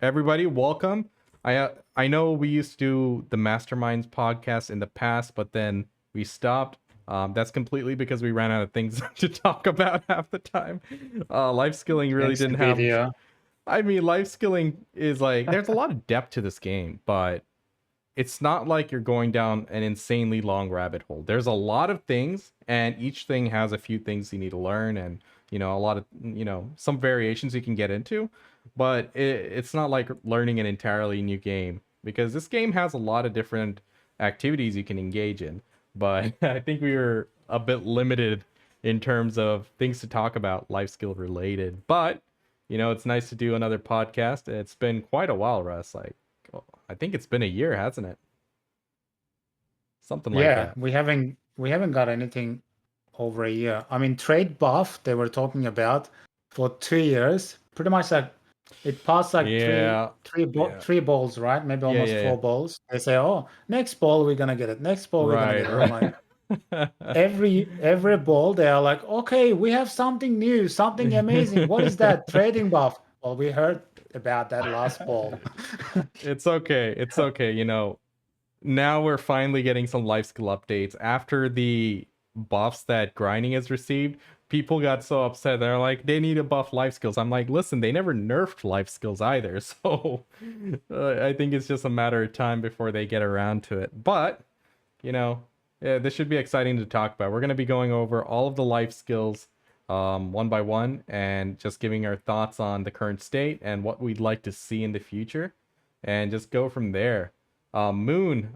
everybody, welcome. I know we used to do the Masterminds podcast in the past, but then we stopped. That's completely because we ran out of things to talk about half the time. Life skilling really Thanks to didn't have. BDO. I mean, life skilling is like there's a lot of depth to this game, but it's not like you're going down an insanely long rabbit hole. There's a lot of things, and each thing has a few things you need to learn, and a lot of some variations you can get into. But it's not like learning an entirely new game because this game has a lot of different activities you can engage in. But I think we were a bit limited in terms of things to talk about life skill related. But it's nice to do another podcast. It's been quite a while, Russ. Like I think it's been a year, hasn't it? Something like Yeah, that. we haven't got anything over a year. I mean, trade buff they were talking about for 2 years. Pretty much like it passed like Yeah. Yeah. three balls, right? Maybe Yeah, almost yeah, yeah. four balls. They say, "Oh, next ball we're gonna get it. Next ball we're gonna Right, get it." I'm like, right. every ball they are like, "Okay, we have something new, something amazing. What is that? Trading buff." Well, we heard about that last ball. It's okay. It's okay. Now we're finally getting some life skill updates after the buffs that grinding has received. People got so upset. They're like, they need to buff life skills. I'm like, listen, they never nerfed life skills either. So I think it's just a matter of time before they get around to it. But, yeah, this should be exciting to talk about. We're going to be going over all of the life skills one by one and just giving our thoughts on the current state and what we'd like to see in the future and just go from there. Moon,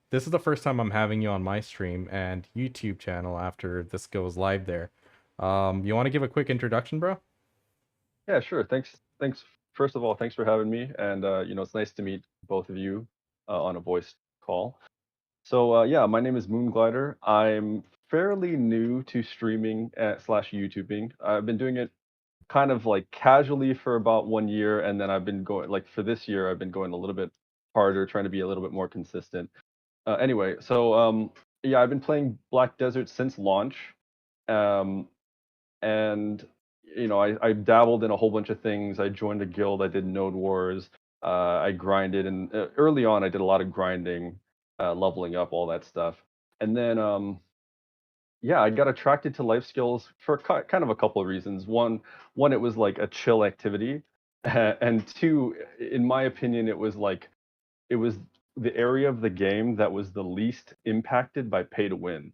this is the first time I'm having you on my stream and YouTube channel after this goes live there. You want to give a quick introduction, bro? Yeah, sure. Thanks. First of all, thanks for having me, and it's nice to meet both of you on a voice call. So yeah, my name is MoonGlider. I'm fairly new to streaming slash YouTubing. I've been doing it kind of like casually for about 1 year, and then I've been going like for this year, I've been going a little bit harder, trying to be a little bit more consistent. Anyway, so yeah, I've been playing Black Desert since launch. Um, and I dabbled in a whole bunch of things. I joined a guild. I did node wars. I grinded, and early on, I did a lot of grinding, leveling up, all that stuff. And then, yeah, I got attracted to life skills for kind of a couple of reasons. One, it was like a chill activity, and two, in my opinion, it was the area of the game that was the least impacted by pay to win.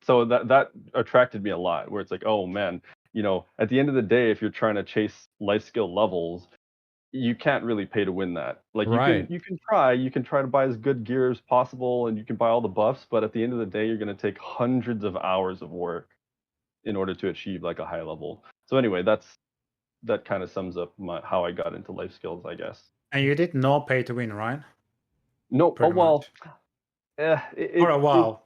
So that attracted me a lot. Where it's like, oh man, at the end of the day, if you're trying to chase life skill levels, you can't really pay to win that. Like Right. you can try to buy as good gear as possible, and you can buy all the buffs, but at the end of the day, you're going to take hundreds of hours of work in order to achieve like a high level. So anyway, that kind of sums up how I got into life skills, I guess. And you did no pay to win, right? No, oh Pretty well, much. Eh, For a while.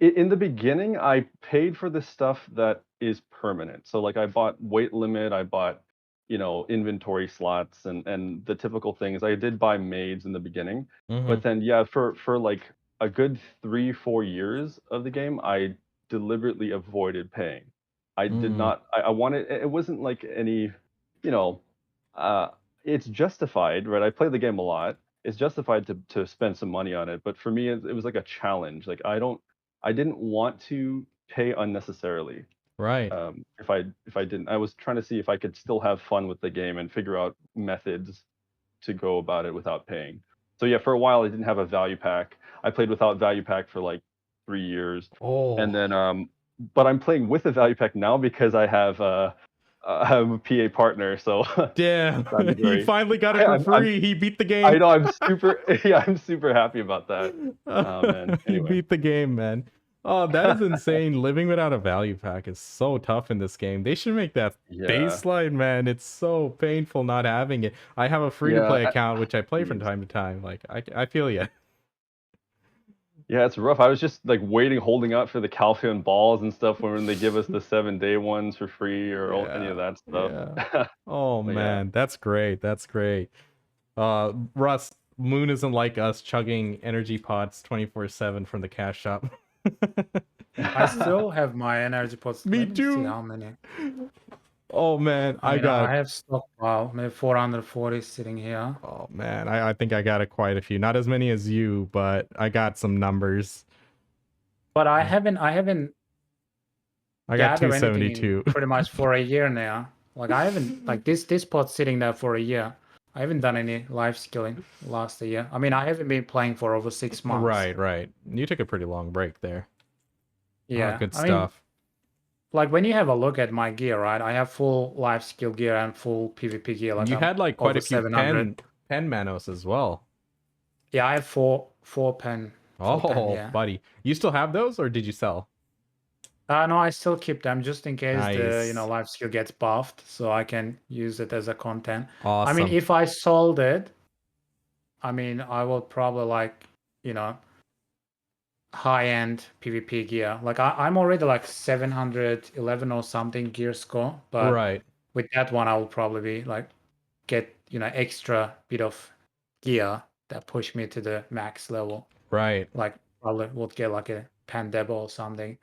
in the beginning, I paid for the stuff that is permanent. So like I bought weight limit, I bought, inventory slots and the typical things. I did buy maids in the beginning, but Mm-hmm. then yeah, for like a good 3, 4 years of the game, I deliberately avoided paying. I did Mm. not. I wanted. It wasn't like any, you know, uh, it's justified, right? I play the game a lot. It's justified to spend some money on it, but for me, it was like a challenge. Like I didn't want to pay unnecessarily. Right. If I didn't, I was trying to see if I could still have fun with the game and figure out methods to go about it without paying. So yeah, for a while I didn't have a value pack. I played without value pack for like 3 years, and Oh, then but I'm playing with a value pack now because I have a PA partner, so damn. I'm He very finally got it I, for I'm free. He beat the I game. know I'm super yeah, I'm super happy about that. Oh man. He Anyway. beat the game, man. Oh, that is insane. Living without a value pack is so tough in this game. They should make that Yeah. baseline, man. It's so painful not having it. I have a free to Yeah. play account, which I play from Jeez. time to time. Like, I feel you. Yeah, it's rough. I was just like waiting, holding out for the Calpheon balls and stuff when they give us the 7 day ones for free or any Yeah. of that stuff. Yeah. Oh, But yeah. man. That's great. That's great. Russ, Moon isn't like us chugging energy pots 24/7 from the cash shop. I still have my energy pots. Me Let me see too. how many. Oh man, I I mean, got. I have stockpile, maybe 440 sitting here. Oh man, I think I got quite a few. Not as many as you, but I got some numbers. But I Yeah. haven't I got gathered anything in 272. pretty much for a year now. Like I haven't like this pot's sitting there for a year. I haven't done any life skilling last year. I mean, I haven't been playing for over 6 months. Right. You took a pretty long break there. Oh, Yeah, good I mean, stuff. like when you have a look at my gear, right? I have full life skill gear and full PvP gear. Like You I'm had like quite over a few 700. pen manos as well. Yeah, I have four pen. Oh, Yeah. buddy. You still have those or did you sell? No, I still keep them just in case the Nice. life skill gets buffed, so I can use it as a content. I mean, Awesome. if I sold it, I mean, I will probably like you know high-end PvP gear. Like I'm already like 711 or something gear score, but Right. with that one, I will probably be like get extra bit of gear that push me to the max level. Right. Like probably would get like a Pandebo or something.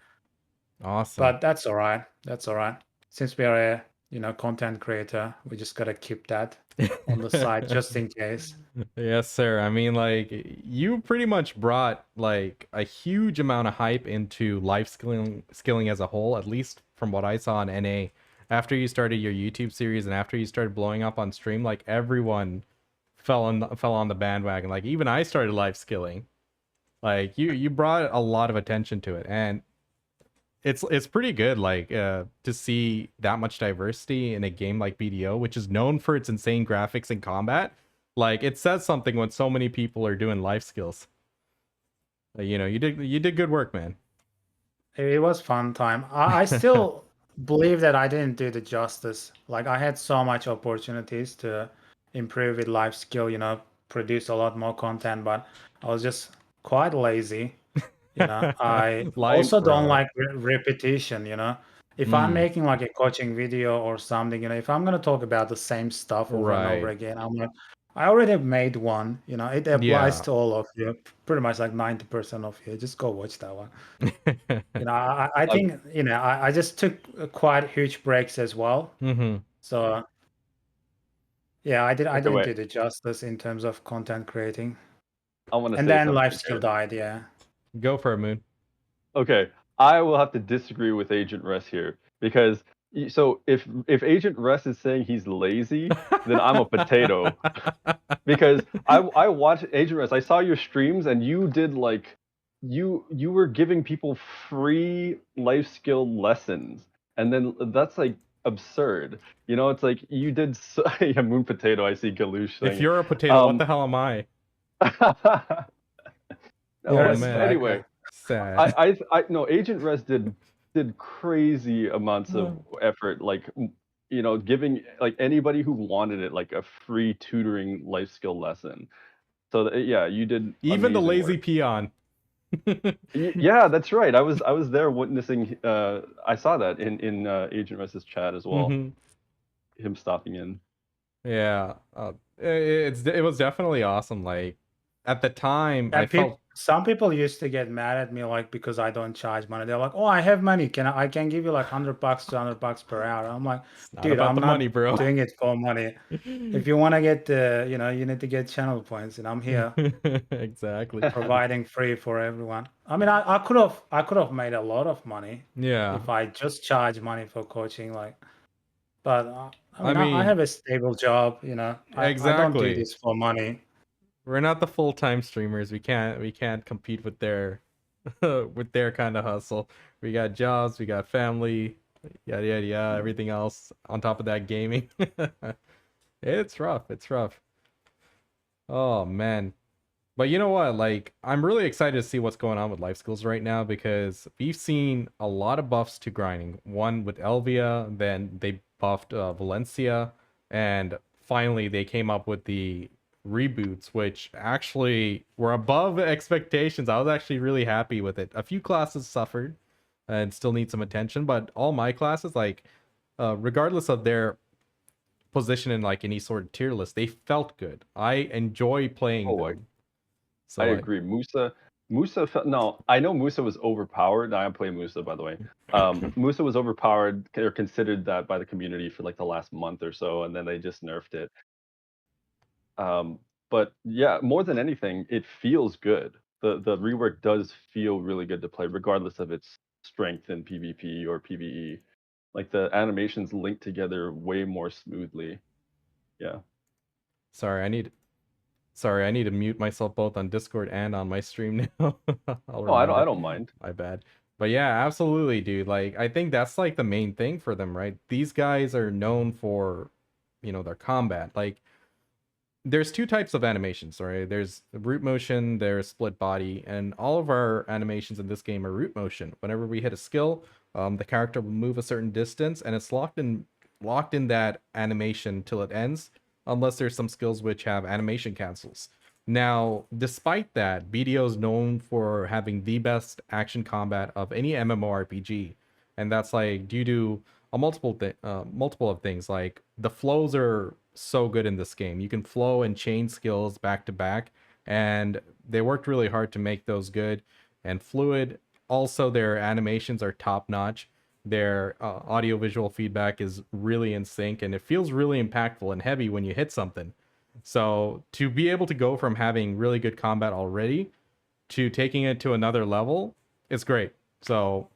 Awesome. But that's all right. That's all right. Since we are a content creator, we just gotta keep that on the side just in case. Yes, sir. I mean, like, you pretty much brought like a huge amount of hype into skilling as a whole, at least from what I saw on NA. After you started your YouTube series and after you started blowing up on stream, like everyone fell on the bandwagon. Like even I started life skilling. Like you brought a lot of attention to it, and it's pretty good to see that much diversity in a game like BDO, which is known for its insane graphics and combat. Like it says something when so many people are doing life skills. You did good work, man. It was fun time. I still believe that I didn't do the justice. Like I had so much opportunities to improve with life skill, produce a lot more content, but I was just quite lazy. I Life, also don't bro. like repetition. If I'm Mm, making like a coaching video or something, if I'm gonna talk about the same stuff over and over right. again, I'm like, I already made one. It applies Yeah. to all of you, pretty much like 90% of you. Just go watch that one. I Um, think I just took quite huge breaks as well. hmm So yeah, I okay, didn't wait. do the justice in terms of content creating. I want to And say then something life skill here. died. Yeah. Go for it, Moon. Okay, I will have to disagree with Agent Russ here because so if Agent Russ is saying he's lazy, then I'm a potato because I watched Agent Russ. I saw your streams and you did like you were giving people free life skill lessons, and then that's like absurd. It's like you did yeah, Moon Potato. I see Galoosh If saying it. you're a potato, what Um, the hell am I? You're Oh a no, man, anyway, slacker. sad. I no Agent Res did crazy amounts of effort, like giving like anybody who wanted it like a free tutoring life skill lesson. So yeah, you did Even the amazing lazy work. peon. Yeah, that's right. I was there witnessing. I saw that in Agent Res's chat as well. hmm Him stopping in. Yeah, it was definitely awesome. Like at the time, I And felt some people used to get mad at me like because I don't charge money. They're like, "Oh, I have money. I can give you like $100 to $100 per hour." I'm like, it's not "Dude, about I'm the money, not bro. doing it for money. If you want to get you need to get channel points, and I'm here Exactly. providing free for everyone. I mean, I could have made a lot of money Yeah, if I just charge money for coaching, like. But I I mean, I mean, have a stable job. I don't do exactly. this for money. We're not the full-time streamers. We can't compete with their with their kind of hustle. We got jobs, we got family, yada yada yada, everything else on top of that gaming. It's rough. It's rough. Oh man. But you know what? Like, I'm really excited to see what's going on with life skills right now because we've seen a lot of buffs to grinding. One with Elvia, then they buffed Valencia, and finally they came up with the reboots, which actually were above expectations. I was actually really happy with it. A few classes suffered and still need some attention, but all my classes, like, regardless of their position in like any sort of tier list, they felt good. I enjoy playing Oh, them. I So like, agree. Musa. Musa no, I know Musa was overpowered. I play Musa, by the way. Musa was overpowered or considered that by the community for like the last month or so, and then they just nerfed it. But yeah, more than anything, it feels good. The rework does feel really good to play, regardless of its strength in PvP or PvE. Like the animations link together way more smoothly. Yeah. Sorry, I need to mute myself both on Discord and on my stream now. I'll Oh, I remember. don't mind. My bad. But yeah, absolutely, dude. Like, I think that's like the main thing for them, right? These guys are known for, their combat. Like, there's two types of animations, right? There's root motion, there's split body, and all of our animations in this game are root motion. Whenever we hit a skill, the character will move a certain distance, and it's locked in that animation till it ends, unless there's some skills which have animation cancels. Now, despite that, BDO is known for having the best action combat of any MMORPG, and that's like due to a multiple of things. Like the flows are so good in this game. You can flow and chain skills back to back, and they worked really hard to make those good and fluid. Also, their animations are top notch. Their audio visual feedback is really in sync, and it feels really impactful and heavy when you hit something. So to be able to go from having really good combat already to taking it to another level is great. So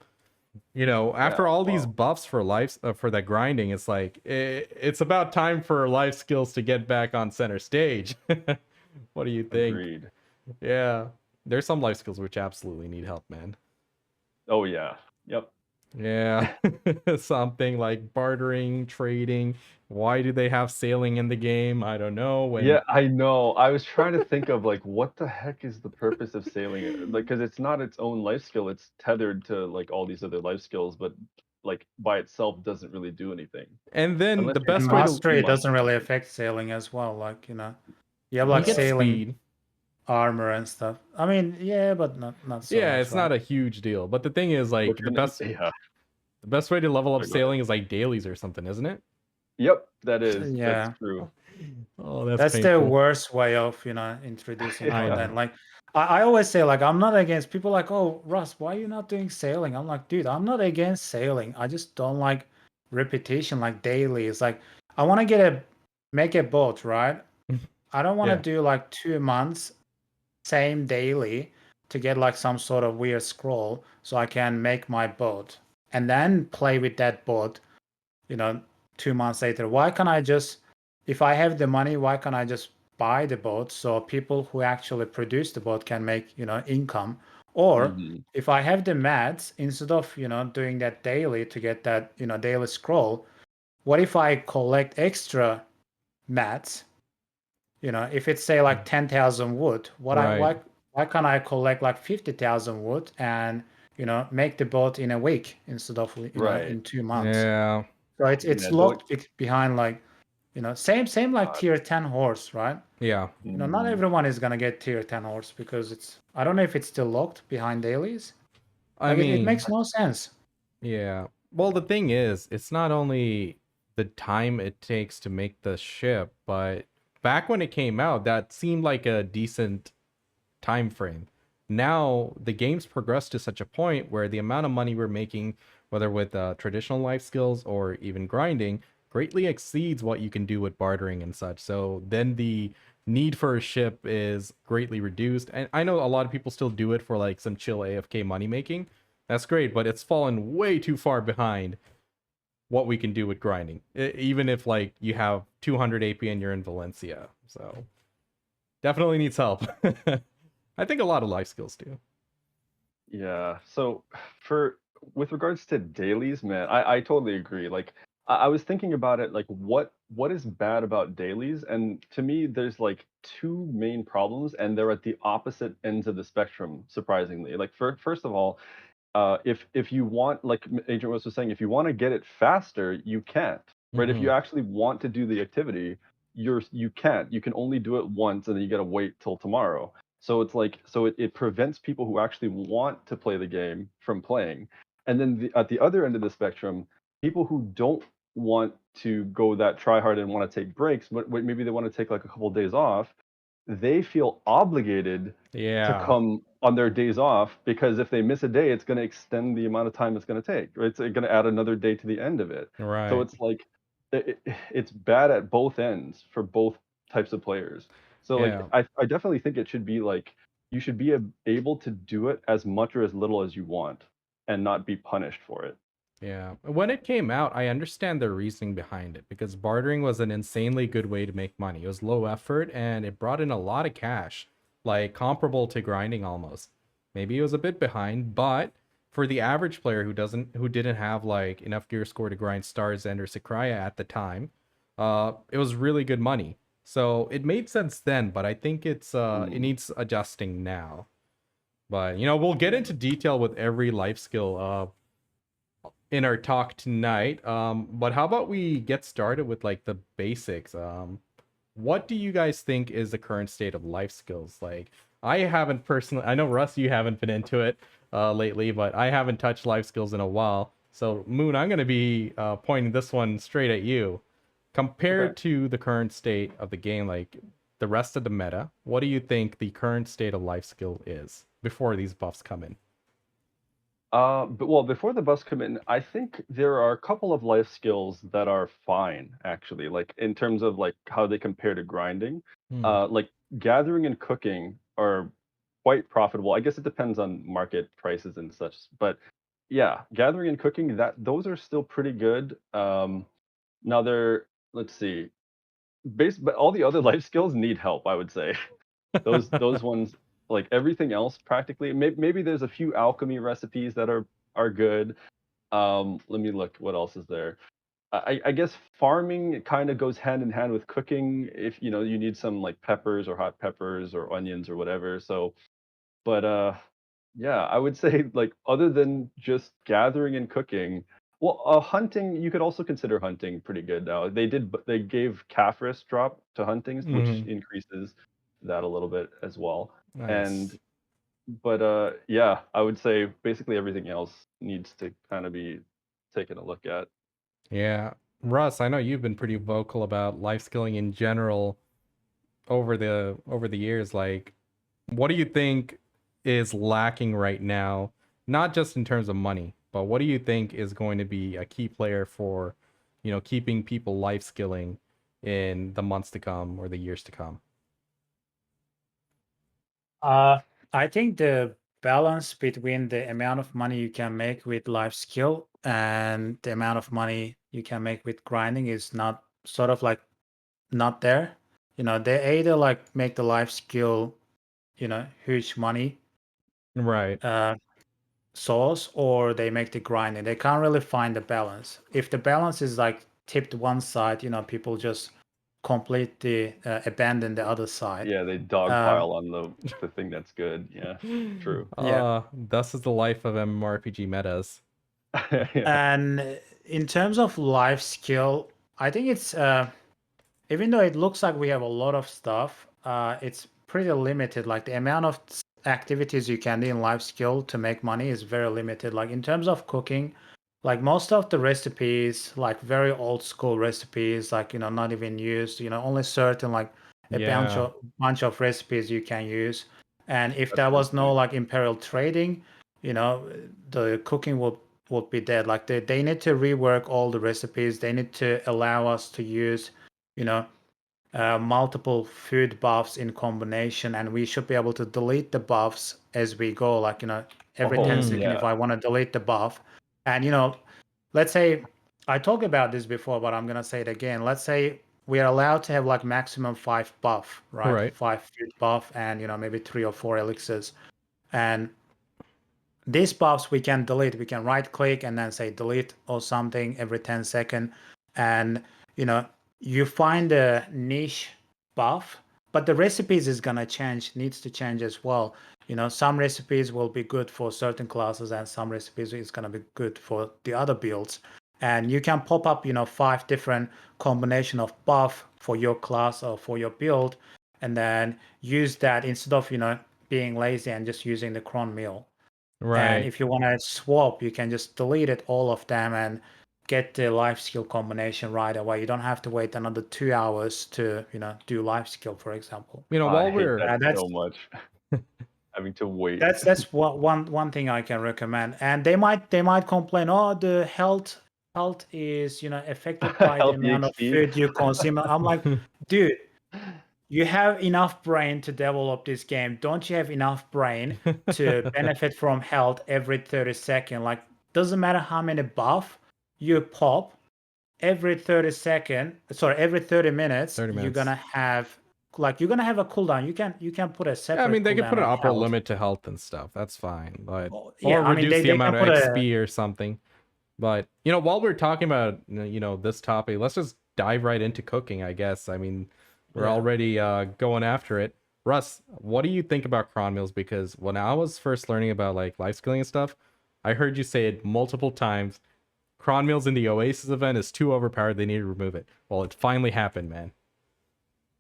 after Yeah. all these Wow. buffs for life for that grinding, it's like it's about time for life skills to get back on center stage. What do you think? Agreed. Yeah, there's some life skills which absolutely need help, man. Oh yeah. Yep. Yeah, something like bartering, trading. Why do they have sailing in the game? I don't know. Yeah, I know. I was trying to think of like what the heck is the purpose of sailing? Like, because it's not its own life skill. It's tethered to like all these other life skills, but like by itself doesn't really do anything And then unless the you're best doing way it to for 2 Mastery months doesn't or really something. affect sailing as well. Like, you have you like get Right. sailing speed. armor and stuff. I mean, yeah, but not so Yeah, much, it's right? not a huge deal. But the thing is, But like if you're yeah. the best way to level up Sorry, go ahead. sailing is like dailies or something, isn't it? Yep, that's Yeah. true. Oh, that's That's the painful. worst way of, introducing I Yeah. content. know. Like, I always say, like, I'm not against people like, oh, Russ, why are you not doing sailing? I'm like, dude, I'm not against sailing. I just don't like repetition, like daily. It's like, I want to make a boat, right? I don't want to Yeah. do like 2 months, same daily to get like some sort of weird scroll so I can make my boat and then play with that boat, you know, 2 months later. Why can't I just, if I have the money, why can't I just buy the boat so people who actually produce the boat can make, income? Or Mhm. if I have the mats, instead of, doing that daily to get that, daily scroll, what if I collect extra mats? If it's say like 10,000 wood, Right. why can't I collect like 50,000 wood and make the boat in a week instead of Right. in 2 months? Yeah. So it's Yeah, don't locked behind like same like God. tier 10 horse, right? Yeah. Not Mm. everyone is gonna get tier 10 horse because I don't know if it's still locked behind dailies. I Like it mean, makes no sense. yeah. Well, the thing is, it's not only the time it takes to make the ship, but back when it came out, that seemed like a decent time frame. Now the game's progressed to such a point where the amount of money we're making, whether with traditional life skills or even grinding, greatly exceeds what you can do with bartering and such. So then the need for a ship is greatly reduced. And I know a lot of people still do it for like some chill AFK money making. That's great, but it's fallen way too far behind what we can do with grinding. Even if like you have 200 AP and you're in Valencia. So definitely needs help. I think a lot of life skills do. Yeah. So for with regards to dailies, man, I totally agree. Like I was thinking about it, like what is bad about dailies? And to me, there's like two main problems, and they're at the opposite ends of the spectrum, surprisingly. Like first of all, if you want, like Agent Russ was saying, if you want to get it faster, you can't, right? If Hmm. you actually want to do the activity, you can't. You can only do it once, and then you got to wait till tomorrow. So it's like, it prevents people who actually want to play the game from playing. And then at the other end of the spectrum, people who don't want to go that try hard and want to take breaks, but maybe they want to take like a couple of days off. they feel obligated to Yeah. come on their days off, because if they miss a day, it's going to extend the amount of time it's going to take. Or it's going to add another day to the end of it. So Right. it's like it's bad at both ends for both types of players. So like Yeah. I definitely think it should be like you should be able to do it as much or as little as you want and not be punished for it. Yeah. When it came out, I understand the reasoning behind it because bartering was an insanely good way to make money. It was low effort and it brought in a lot of cash, like comparable to grinding almost. Maybe it was a bit behind, but for the average player who didn't have like enough gear score to grind Stars End or Sakraya at the time, it was really good money. So it made sense then, but I think it needs adjusting now. But we'll get into detail with every life skill in our talk tonight. But how about we get started with like the basics? What do you guys think is the current state of life skills? Like, I haven't personally. I know Russ, you haven't been into it lately, but I haven't touched life skills in a while. So Moon, I'm gonna be pointing this one straight at you. Okay. Compared to the current state of the game, like the rest of the meta, what do you think the current state of life skill is before these buffs come in? But well, before the bus come in, I think there are a couple of life skills that are fine, actually, like in terms of like how they compare to grinding. Hmm. Like gathering and cooking are quite profitable. I guess it depends on market prices and such, but yeah, gathering and cooking, that those are still pretty good. Now they're, let's see, but all the other life skills need help, I would say. Those ones, like everything else practically, maybe there's a few alchemy recipes that are good. Let me look, what else is there? I guess farming kind of goes hand in hand with cooking, if you need some like peppers or hot peppers or onions or whatever. So but yeah, I would say like other than just gathering and cooking, well, hunting, you could also consider hunting pretty good now. They gave calf wrist drop to hunting, which Hmm. increases that a little bit as well. And Nice. but yeah, I would say basically everything else needs to kind of be taken a look at. Yeah. Russ, I know you've been pretty vocal about life skilling in general over the years. Like, what do you think is lacking right now? Not just in terms of money, but what do you think is going to be a key player for, keeping people life skilling in the months to come or the years to come? Uh, I think the balance between the amount of money you can make with life skill and the amount of money you can make with grinding is not sort of like not there. They either like make the life skill, huge money Right. uh, source, or they make the grinding. They can't really find the balance. If the balance is like tipped one side, people just completely abandon the other side. Yeah, they Um, dogpile on the thing that's good. Yeah, true. yeah. Thus is the life of MMORPG metas. Yeah. And in terms of life skill, I think it's even though it looks like we have a lot of stuff, it's pretty limited. Like the amount of activities you can do in life skill to make money is very limited. Like in terms of cooking, like most of the recipes, like very old school recipes, like not even used, only certain like a Yeah. bunch of recipes you can use. And if That's there a good was no point. like imperial trading, you know, the cooking would be dead. Like they need to rework all the recipes. They need to allow us to use, you know, multiple food buffs in combination, and we should be able to delete the buffs as we go. Like every 10 Oh, seconds, Mm. if yeah. I want to delete the buff, and let's say I talked about this before, but I'm gonna say it again. Let's say we are allowed to have like maximum 5 buff, right? Right. 5 food buff, and maybe 3 or 4 elixirs, and these buffs we can delete. We can right click and then say delete or something every 10 seconds. And you know, you find a niche buff, but the recipes is gonna change, needs to change as well. Some recipes will be good for certain classes and some recipes is gonna be good for the other builds. And you can pop up, 5 different combination of buff for your class or for your build, and then use that instead of, being lazy and just using the cron mill. And Right. if you want to swap, you can just delete it, all of them, and get the life skill combination right away. You don't have to wait another 2 hours to, do life skill, for example. You know, I while hate we're that That's so much. Having to wait. that's one thing I can recommend. And they might complain, oh, the health is affected by the amount of LPXP. food you consume. I'm like, dude, you have enough brain to develop this game. Don't you have enough brain to benefit from health every 30 seconds? Like, doesn't matter how many buff you pop, every 30 minutes, 30 you're minutes. gonna have a cooldown. You can put a Yeah, I separate mean, they could put cooldown an on upper health. limit to health and stuff. That's fine, but Yeah, or I mean reduce the they can amount of put a XP or something. But while we're talking about this topic, let's just dive right into cooking. I guess. I mean, we're Yeah. already going after it. Russ, what do you think about cron meals? Because when I was first learning about like life skilling and stuff, I heard you say it multiple times. Cron meals in the Oasis event is too overpowered. They need to remove it. Well, it finally happened, man.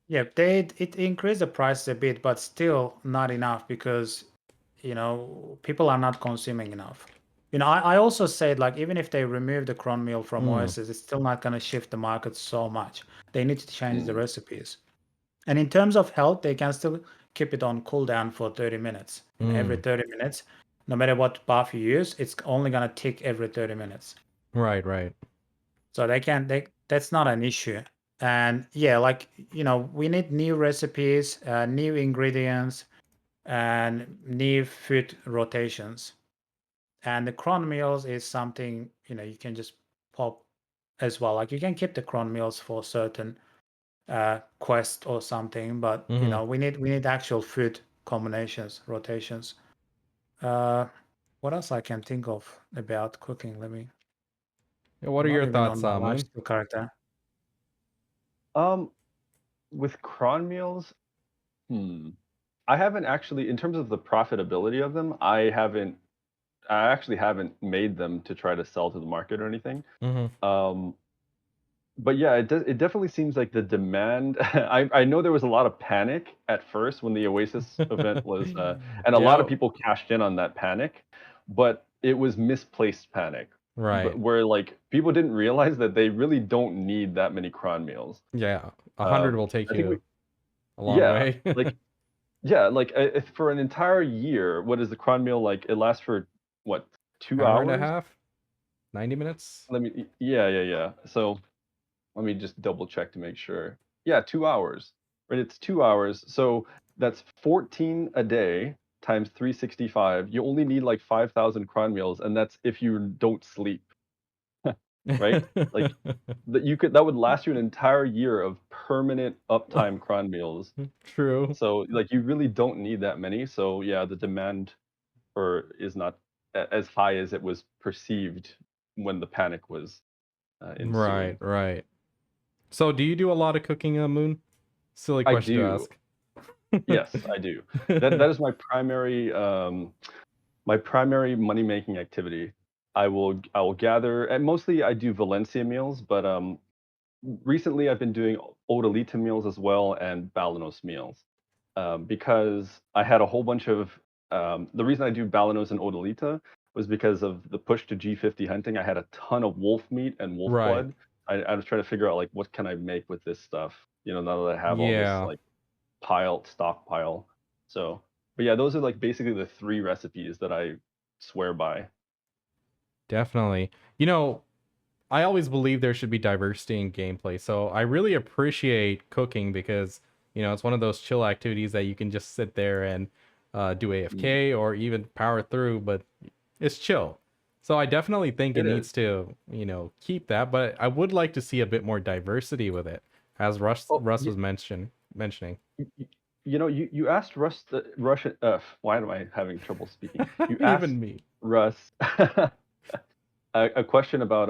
Yeah, it increased the price a bit, but still not enough because people are not consuming enough. I also said, like, even if they remove the cron meal from Mm, Oasis, it's still not going to shift the market so much. They need to change the Mm. recipes. And in terms of health, they can still keep it on cooldown for 30 minutes. And every 30 minutes, no matter what buff you use, it's only going to tick every 30 minutes. right, right. So that's not an issue. And yeah, like, we need new recipes, new ingredients, and new food rotations. And the cron meals is something, you can just pop as well. Like, you can keep the cron meals for certain quest or something, but Mm-hmm. we need actual food combinations, rotations. What else I can think of about cooking? What I'm are not your even on thoughts, my Moon? lifestyle character. With cron meals, I haven't actually, in terms of the profitability of them, I actually haven't made them to try to sell to the market or anything. Mm-hmm. But yeah, it definitely seems like the demand. I know there was a lot of panic at first when the Oasis event was, and a lot of Yep. people cashed in on that panic, but it was misplaced panic, Right. where like people didn't realize that they really don't need that many cron meals. Yeah. 100 will take I think you a long yeah, way. like yeah, like if for an entire year, what is the cron meal like? It lasts for what, two Hour and a hours? half, 90 minutes. Yeah. So let me just double check to make sure. Yeah, 2 hours. Right, it's 2 hours. So that's 14 a day times 365. You only need like 5,000 cron meals, and that's if you don't sleep, right? Like that would last you an entire year of permanent uptime cron meals. True. So like you really don't need that many. So yeah, the demand for is not as high as it was perceived when the panic was Right, ensuing. right. So, do you do a lot of cooking, Moon? Silly I question to do. ask. Yes, I do. That is my primary money making activity. I will gather, and mostly I do Valencia meals, but recently I've been doing Odalita meals as well and Balanos meals, because I had a whole bunch of the reason I do Balanos and Odalita was because of the push to G50 hunting. I had a ton of wolf meat and wolf Right. blood. I was trying to figure out like what can I make with this stuff. Now that I have all this Yeah, like stockpile. So, but yeah, those are like basically the three recipes that I swear by. definitely. I always believe there should be diversity in gameplay. So, I really appreciate cooking because, it's one of those chill activities that you can just sit there and do Mm. AFK or even power through, but it's chill. So I definitely think it It is. needs to, keep that, but I would like to see a bit more diversity with it, as Oh, Russ was mentioning. you asked Russ the Russian. Why am I having trouble speaking? You asked Even me. Russ a question about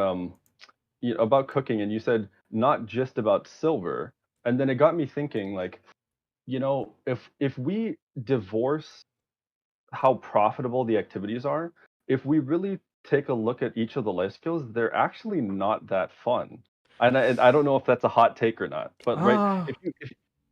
about cooking, and you said not just about silver, and then it got me thinking like, if we divorce how profitable the activities are, if we really take a look at each of the life skills, they're actually not that fun. And I don't know if that's a hot take or not, but right, Ah,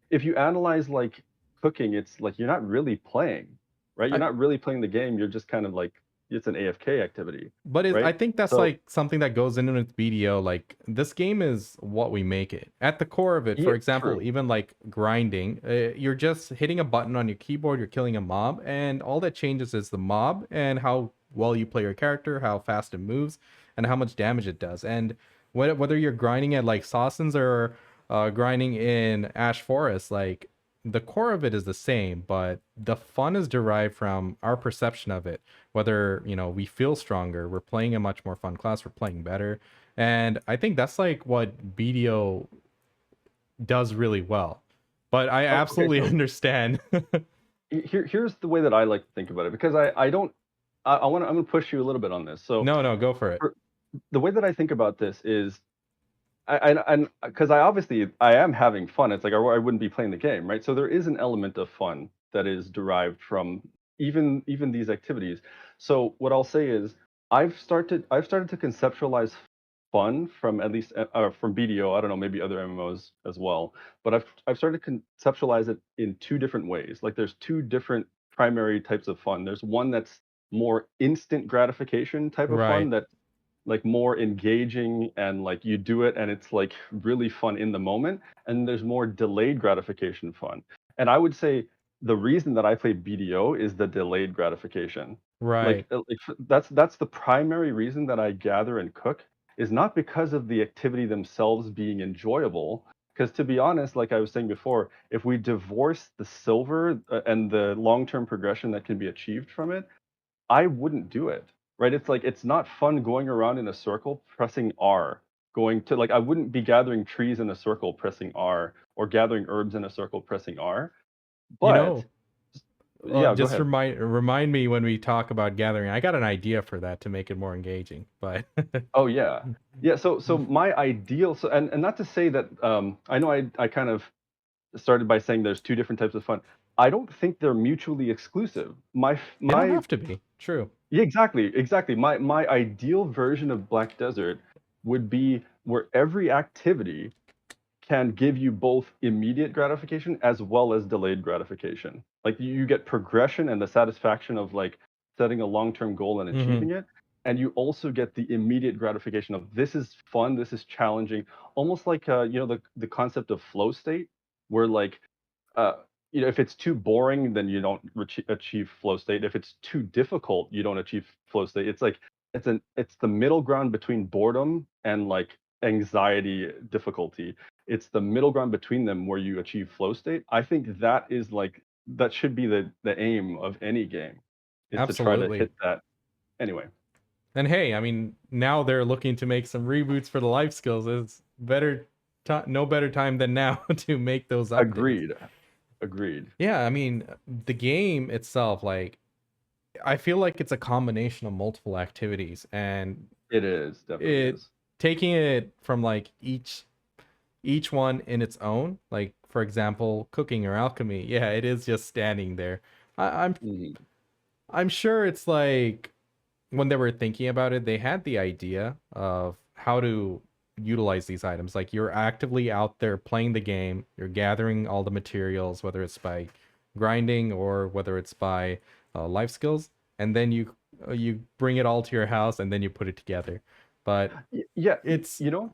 if you analyze like cooking, it's like you're not really playing, right? You're I not really playing the game. You're just kind of like it's an AFK activity, But I right? think that's So like something that goes in with BDO. Like this game is what we make it. At the core of it, yeah, for example, true. even like grinding, you're just hitting a button on your keyboard, you're killing a mob, and all that changes is the mob and how well you play your character, how fast it moves, and how much damage it does. And whether you're grinding at like Sawsons or grinding in Ash Forest, like the core of it is the same, but the fun is derived from our perception of it. Whether, you know, we feel stronger, we're playing a much more fun class, we're playing better. And I think that's like what BDO does really well. But I Oh, okay, absolutely so understand. here's the way that I like to think about it, because I don't I'm gonna push you a little bit on this. So No, go for it. for, the way that I think about this is and because I obviously I am having fun. It's like I wouldn't be playing the game, right? So there is an element of fun that is derived from even these activities. So what I'll say is I've started to conceptualize fun from at least from BDO. I don't know, maybe other MMOs as well, but I've started to conceptualize it in two different ways. Like there's two different primary types of fun. There's one that's more instant gratification type of fun Right. that like more engaging, and like you do it and it's like really fun in the moment, and there's more delayed gratification fun. And I would say the reason that I play BDO is the delayed gratification. Right. That's the primary reason that I gather and cook, is not because of the activity themselves being enjoyable, because to be honest, like I was saying before, if we divorce the silver and the long-term progression that can be achieved from it, I wouldn't do it, right? It's like it's not fun going around in a circle pressing R. Going to like I wouldn't be gathering trees in a circle pressing R, or gathering herbs in a circle pressing R. You But know, yeah, go just ahead. remind me when we talk about gathering. I got an idea for that to make it more engaging. But Oh yeah. Yeah, so my ideal, so and not to say that I know I kind of started by saying there's two different types of fun. I don't think they're mutually exclusive. they don't My have to be. True. Yeah, exactly. My ideal version of Black Desert would be where every activity can give you both immediate gratification as well as delayed gratification. Like you get progression and the satisfaction of like setting a long-term goal and Hmm. achieving it, and you also get the immediate gratification of this is fun, this is challenging, almost like the concept of flow state, where like uh, if it's too boring, then you don't achieve flow state. If it's too difficult, you don't achieve flow state. It's like it's the middle ground between boredom and like anxiety difficulty. It's the middle ground between them where you achieve flow state. I think that is like that should be the aim of any game, is to try to Absolutely. hit that. Anyway, And hey, I mean, now they're looking to make some reboots for the life skills. It's better, no better time than now to make those updates. agreed, agreed. Yeah, I mean, the game itself, like, I feel like it's a combination of multiple activities, and It is, definitely it is. taking it from like each one in its own. Like, for example, cooking or alchemy. Yeah, it is just standing there. I, I'm Mhm. I'm sure it's like when they were thinking about it, they had the idea of how to utilize these items. Like you're actively out there playing the game, you're gathering all the materials, whether it's by grinding or whether it's by life skills, and then you bring it all to your house and then you put it together. But Yeah, it's you know,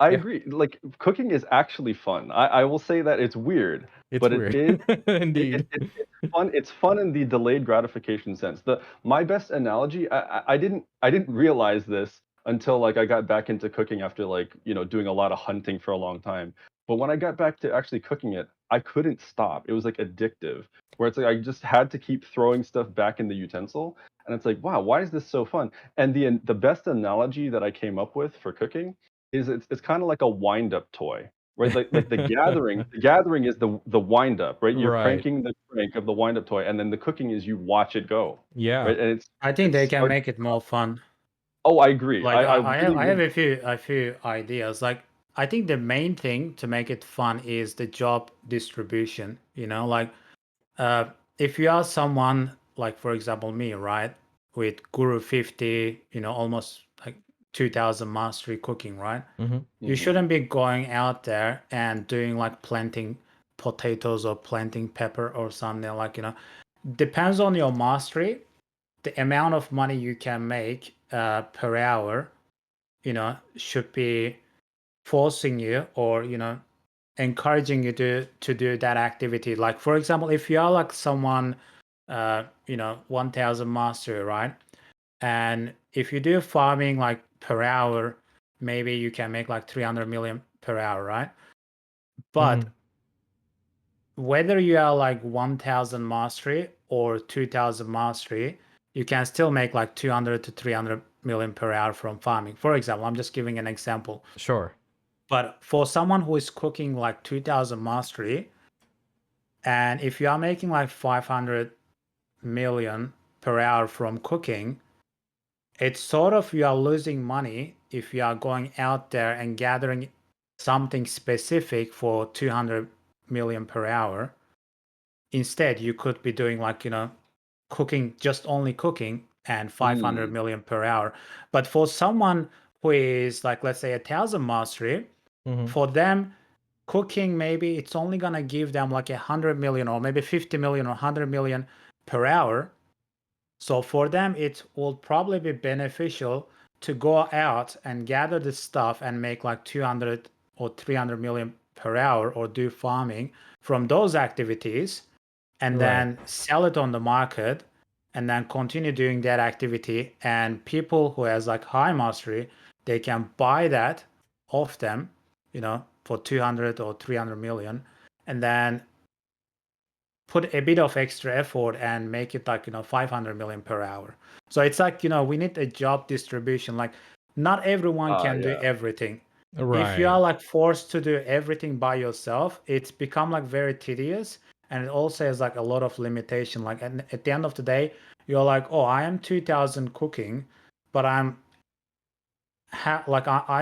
I yeah, agree. Like cooking is actually fun. I will say that it's weird, it's but it weird. is Indeed. it's fun. It's fun in the delayed gratification sense. The My best analogy, I didn't realize this until like I got back into cooking after like, doing a lot of hunting for a long time. But when I got back to actually cooking it, I couldn't stop. It was like addictive, where it's like I just had to keep throwing stuff back in the utensil, and it's like, wow, why is this so fun? And the best analogy that I came up with for cooking is it's kind of like a wind up toy, right? Like the gathering is the wind up, right? You're Right. cranking the crank of the wind up toy, and then the cooking is you watch it go, Yeah. right? And it's I think it they can starts. make it more fun. Oh, I agree. Like I I have really I have would. a few ideas. Like I think the main thing to make it fun is the job distribution. Like uh, if you are someone like, for example, me, right, with Guru 50, almost like 2000 mastery cooking, right? Hmm. You Mhm. shouldn't be going out there and doing like planting potatoes or planting pepper or something, like, depends on your mastery. the amount of money you can make per hour, should be forcing you, or encouraging you to do that activity. Like for example, if you are like someone 1000 mastery, right? And if you do farming like per hour, maybe you can make like 300 million per hour, right? But whether you are like 1000 mastery or 2000 mastery, you can still make like 200 to 300 million per hour from farming. For example, I'm just giving an example. Sure. But for someone who is cooking like 2000 mastery, and if you are making like 500 million per hour from cooking, it's sort of you are losing money if you are going out there and gathering something specific for 200 million per hour. Instead, you could be doing like, cooking, just only cooking, and 500 million per hour. But for someone who is like, let's say 1000 mastery, for them, cooking, maybe it's only going to give them like 100 million or maybe 50 million or 100 million per hour. So for them, it will probably be beneficial to go out and gather the stuff and make like 200 or 300 million per hour, or do farming from those activities, and then sell it on the market, and then continue doing that activity. And people who has like high mastery, they can buy that off them, for 200 or 300 million, and then put a bit of extra effort and make it like 500 million per hour. So it's like, we need a job distribution. Like not everyone can do everything. If you are like forced to do everything by yourself, it's become like very tedious, and it also has like a lot of limitation. Like at the end of the day, you're like, oh, I am 2000 cooking, but I've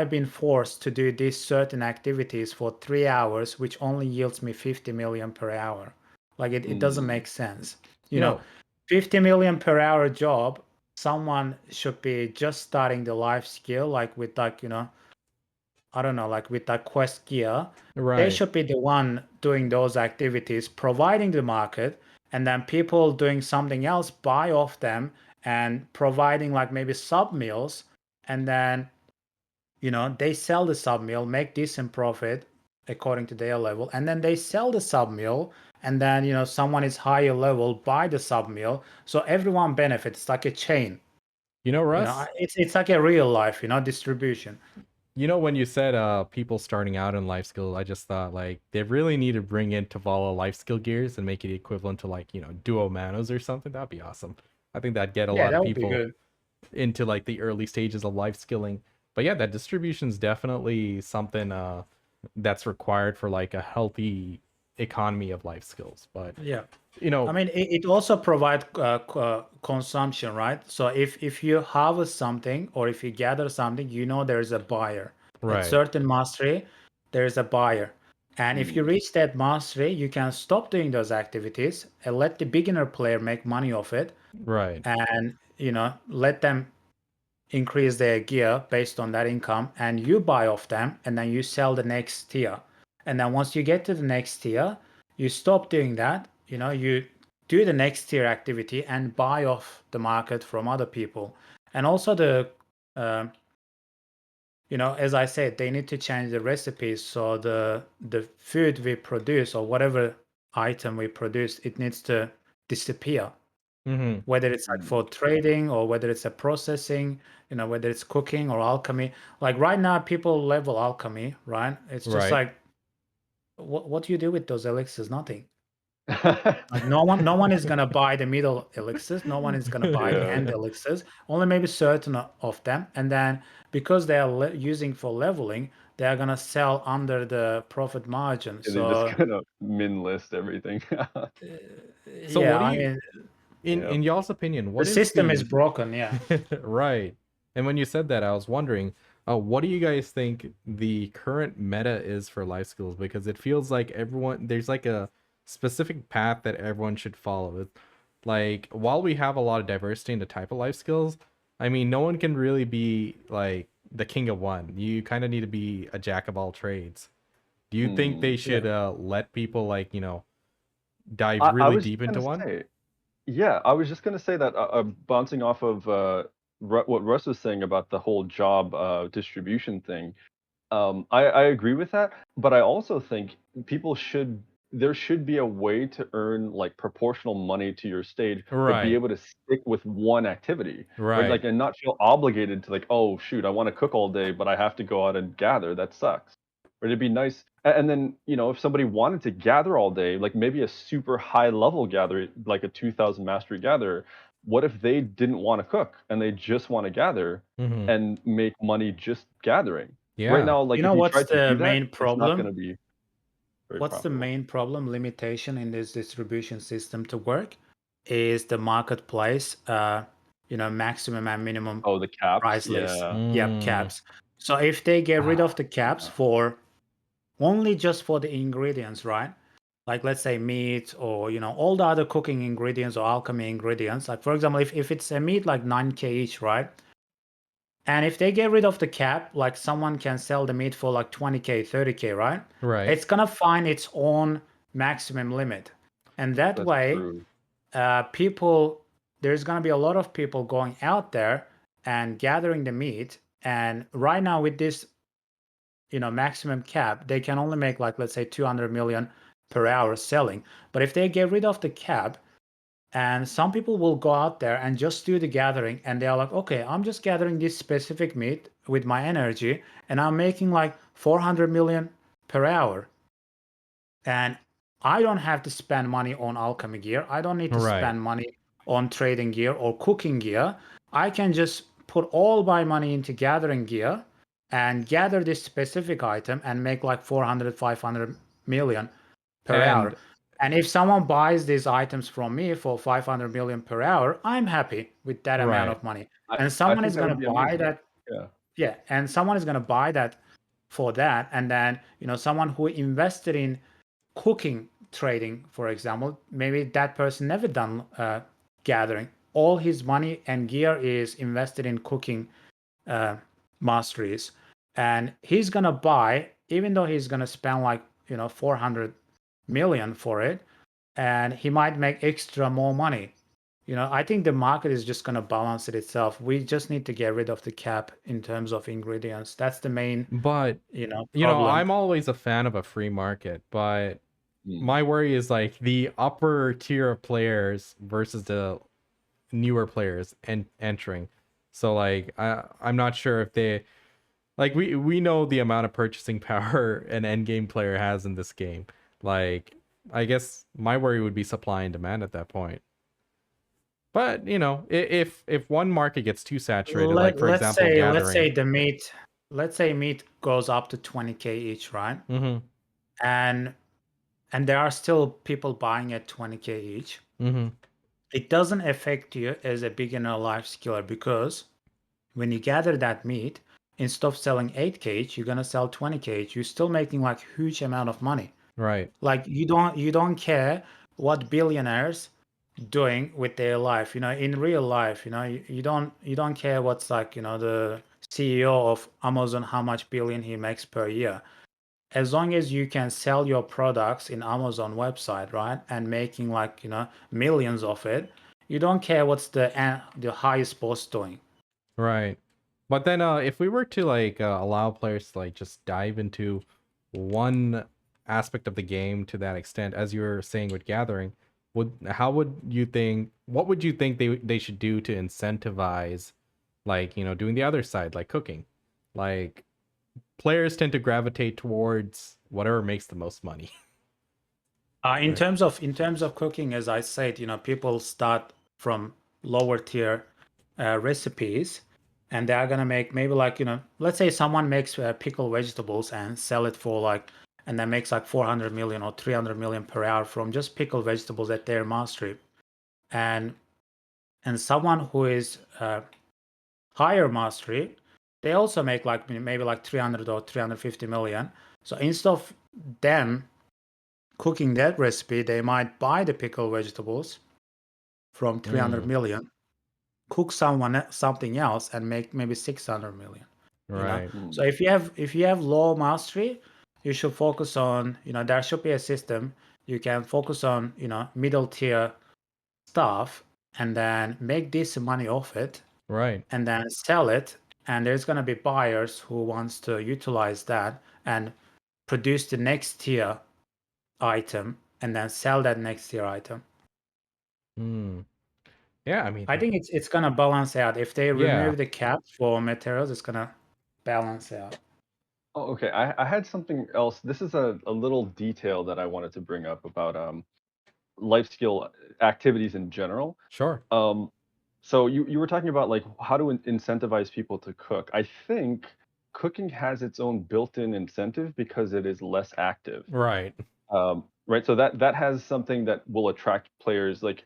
been forced to do these certain activities for 3 hours, which only yields me 50 million per hour. Like it doesn't make sense. You know, 50 million per hour job, someone should be just starting the life skill, like with like, I don't know, like with that quest gear. They should be the one doing those activities, providing the market, and then people doing something else buy off them and providing like maybe sub meals, and then they sell the sub meal, make decent profit according to their level, and then they sell the sub meal, and then someone is higher level buy the sub meal, so everyone benefits. It's like a chain. Russ, it's like a real life distribution. when you said people starting out in life skill, I just thought like they really need to bring in Tavalla life skill gears and make it equivalent to like duo manos or something. That'd be awesome. I think that'd get a lot of That would be people good. into like the early stages of life skilling. But yeah, that distribution is definitely something that's required for like a healthy economy of life skills. But I mean, it also provides consumption, right? So if you harvest something or if you gather something, there's a buyer. At certain mastery, there's a buyer. And if you reach that mastery, you can stop doing those activities and let the beginner player make money off it. And, let them increase their gear based on that income, and you buy off them, and then you sell the next tier. And then once you get to the next tier, you stop doing that, you do the next tier activity and buy off the market from other people. And also as I said, they need to change the recipes, so the food we produce or whatever item we produce, it needs to disappear. Whether it's like for trading or whether it's a processing, whether it's cooking or alchemy. Like right now, people level alchemy, right? It's just like, what do you do with those elixirs? Nothing. Like no one is gonna buy the middle elixirs. No one is gonna buy the end elixirs. Only maybe certain of them. And then because they are using for leveling, they are gonna sell under the profit margin. They just kind of min list everything. So what do I you mean, in y'all's opinion, what the is system is broken, yeah. Right. And when you said that, I was wondering, what do you guys think the current meta is for life skills? Because it feels like there's like a specific path that everyone should follow. Like, while we have a lot of diversity in the type of life skills, I mean, no one can really be like the king of one. You kind of need to be a jack of all trades. Do you think they should let people like, dive really deep into one? Yeah, I was just gonna say that bouncing off of what Russ was saying about the whole job distribution thing. I agree with that, but I also think people should there should be a way to earn like proportional money to your stage, but be Right. able to stick with one activity, right? Right. Like, and not feel obligated to like, oh shoot, I want to cook all day, but I have to go out and gather. That sucks. Or it'd be nice. And then, if somebody wanted to gather all day, like maybe a super high level gatherer, like a 2000 mastery gatherer, what if they didn't want to cook and they just want to gather Hmm. and make money just gathering? Right Yeah. now, You like if know you what's tried to the do that, main it's not going problem? to be very What's the profitable. main problem limitation in this distribution system to work is the marketplace, maximum and minimum Oh, the caps? price list. Yeah. Yep, Mm. caps. So if they get rid of the caps Yeah. for only just for the ingredients, right? Like let's say meat or all the other cooking ingredients or alchemy ingredients. Like for example, if it's a meat like 9K each, right? And if they get rid of the cap, like someone can sell the meat for like 20K, 30K, right? Right. It's gonna find its own maximum limit. And that That's way, true. there's gonna be a lot of people going out there and gathering the meat. And right now with this, maximum cap, they can only make like, let's say 200 million per hour selling. But if they get rid of the cap, and some people will go out there and just do the gathering and they're like, okay, I'm just gathering this specific meat with my energy and I'm making like 400 million per hour. And I don't have to spend money on alchemy gear. I don't need to Right. spend money on trading gear or cooking gear. I can just put all my money into gathering gear and gather this specific item and make like 400, 500 million per hour. And And if someone buys these items from me for 500 million per hour, I'm happy with that amount right. of money. I, And I someone think is that going would to be buy amazing. that. Yeah. Yeah. And someone is going to buy that for that. And then, someone who invested in cooking trading, for example, maybe that person never done gathering. All his money and gear is invested in cooking uh, masteries. And he's going to buy, even though he's going to spend like, 400 million for it, and he might make extra more money. I think the market is just going to balance it itself. We just need to get rid of the cap in terms of ingredients. That's the main, But problem. I'm always a fan of a free market, but Mm. my worry is like the upper tier of players versus the newer players and entering. So like I'm not sure if they like we know the amount of purchasing power an end game player has in this game. Like I guess my worry would be supply and demand at that point. But if one market gets too saturated, like for Let's example say gathering. meat goes up to 20K each, right? Mm-hmm. And there are still people buying at 20K each. Mm-hmm. It doesn't affect you as a beginner life skiller because when you gather that meat, instead of selling 8K each, you're gonna sell 20K each. You're still making like huge amount of money. Right. Like you don't care what billionaires doing with their life. In real life, you don't care what's like, the CEO of Amazon, how much billion he makes per year. As long as you can sell your products in Amazon website, right, and making like, millions of it, you don't care what's the highest boss doing. Right. But then if we were to like allow players to like just dive into one aspect of the game to that extent, as you were saying with gathering, what would you think they should do to incentivize like, doing the other side, like cooking? Like players tend to gravitate towards whatever makes the most money. In Right. terms of cooking, as I said, people start from lower tier recipes, and they are gonna make maybe like, let's say someone makes pickled vegetables and sell it for like, and then makes like 400 million or 300 million per hour from just pickled vegetables at their mastery, and someone who is higher mastery, they also make like maybe like 300 or 350 million. So instead of them cooking that recipe, they might buy the pickled vegetables from 300 Mm, million, cook something else, and make maybe 600 million. right. So Mm. if you have low mastery, you should focus on, there should be a system you can focus on, middle tier stuff and then make decent money off it Right. and then sell it, and there's going to be buyers who wants to utilize that and produce the next tier item and then sell that next tier item. Hmm. Yeah, I mean, I think it's going to balance out. If they yeah. remove the cap for materials, it's going to balance out. Oh, okay. I had something else. This is a little detail that I wanted to bring up about life skill activities in general. Sure. So you were talking about like how to incentivize people to cook. I think cooking has its own built-in incentive because it is less active. Right. Right. So that has something that will attract players like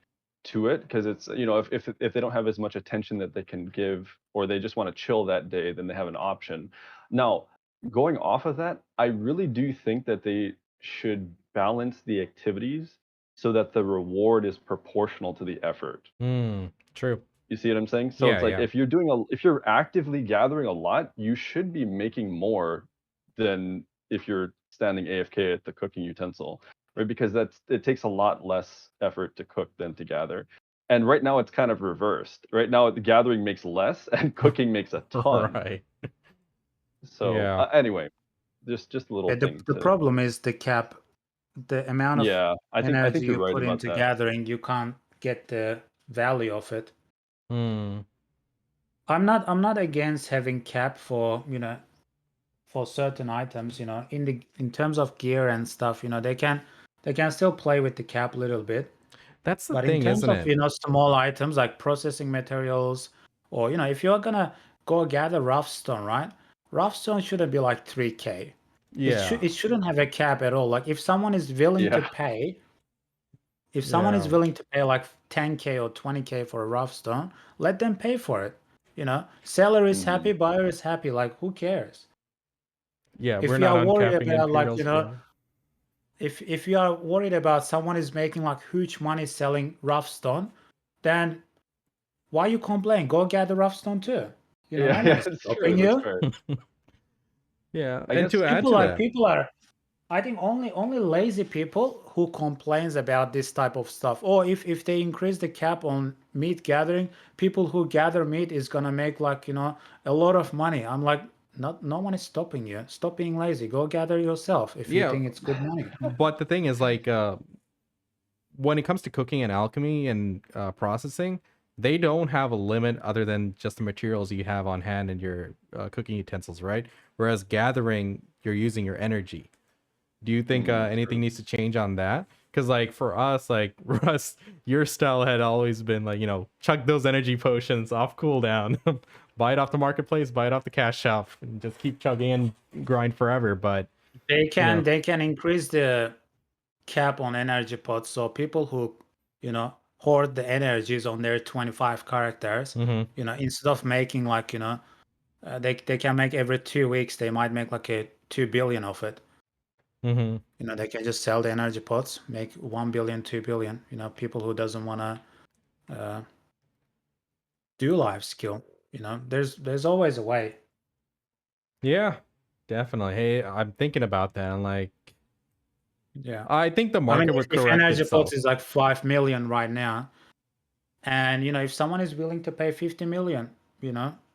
to it because it's if they don't have as much attention that they can give or they just want to chill that day, then they have an option. Now, going off of that, I really do think that they should balance the activities so that the reward is proportional to the effort. True. You see what I'm saying? So Yeah, it's like yeah. if you're actively gathering a lot, you should be making more than if you're standing AFK at the cooking utensil, right? Because it takes a lot less effort to cook than to gather. And right now it's kind of reversed. Right now the gathering makes less and cooking makes a ton. Right. So Yeah. anyway, just a little thing The to problem is the cap. The amount of yeah. I energy think you're you right put about into that. gathering, you can't get the value of it. Hmm. I'm not against having cap for, for certain items, in terms of gear and stuff, they can still play with the cap a little bit. That's the But in thing, terms isn't of, it? small items like processing materials, or, if you're gonna go gather rough stone, right? Rough stone shouldn't be like 3K. Yeah. It shouldn't have a cap at all. Like if someone is willing to Yeah. pay, if someone is Yeah. willing to pay like 10K or 20K for a rough stone, let them pay for it. Seller is Mhm. happy, buyer is happy. Like who cares? Yeah, we're If you not are worried uncapping about like, Imperials for that. if you are worried about someone is making like huge money selling rough stone, then why you complain? Go gather rough stone too. Yeah, No one yeah, is it's true. stopping That's you. fair. Yeah, I and guess to add to that, People are I think only lazy people who complains about this type of stuff. Or if they increase the cap on meat gathering, people who gather meat is gonna make like, a lot of money. I'm like, no one is stopping you. Stop being lazy. Go gather yourself if you yeah, think it's good money. but the thing is, like, when it comes to cooking and alchemy and processing, they don't have a limit other than just the materials you have on hand and your cooking utensils, right? Whereas gathering, you're using your energy. Do you think anything True. needs to change on that? Because like for us, like Russ, your style had always been like, chuck those energy potions off cooldown, buy it off the marketplace, buy it off the cash shop, and just keep chugging and grind forever. But They you know, can increase the cap on energy pots, so people who hoard the energies on their 25 characters, mm-hmm, instead of making like they can make every 2 weeks, they might make like a 2 billion of it. mm-hmm. They can just sell the energy pots, make 1 billion, 2 billion. People who doesn't want to do life skill, there's always a way. Yeah, definitely. Hey, I'm thinking about that. And like, Yeah, I think the I mean, market would if correct energy pots itself. is like 5 million right now, and if someone is willing to pay 50 million,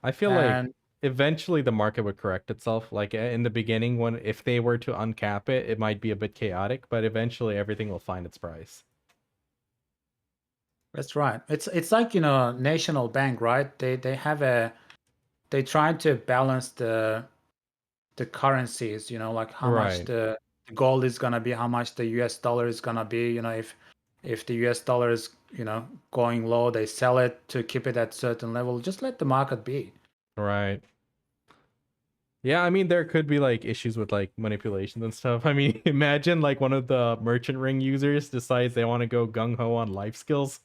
I feel like and eventually the market would correct itself. Like in the beginning, when if they were to uncap it, it might be a bit chaotic, but eventually everything will find its price. that's right. It's like national bank, right? They try to balance the currencies. Like how much Right. the gold is gonna be, how much the US dollar is gonna be. If the US dollar is going low, they sell it to keep it at certain level. Just let the market be. Right. Yeah, I mean there could be like issues with like manipulations and stuff. I mean, imagine like one of the merchant ring users decides they want to go gung ho on life skills,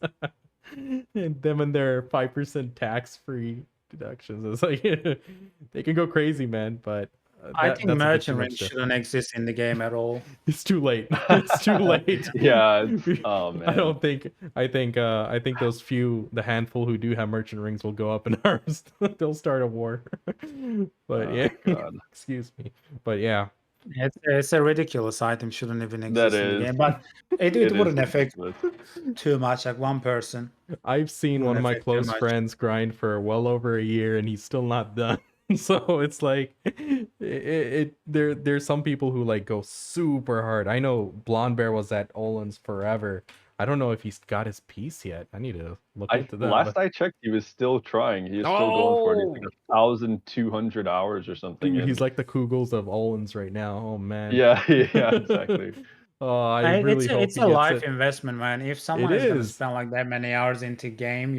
and them and their 5% tax free deductions. It's like they can go crazy, man. But I think that's a bit too merchant much rings to. shouldn't exist in the game at all. It's too late. It's too late. Yeah, oh I man. don't think. I think the handful who do have merchant rings will go up in arms. They'll start a war. But Oh yeah, god. excuse me. But yeah. It's a ridiculous item. Shouldn't even That exist in the is. game. But it It is wouldn't affect ridiculous. too much. Like one person I've seen one wouldn't of my affect too close much. friends grind for well over a year and he's still not done. So it's like there's some people who like go super hard. I know Blonde Bear was at Olin's forever. I don't know if he's got his piece yet. I need to look into that. Last But I checked, he was still trying. He is still going for it. He's like oh, 1,200 hours or something. dude, And he's like the Kugels of Olin's right now. Oh man. yeah, yeah, exactly. Oh, I And really hope it's he a gets life it. investment, man. If It someone is gonna is. spend like that many hours into game,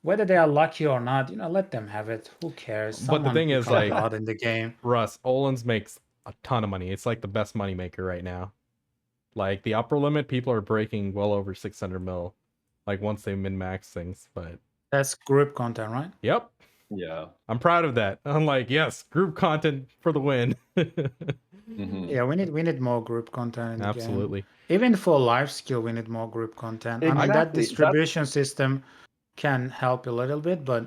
whether they are lucky or not, let them have it. Who cares? But the Someone thing is, become like, god in the game. Russ, Olin's makes a ton of money. It's like the best money maker right now. Like the upper limit, people are breaking well over 600 mil. Like once they min-max things, but That's group content, right? yep, Yeah. I'm proud of that. I'm like, yes, group content for the win. Mhm. Yeah, we need more group content in the game. Absolutely. Even for life skill, we need more group content. I mean, that Exactly. distribution system can help a little bit, but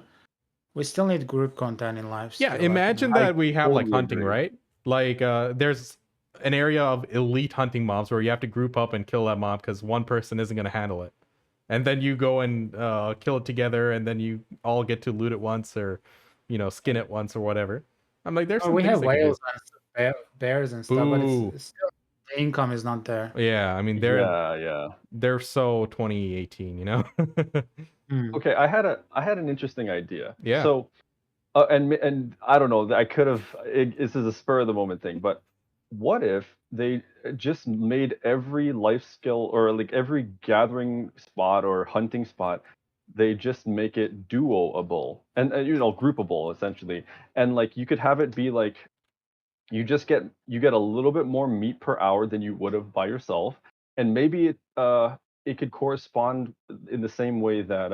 we still need group content in life skill. Yeah, like, you know. imagine I that we have like totally hunting, agree. right? Like there's an area of elite hunting mobs where you have to group up and kill that mob because one person isn't going to handle it. And then you go and kill it together, and then you all get to loot it once, or skin it once, or whatever. I'm like, there's Oh, some we things have they can do. whales and bears and stuff, but Boo. it's still the income is not there. Yeah, I mean Yeah. they're so 2018, Hmm. Okay, I had an interesting idea. Yeah. So, and I don't know. I could have. This is a spur of the moment thing, but what if they just made every life skill or like every gathering spot or hunting spot, they just make it duoable and groupable essentially, and like you could have it be like you get a little bit more meat per hour than you would have by yourself, and maybe it could correspond in the same way that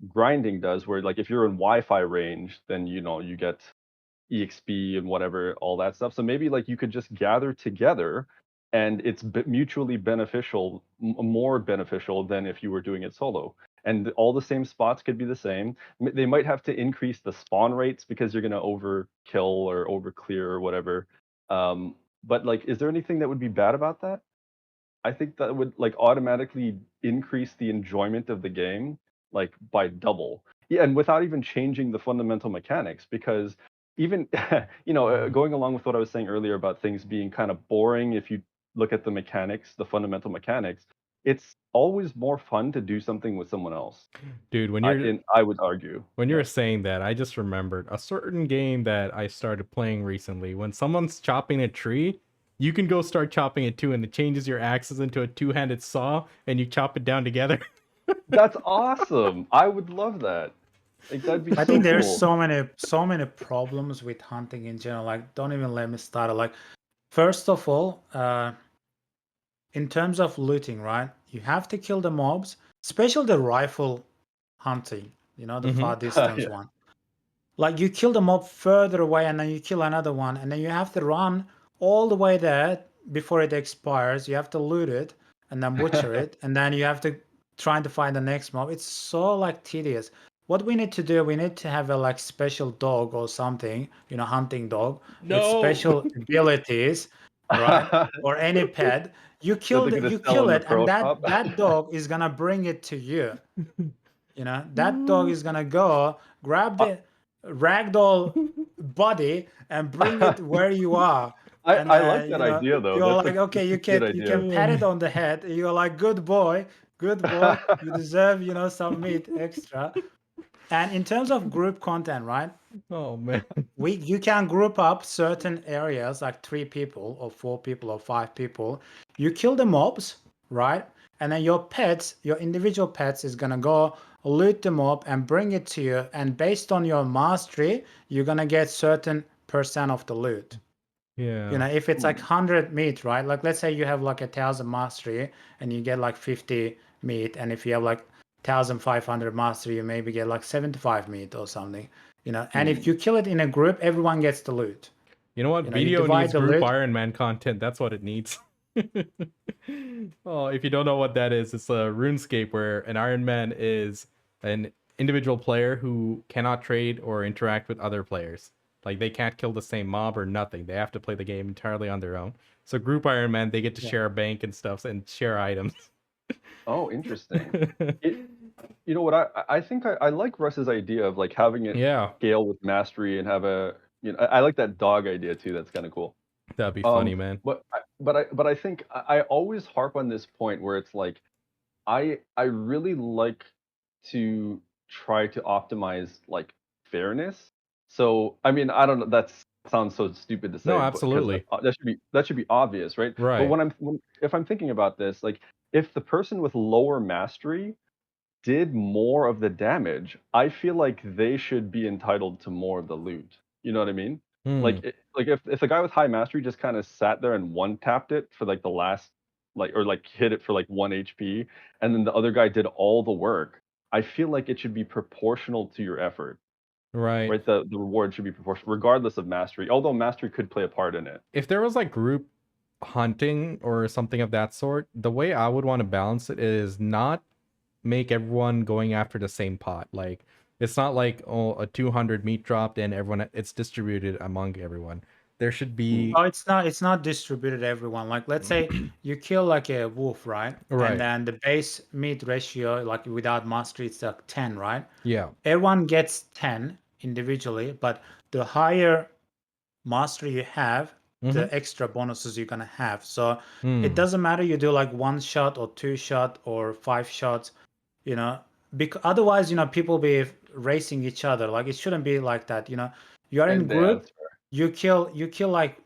grinding does, where like if you're in Wi-Fi range, then you get EXP and whatever, all that stuff. So maybe like you could just gather together, and it's mutually beneficial, more beneficial than if you were doing it solo. And all the same spots could be the same. They might have to increase the spawn rates because you're gonna overkill or overclear or whatever. But like, is there anything that would be bad about that? I think that would like automatically increase the enjoyment of the game like by double. Yeah, and without even changing the fundamental mechanics, because even going along with what I was saying earlier about things being kind of boring if you look at the mechanics, the fundamental mechanics, it's always more fun to do something with someone else. Dude, I would argue. when you Yeah. were saying that, I just remembered a certain game that I started playing recently. When someone's chopping a tree, you can go start chopping it too, and it changes your axes into a two-handed saw, and you chop it down together. That's awesome. I would love that. Like that'd be I so think there's cool. so many problems with hunting in general. Like, don't even let me start. Like, first of all, in terms of looting, right? You have to kill the mobs, especially the rifle hunting. The Mhm. far distance Yeah. one. Like you kill the mob further away, and then you kill another one, and then you have to run all the way there before it expires. You have to loot it and then butcher it, and then you have to try to find the next mob. It's so like tedious. What we need to do, we need to have a like special dog or something, hunting dog with No. special abilities, right? Or any pet. You That kill they're gonna you sell kill in the it, and pro shop. that dog is gonna bring it to you. That dog is gonna go grab the ragdoll body and bring it where you are. And I like that idea though. you're That's like, okay, a good you idea. can pat it on the head. You're like, good boy, you deserve some meat extra. And in terms of group content, right? Oh man. You can group up certain areas like 3 people or 4 people or 5 people. You kill the mobs, right? And then your individual pets is gonna go loot the mob and bring it to you. And based on your mastery, you're gonna get certain percent of the loot. Yeah. If it's like 100 meat, right? Like let's say you have like 1,000 mastery and you get like 50 meat, and if you have like 1,500 mastery, you maybe get like 75 meat or something. And if you kill it in a group, everyone gets the loot. You know what? You BDO divide needs the group loot. Iron Man content. That's what it needs. Oh, if you don't know what that is, it's a RuneScape where an Iron Man is an individual player who cannot trade or interact with other players. Like they can't kill the same mob or nothing. They have to play the game entirely on their own. So group Iron Man, they get to share a bank and stuff and share items. Oh, interesting. It, you know what? I think I like Russ's idea of like having it Yeah, scale with mastery and have a, I like that dog idea too. That's kind of cool. that'd be funny, man. But I think I always harp on this point where it's like I really like to try to optimize like fairness. So I mean I don't know, that sounds so stupid to No, say, but because absolutely. that should be obvious, right? But Right. if I'm thinking about this, like if the person with lower mastery did more of the damage, I feel like they should be entitled to more of the loot. You know what I mean? Hmm. Like, like if the guy with high mastery just kind of sat there and one tapped it for like the last, like or like hit it for like 1 HP, and then the other guy did all the work. I feel like it should be proportional to your effort, Right. right? The reward should be proportional, regardless of mastery. Although mastery could play a part in it. If there was like group hunting or something of that sort, the way I would want to balance it is not make everyone going after the same pot. Like it's not like a 200 meat dropped and everyone it's distributed among everyone. There should be Oh, it's not distributed everyone. Like let's say you kill like a wolf, right? right. And then the base meat ratio, like without mastery, it's like 10, right? Yeah. Everyone gets 10 individually, but the higher mastery you have, Mm-hmm. the extra bonuses you're gonna have. So it Hmm. doesn't matter you do like 1 shot or 2 shot or 5 shots, you know, because otherwise, people be racing each other. Like it shouldn't be like that, You are in And group, that's you kill like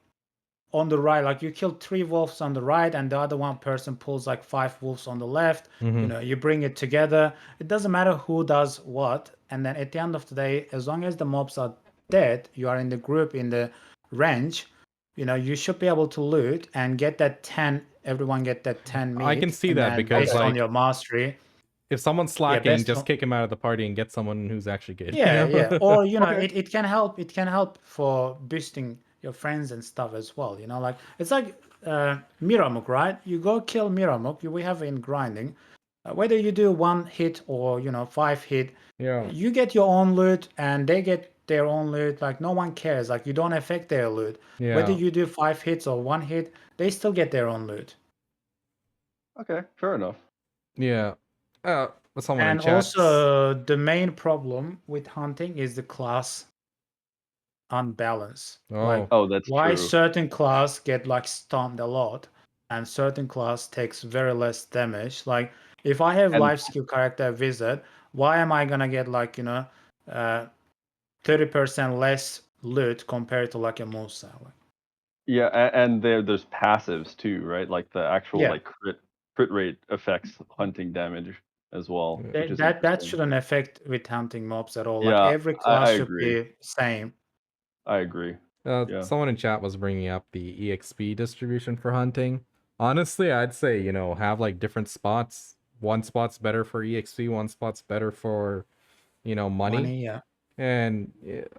on the right, like you kill 3 wolves on the right, and the other one person pulls like 5 wolves on the left. Mm-hmm. You bring it together. It doesn't matter who does what, and then at the end of the day, as long as the mobs are dead, you are in the group in the range. You should be able to loot and get that 10. Everyone get that 10 I can meat, see and that then because based on like your mastery, if someone's yeah, slacking, based just on kick him out of the party and get someone who's actually good. yeah, or okay. it can help. It can help for boosting your friends and stuff as well. Like it's like Miramuk, right? You go kill Miramuk. We have in grinding. Whether you do 1 hit or 5 hit, Yeah. you get your own loot and they get their own loot. Like no one cares. Like you don't affect their loot. Whether Yeah. you do 5 hits or 1 hit, they still get their own loot. Okay, fair enough. Yeah. Someone in And chat. also the main problem with hunting is the class unbalance. Like Oh. Oh, that's why true. certain class get like stunned a lot and certain class takes very less damage. Like if I have And life skill character wizard, why am I gonna get like 30% less loot compared to like a Musa? yeah, and there's passives too, right? Like the actual Yeah, like crit rate affects hunting damage as well, which is that interesting. shouldn't affect with hunting mobs at all. Like Yeah, every I class should agree. be same. I agree. Yeah. Someone in chat was bringing up the EXP distribution for hunting. Honestly, I'd say, have like different spots. One spot's better for EXP, one spot's better for, money. Money, yeah. And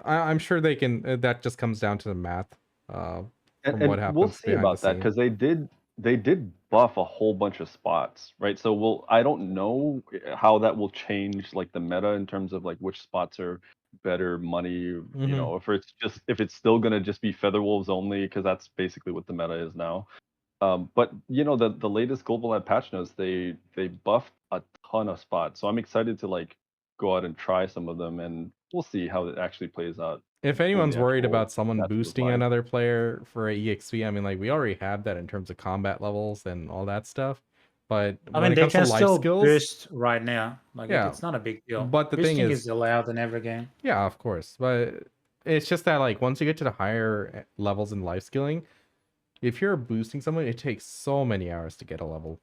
I'm sure they can, that just comes down to the math from what And we'll happens see behind the about that scene. because they did buff a whole bunch of spots, right? So I don't know how that will change like the meta in terms of like which spots are better money, Mm-hmm. if it's still gonna just be feather wolves only because that's basically what the meta is now. But the latest global lab patch notes they buffed a ton of spots, so I'm excited to like go out and try some of them, and we'll see how it actually plays out If when anyone's the worried actual about someone patch is boosting applied. another player for a EXP, I mean, like we already have that in terms of combat levels and all that stuff. But I when mean, it they comes to can life still skills, boost right now. Like yeah. it's not a big deal. But the thing Boosting is, is allowed in every game. yeah, of course. But it's just that like once you get to the higher levels in life skilling, if you're boosting someone, it takes so many hours to get a level.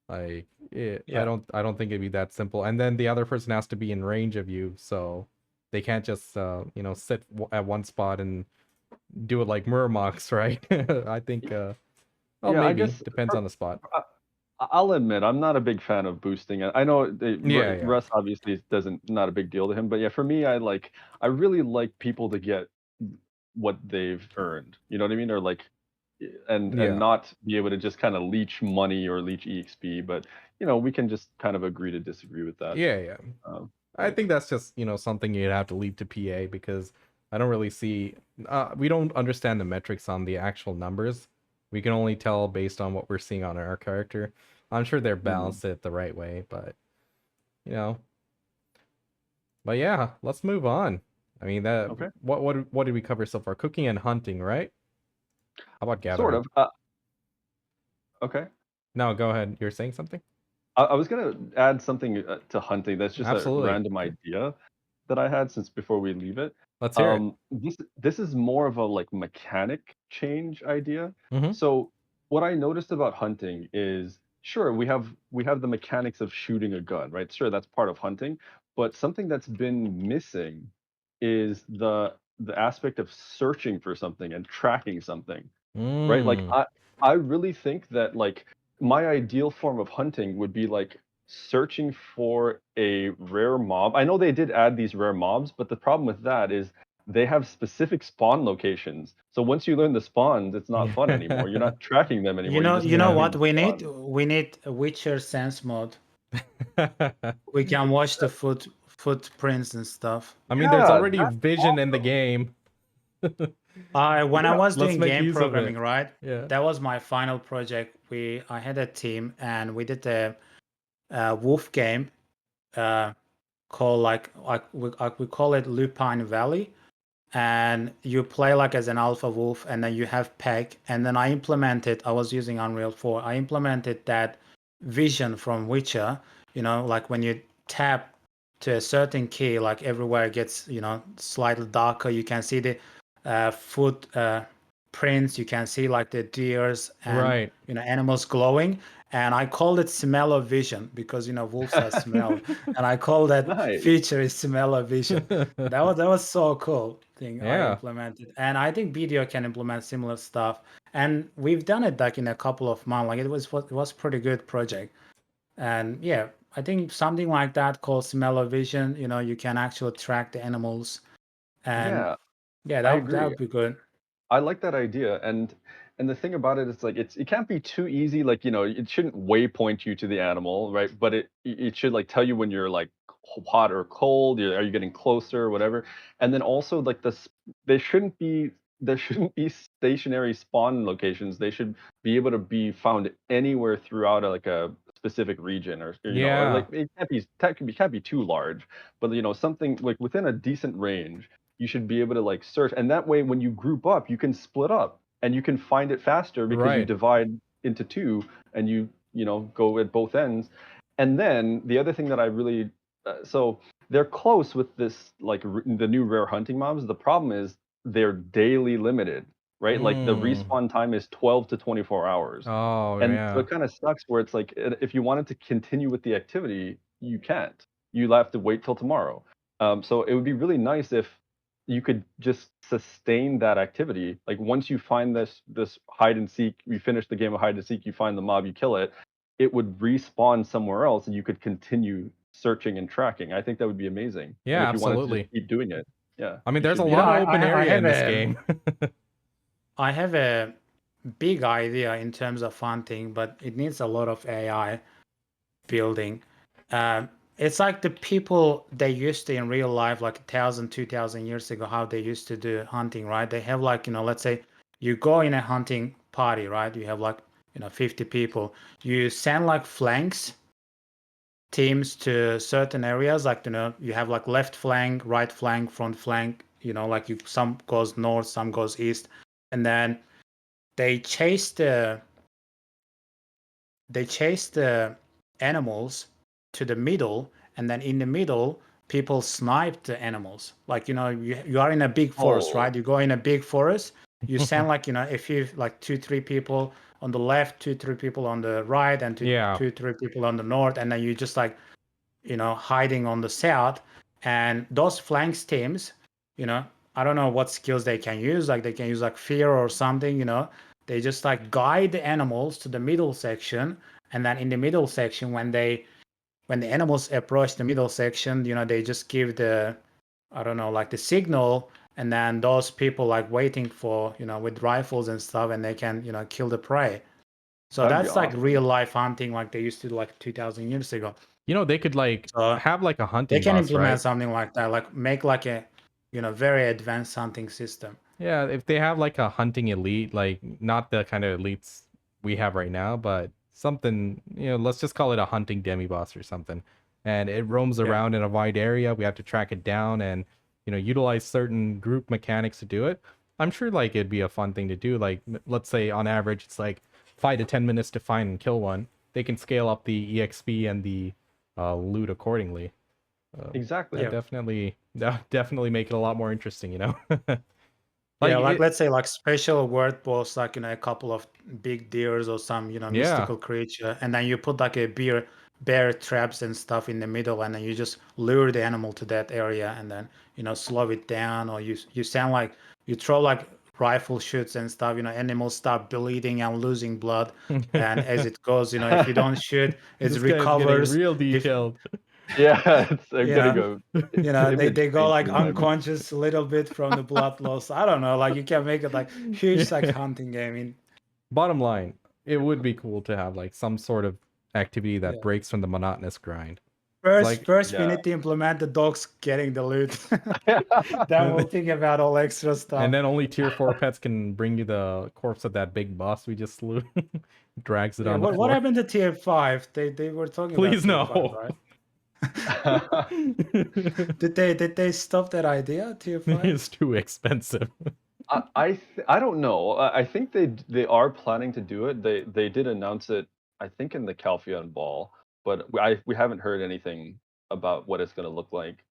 Like I Yeah. don't think it'd be that simple. And then the other person has to be in range of you, so they can't just sit at one spot and do it like Murmox, right? I think well, Yeah, I maybe guess depends on the spot. I'll admit I'm not a big fan of boosting. I know Yeah. Russ obviously doesn't not a big deal to him, but yeah, for me, I really like people to get what they've earned. You know what I mean? Or like, and Yeah. not be able to just kind of leech money or leech EXP. But we can just kind of agree to disagree with that. Yeah. Um, I right. think that's just, something you'd have to leave to PA because I don't really see. We don't understand the metrics on the actual numbers. We can only tell based on what we're seeing on our character. I'm sure they're balanced it the right way, but you know. But yeah, let's move on. I mean, that Okay. what did we cover so far? Cooking and hunting, right? How about Sort gathering? of. Okay. No, go ahead. You're saying something? I was gonna add something to hunting. That's just a Absolutely. random idea that I had since before we leave it. Let's hear it. This is more of a like mechanic change idea. Mm-hmm. So what I noticed about hunting is sure we have the mechanics of shooting a gun, right? Sure, that's part of hunting, but something that's been missing is the aspect of searching for something and tracking something, right? Like Mm. I really think that like my ideal form of hunting would be like searching for a rare mob. I know they did add these rare mobs, but the problem with that is they have specific spawn locations. So once you learn the spawns, it's not fun anymore. You're not tracking them anymore. You just You know Yeah. what continue to we need? spawn. We need a Witcher sense mode. We can watch the footprints and stuff. I mean, there's Yeah, already that's vision in the awesome. game. When I Yeah, was Let's doing make game use of programming, it. right? Yeah. That was my final project. I had a team and we did a wolf game called like we call it Lupine Valley, and you play like as an alpha wolf, and then you have peg, and then I was using Unreal 4. I implemented that vision from Witcher, like when you tap to a certain key, like everywhere gets, slightly darker. You can see the foot prints, you can see like the deers and Right. animals glowing. And I called it smell of vision because wolves have smell, and I call that nice. feature is smell of vision. That was so cool thing I Yeah. implemented, and I think BDO can implement similar stuff. And we've done it like in a couple of months. Like it was pretty good project. And yeah, I think something like that called smell of vision. You can actually track the animals, and Yeah, yeah, I that agree. would be good. I like that idea, and the thing about it is like it can't be too easy. Like it shouldn't waypoint you to the animal, right? But it should like tell you when you're like hot or cold. Are you getting closer or whatever? And then also like they shouldn't be there shouldn't be stationary spawn locations. They should be able to be found anywhere throughout like a specific region or Yeah. like it can't be too large, but something like within a decent range you should be able to like search, and that way when you group up you can split up and you can find it faster because you Right. divide into two and you go at both ends. And then the other thing that I really so they're close with this like the new rare hunting mobs. The problem is they're daily limited, right? Like the Mm. respawn time is 12 to 24 hours, Oh and so yeah. it kind of sucks where it's like if you wanted to continue with the activity you can't. You have to wait till tomorrow. So it would be really nice if you could just sustain that activity. Like once you find this hide and seek, you finish the game of hide and seek, you find the mob, you kill it, it would respawn somewhere else, and you could continue searching and tracking. I think that would be amazing. And Yeah, if you wanted to just absolutely. keep doing it, yeah, I mean, you there's a should be lot able of to. open I area in have this a game. I have a big idea in terms of hunting, but it needs a lot of AI building. Um, it's like the people they used to in real life, like 1,000, 2,000 years ago, how they used to do hunting, right? They have like, let's say you go in a hunting party, right? You have like, 50 people. You send like flanks teams to certain areas, like, you have like left flank, right flank, front flank, like some goes north, some goes east. And then they chase the animals to the middle, and then in the middle people snipe the animals. Like, you are in a big forest, Oh, right? You go in a big forest, you send like, if you like 2-3 people on the left, 2-3 people on the right, and Yeah. 2-3 people on the north, and then you just like, hiding on the south. And those flanks teams, I don't know what skills they can use. Like they can use like fear or something. They just like guide the animals to the middle section, and then in the middle section, when the animals approach the middle section, they just give the, I don't know, like the signal, and then those people like waiting for, with rifles and stuff, and they can, kill the prey. So that'd be that's like awesome. real life hunting, like they used to do like 2,000 years ago. They could like So have like a they hunting can bus, implement right? something like that, like make like very advanced hunting system. Yeah, if they have like a hunting elite, like not the kind of elites we have right now, but something, let's just call it a hunting demi-boss or something. And it roams Yeah. around in a wide area. We have to track it down and, utilize certain group mechanics to do it. I'm sure like it'd be a fun thing to do. Like, let's say on average, it's like 5 to 10 minutes to find and kill one. They can scale up the EXP and the loot accordingly. Exactly. Yeah. That definitely make it a lot more interesting, Yeah, like it- let's say like special word balls, like a couple of big deers or some mystical creature, and then you put like a bear traps and stuff in the middle, and then you just lure the animal to that area, and then slow it down, or you sound like you throw like rifle shots and stuff. Animals start bleeding and losing blood, and as it goes, if you don't shoot, it this guy's getting recovers. real If detailed. Yeah, I'm you getting know, a they go like painting in my mind. unconscious a little bit from the blood loss. I don't know, like you can make it like huge like hunting game. Bottom line, it would be cool to have like some sort of activity that Yeah. breaks from the monotonous grind. First, we Yeah. need to implement the dogs getting the loot. Then we'll think about all extra stuff. And then only tier 4 pets can bring you the corpse of that big boss we just slew. Drags it Yeah, on the what floor. happened to tier 5? They were talking Please about tier 5, no. right? Did they stop that idea, tier 5? It's too expensive. I don't know. I think they are planning to do it. They did announce it, I think, in the Calpheon Ball, but we haven't heard anything about what it's going to look like.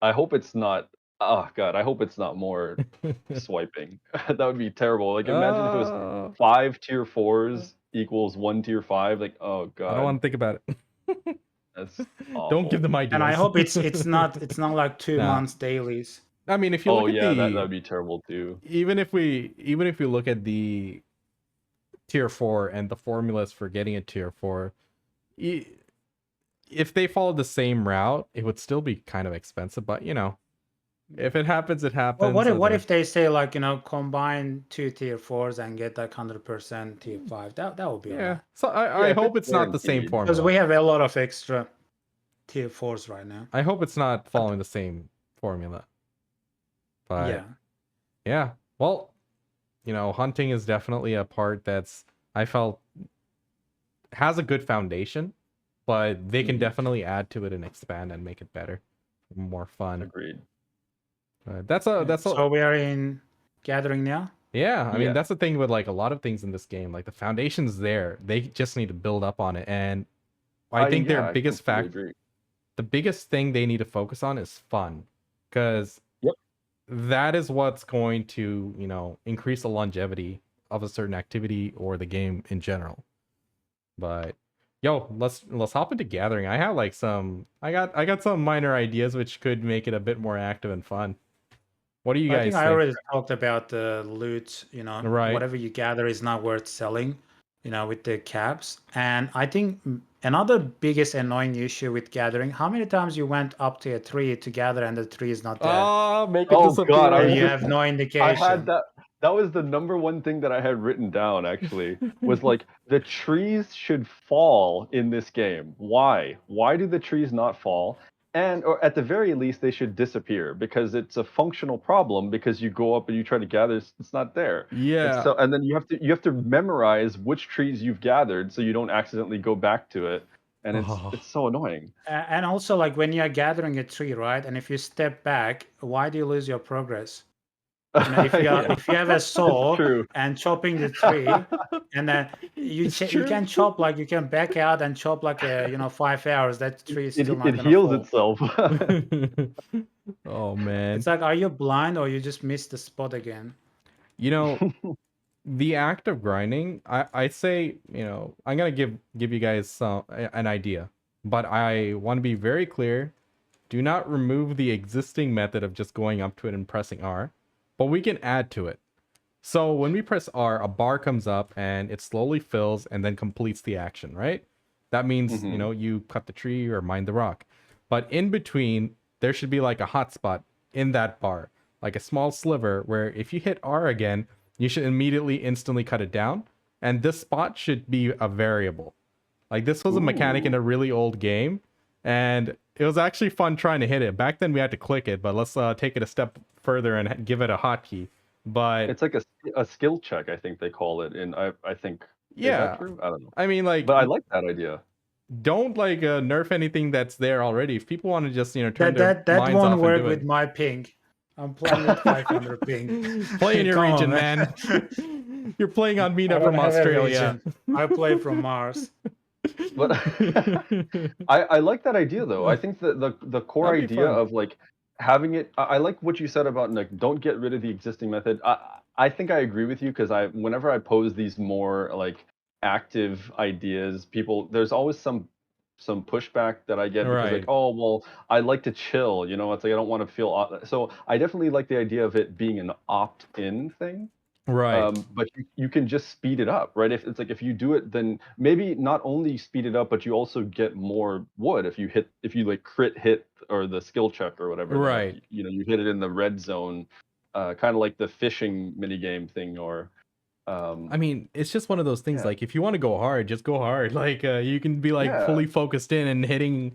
I hope it's not. Oh God, I hope it's not more swiping. That would be terrible. Like imagine if it was 5 tier 4s equals 1 tier 5. Like, oh God, I don't want to think about it. that's awful. Don't give them ideas. And I hope it's not like 2 Nah. months dailies. I mean, if you Oh look yeah, at that the would be terrible too. even if we look at the tier 4 and the formulas for getting a tier 4, if they followed the same route, it would still be kind of expensive, but if it happens, it happens. Well, what if they say like combine 2 tier 4s and get like 100% tier 5? That would be yeah. alright. So I Yeah, if hope it's it's not the same guaranteed. formula. Because we have a lot of extra tier 4s right now. I hope it's not following the same formula. But Yeah. yeah. Well, hunting is definitely a part that's I felt has a good foundation, but they can definitely add to it and expand and make it better, more fun. Agreed. So we are in gathering now. Yeah, I mean Yeah. that's the thing with like a lot of things in this game. Like the foundation's there, they just need to build up on it, and I think yeah, their biggest completely agree. the biggest thing they need to focus on is fun, because Yep. that is what's going to increase the longevity of a certain activity or the game in general. But let's hop into gathering. I have like I got some minor ideas which could make it a bit more active and fun. What do you I guys think think? I already talked about the loot. Right. Whatever you gather is not worth selling. With the caps. And I think another biggest annoying issue with gathering, how many times you went up to a tree to gather and the tree is not there? Make it Oh, disappear. God, I And was you just- have no I indication. had that. That was the number one thing that I had written down. Actually, was like the trees should fall in this game. Why? Why do the trees not fall? Or at the very least, they should disappear because it's a functional problem. Because you go up and you try to gather, it's not there. Yeah. And then you have to memorize which trees you've gathered so you don't accidentally go back to it, and it's so annoying. And also, like when you're gathering a tree, right? And if you step back, why do you lose your progress? If you have a saw true. and chopping the tree, and then you can chop, like you can back out and chop like 5 hours. That tree is still not It gonna heals fall. itself. Oh man. It's like, are you blind or you just missed the spot again? The act of grinding, I say, I'm gonna give you guys an idea, but I want to be very clear. Do not remove the existing method of just going up to it and pressing R, but we can add to it. So when we press R, a bar comes up and it slowly fills and then completes the action, right? That means, you cut the tree or mine the rock. But in between, there should be like a hotspot in that bar, like a small sliver where if you hit R again, you should instantly cut it down. And this spot should be a variable. Like this was a mechanic in a really old game, and it was actually fun trying to hit it. Back then we had to click it, but let's take it a step further and give it a hotkey. But It's like a skill check, I think they call it. And I think, is that yeah, true? I don't know. I mean, like, But I like that idea. don't like nerf anything that's there already. If people want to just turn their That minds won't off and work do with it, my ping. I'm playing with 500 ping. play in your Come region, on, man. You're playing on I Meetup don't from have a Australia. region. I play from Mars. But I like that idea though. I think that the core That'd be idea fun. of like having it. I like what you said about like don't get rid of the existing method. I think I agree with you because whenever I pose these more like active ideas, there's always some pushback that I get because like, Right, oh well, I like to chill. It's like I don't want to feel so I definitely like the idea of it being an opt-in thing. right, But you can just speed it up, right? If it's like if you do it, then maybe not only speed it up, but you also get more wood if you like crit hit or the skill check or whatever right. you hit it in the red zone, kind of like the fishing mini game thing or I mean, it's just one of those things. yeah, Like, if you want to go hard, just go hard. Like, you can be like yeah, fully focused in and hitting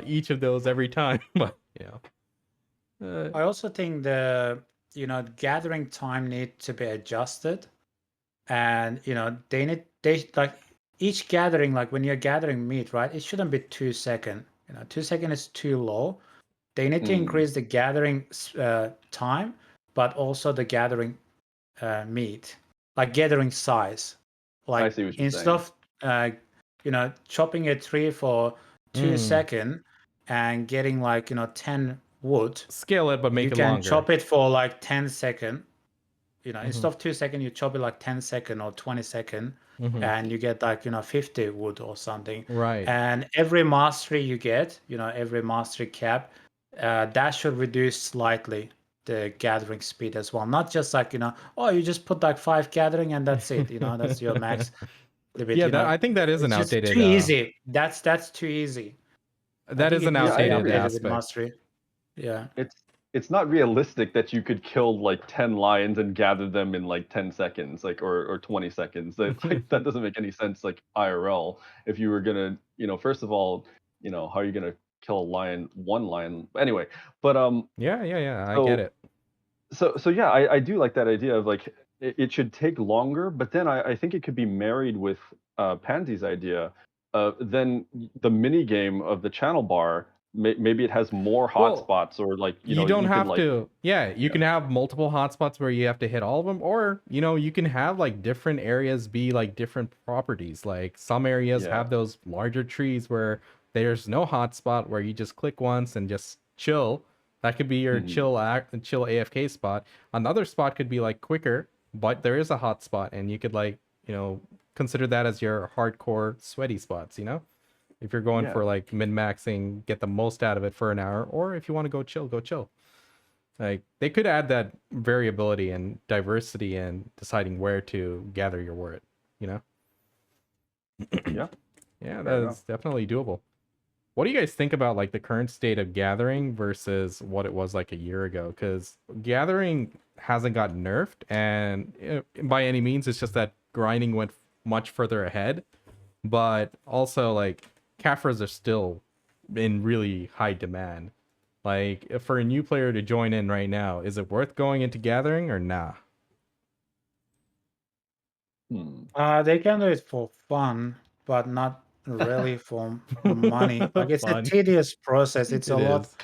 each of those every time. But I also think the gathering time need to be adjusted, and they like each gathering, like when you're gathering meat, right? It shouldn't be 2 second. 2 second is too low. They need to mm, increase the gathering time, but also the gathering meat, like gathering size. I Like see what you're instead saying. of chopping a tree for two mm, second and getting like 10 wood, scale it, but you make it can longer. chop it for like 10 second. Hmm. Instead of 2 second, you chop it like 10 second or 20 second, Hmm. and you get like 50 wood or something. Right. And every mastery you get, every mastery cap, that should reduce slightly the gathering speed as well. Not just like oh, you just put like 5 gathering and that's it. That's your max limit. Yeah, I think that is an It's just outdated. too easy. That's too easy. I That think is it an needs Yeah, to I be outdated agree. updated with aspect. mastery. Yeah. It's not realistic that you could kill like 10 lions and gather them in like 10 seconds, like or 20 seconds. That doesn't make any sense like IRL. If you were gonna, first of all, how are you gonna kill a lion, one lion? Anyway, but Yeah. I get so it. so yeah, I do like that idea of like it should take longer, but then I think it could be married with Pansy's idea. Then the mini game of the channel bar, maybe it has more Well, hotspots or like you don't you can have like to. Yeah, you yeah can have multiple hotspots where you have to hit all of them, or you can have like different areas be like different properties. Like some areas yeah have those larger trees where there's no hotspot where you just click once and just chill. That could be your mhm, chill AFK spot. Another spot could be like quicker, but there is a hotspot, and you could like consider that as your hardcore sweaty spots. If you're going yeah for like min maxing, get the most out of it for an hour, or if you want to go chill, go chill. Like they could add that variability and diversity in deciding where to gather your wort, you know? yeah Yeah, fair that enough. is definitely doable. What do you guys think about like the current state of gathering versus what it was like a year ago? Because gathering hasn't got nerfed, and by any means, it's just that grinding went much further ahead. But also, like, Caphras are still in really high demand. Like, if for a new player to join in right now, is it worth going into gathering or nah? Hmm. They can do it for fun, but not really for money. Like it's a Fun. tedious process. It's a It lot is.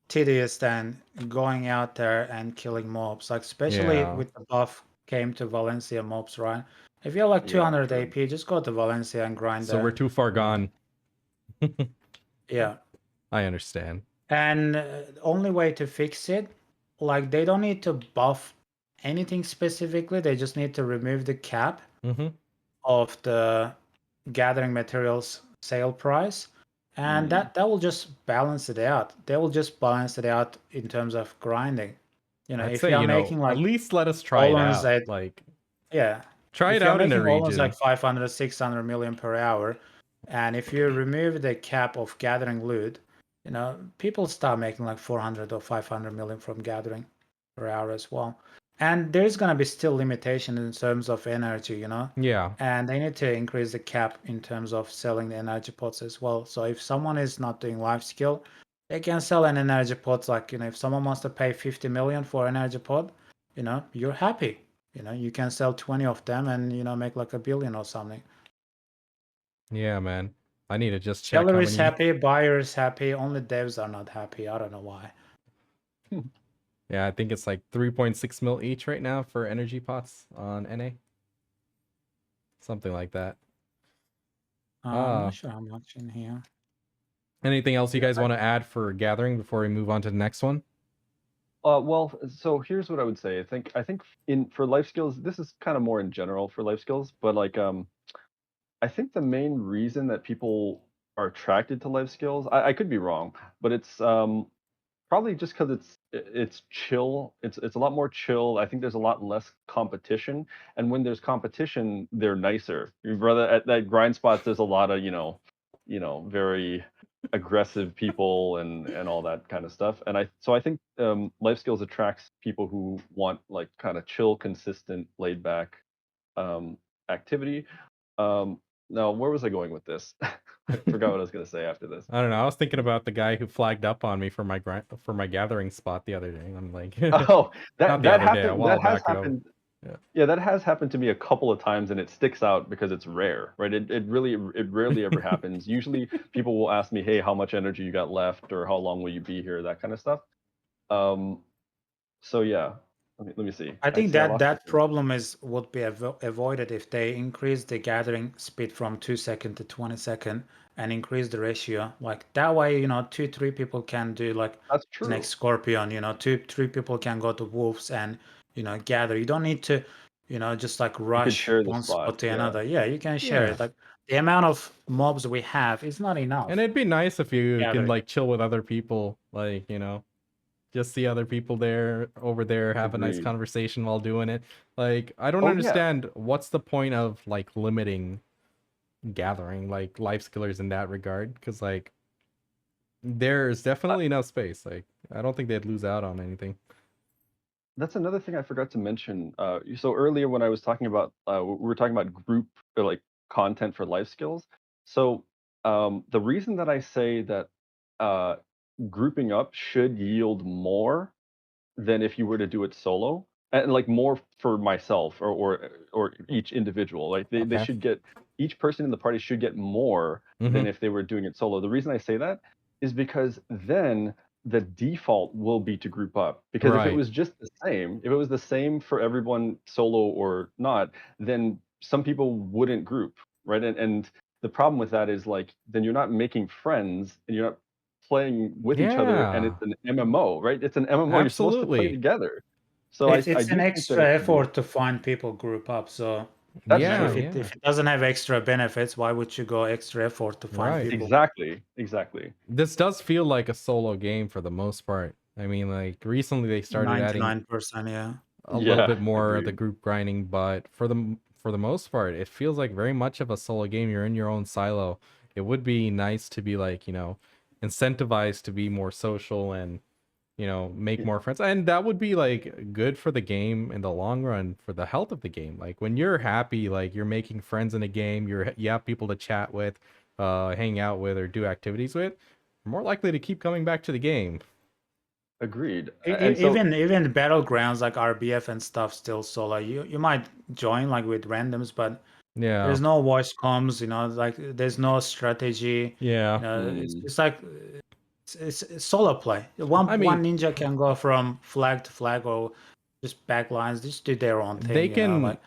tedious than going out there and killing mobs. Like especially Yeah. with the buff came to Valencia mobs, right? If you're like Yeah, 200 true. AP, just go to Valencia and grind So we're there. too far You know? gone. Yeah. I understand. And only way to fix it, like they don't need to buff anything specifically. They just need to remove the cap Mm-hmm. of the gathering materials sale price, and Mm. that will just balance it out. They will just balance it out in terms of grinding. I'd If say, you are making at like least let us try it Olans out. at Like, yeah, try it if you're out in a making Olans like region. 500, 600 million per hour, and if you remove the cap of gathering loot, people start making like 400 or 500 million from gathering per hour as well. And there's gonna be still limitation in terms of energy, you know. Yeah. And they need to increase the cap in terms of selling the energy pods as well. So if someone is not doing life skill, they can sell an energy pod. Like, you know, if someone wants to pay 50 million for energy pod, you know, you're happy. You know, you can sell 20 of them and, you know, make like $1 billion or something. Yeah, man. I need to just check Seller how is many. happy, buyer is happy. Only devs are not happy. I don't know why. Yeah, I think it's like 3.6 mil each right now for energy pots on NA. Something like that. I'm not sure how much in here. Anything else you Yeah, guys want to add for gathering before we move on to the next one? Well, so here's what I would say. I think in for life skills, this is kind of more in general for life skills, but like I think the main reason that people are attracted to life skills, I could be wrong, but it's probably just because it's chill. It's a lot more chill. I think there's a lot less competition, and when there's competition, they're nicer. Your brother at that grind spots, there's a lot of very aggressive people and all that kind of stuff. And I think life skills attracts people who want like kind of chill, consistent, laid back um, activity. Um, Now, where was I going with this? I forgot what I was going to say after this. I don't know. I was thinking about the guy who flagged up on me for my gathering spot the other day. I'm like, Oh, not that the that other day, a happened. while That has back ago. happened. Yeah. Yeah, that has happened to me a couple of times, and it sticks out because it's rare, right? It rarely ever happens. Usually, people will ask me, "Hey, how much energy you got left, or how long will you be here?" That kind of stuff. Um, so yeah, let me see. I I think see. I that lost. that problem would be avoided if they increase the gathering speed from 2 second to 20 second and increase the ratio. Like that way, you know, 2, 3 people can do like That's the next true. scorpion. You know, 2, 3 people can go to wolves and, you know, gather. You don't need to, you know, just like You could rush share the one spot. spot to Yeah, another. Yeah, you can share Yeah. it. Like the amount of mobs we have is not And enough. it'd be nice if you can Gathering. like chill with other people, like, you know, just see other people there over there, have a nice agreed. conversation while doing it. Like, I don't Oh yeah, understand what's the point of like limiting gathering like life skillers in that regard, because like there's definitely enough space. Like, I don't think they'd lose out on anything. that's another thing I forgot to mention. So earlier when I was talking about, we were talking about group or like content for life skills. So the reason that I say that uh, grouping up should yield more than if you were to do it solo, and like more for myself or each individual. Like they Okay. should get, each person in the party should get more Mm-hmm. than if they were doing it solo. The reason I say that is because then the default will be to group up. Because if it Right. was just the same, if it was the same for everyone solo or not, then some people wouldn't group, right? And the problem with that is like then you're not making friends and you're not playing with each other, and Yeah. it's an MMO, right? It's an MMO. You're supposed to play Absolutely. together. So I It's an do think that extra it should be. effort to find people group up. So, you That's know, Yeah. if true. it Yeah. if it doesn't have extra benefits, why would you go extra effort to find Right. people? Exactly. This does feel like a solo game for the most part. I mean, like recently they started adding 99%, yeah. a little Yeah, bit more of the agreed. group grinding, but for the most part, it feels like very much of a solo game. You're in your own silo. It would be nice to be like, you know, incentivized to be more social and, you know, make Yeah, more friends. And that would be like good for the game in the long run, for the health of the game. Like when you're happy, like you're making friends in a game, you have people to chat with, hang out with, or do activities with, you're more likely to keep coming back to the game. agreed. And so Even the battlegrounds like RBF and stuff still solo. You might join like with randoms, but Yeah. there's no voice comms. You know, like there's no strategy. Yeah. You know, mm, it's like it's solo play. One I one mean, ninja can go from flag to flag or just backlines, just do their own thing. they You know, can like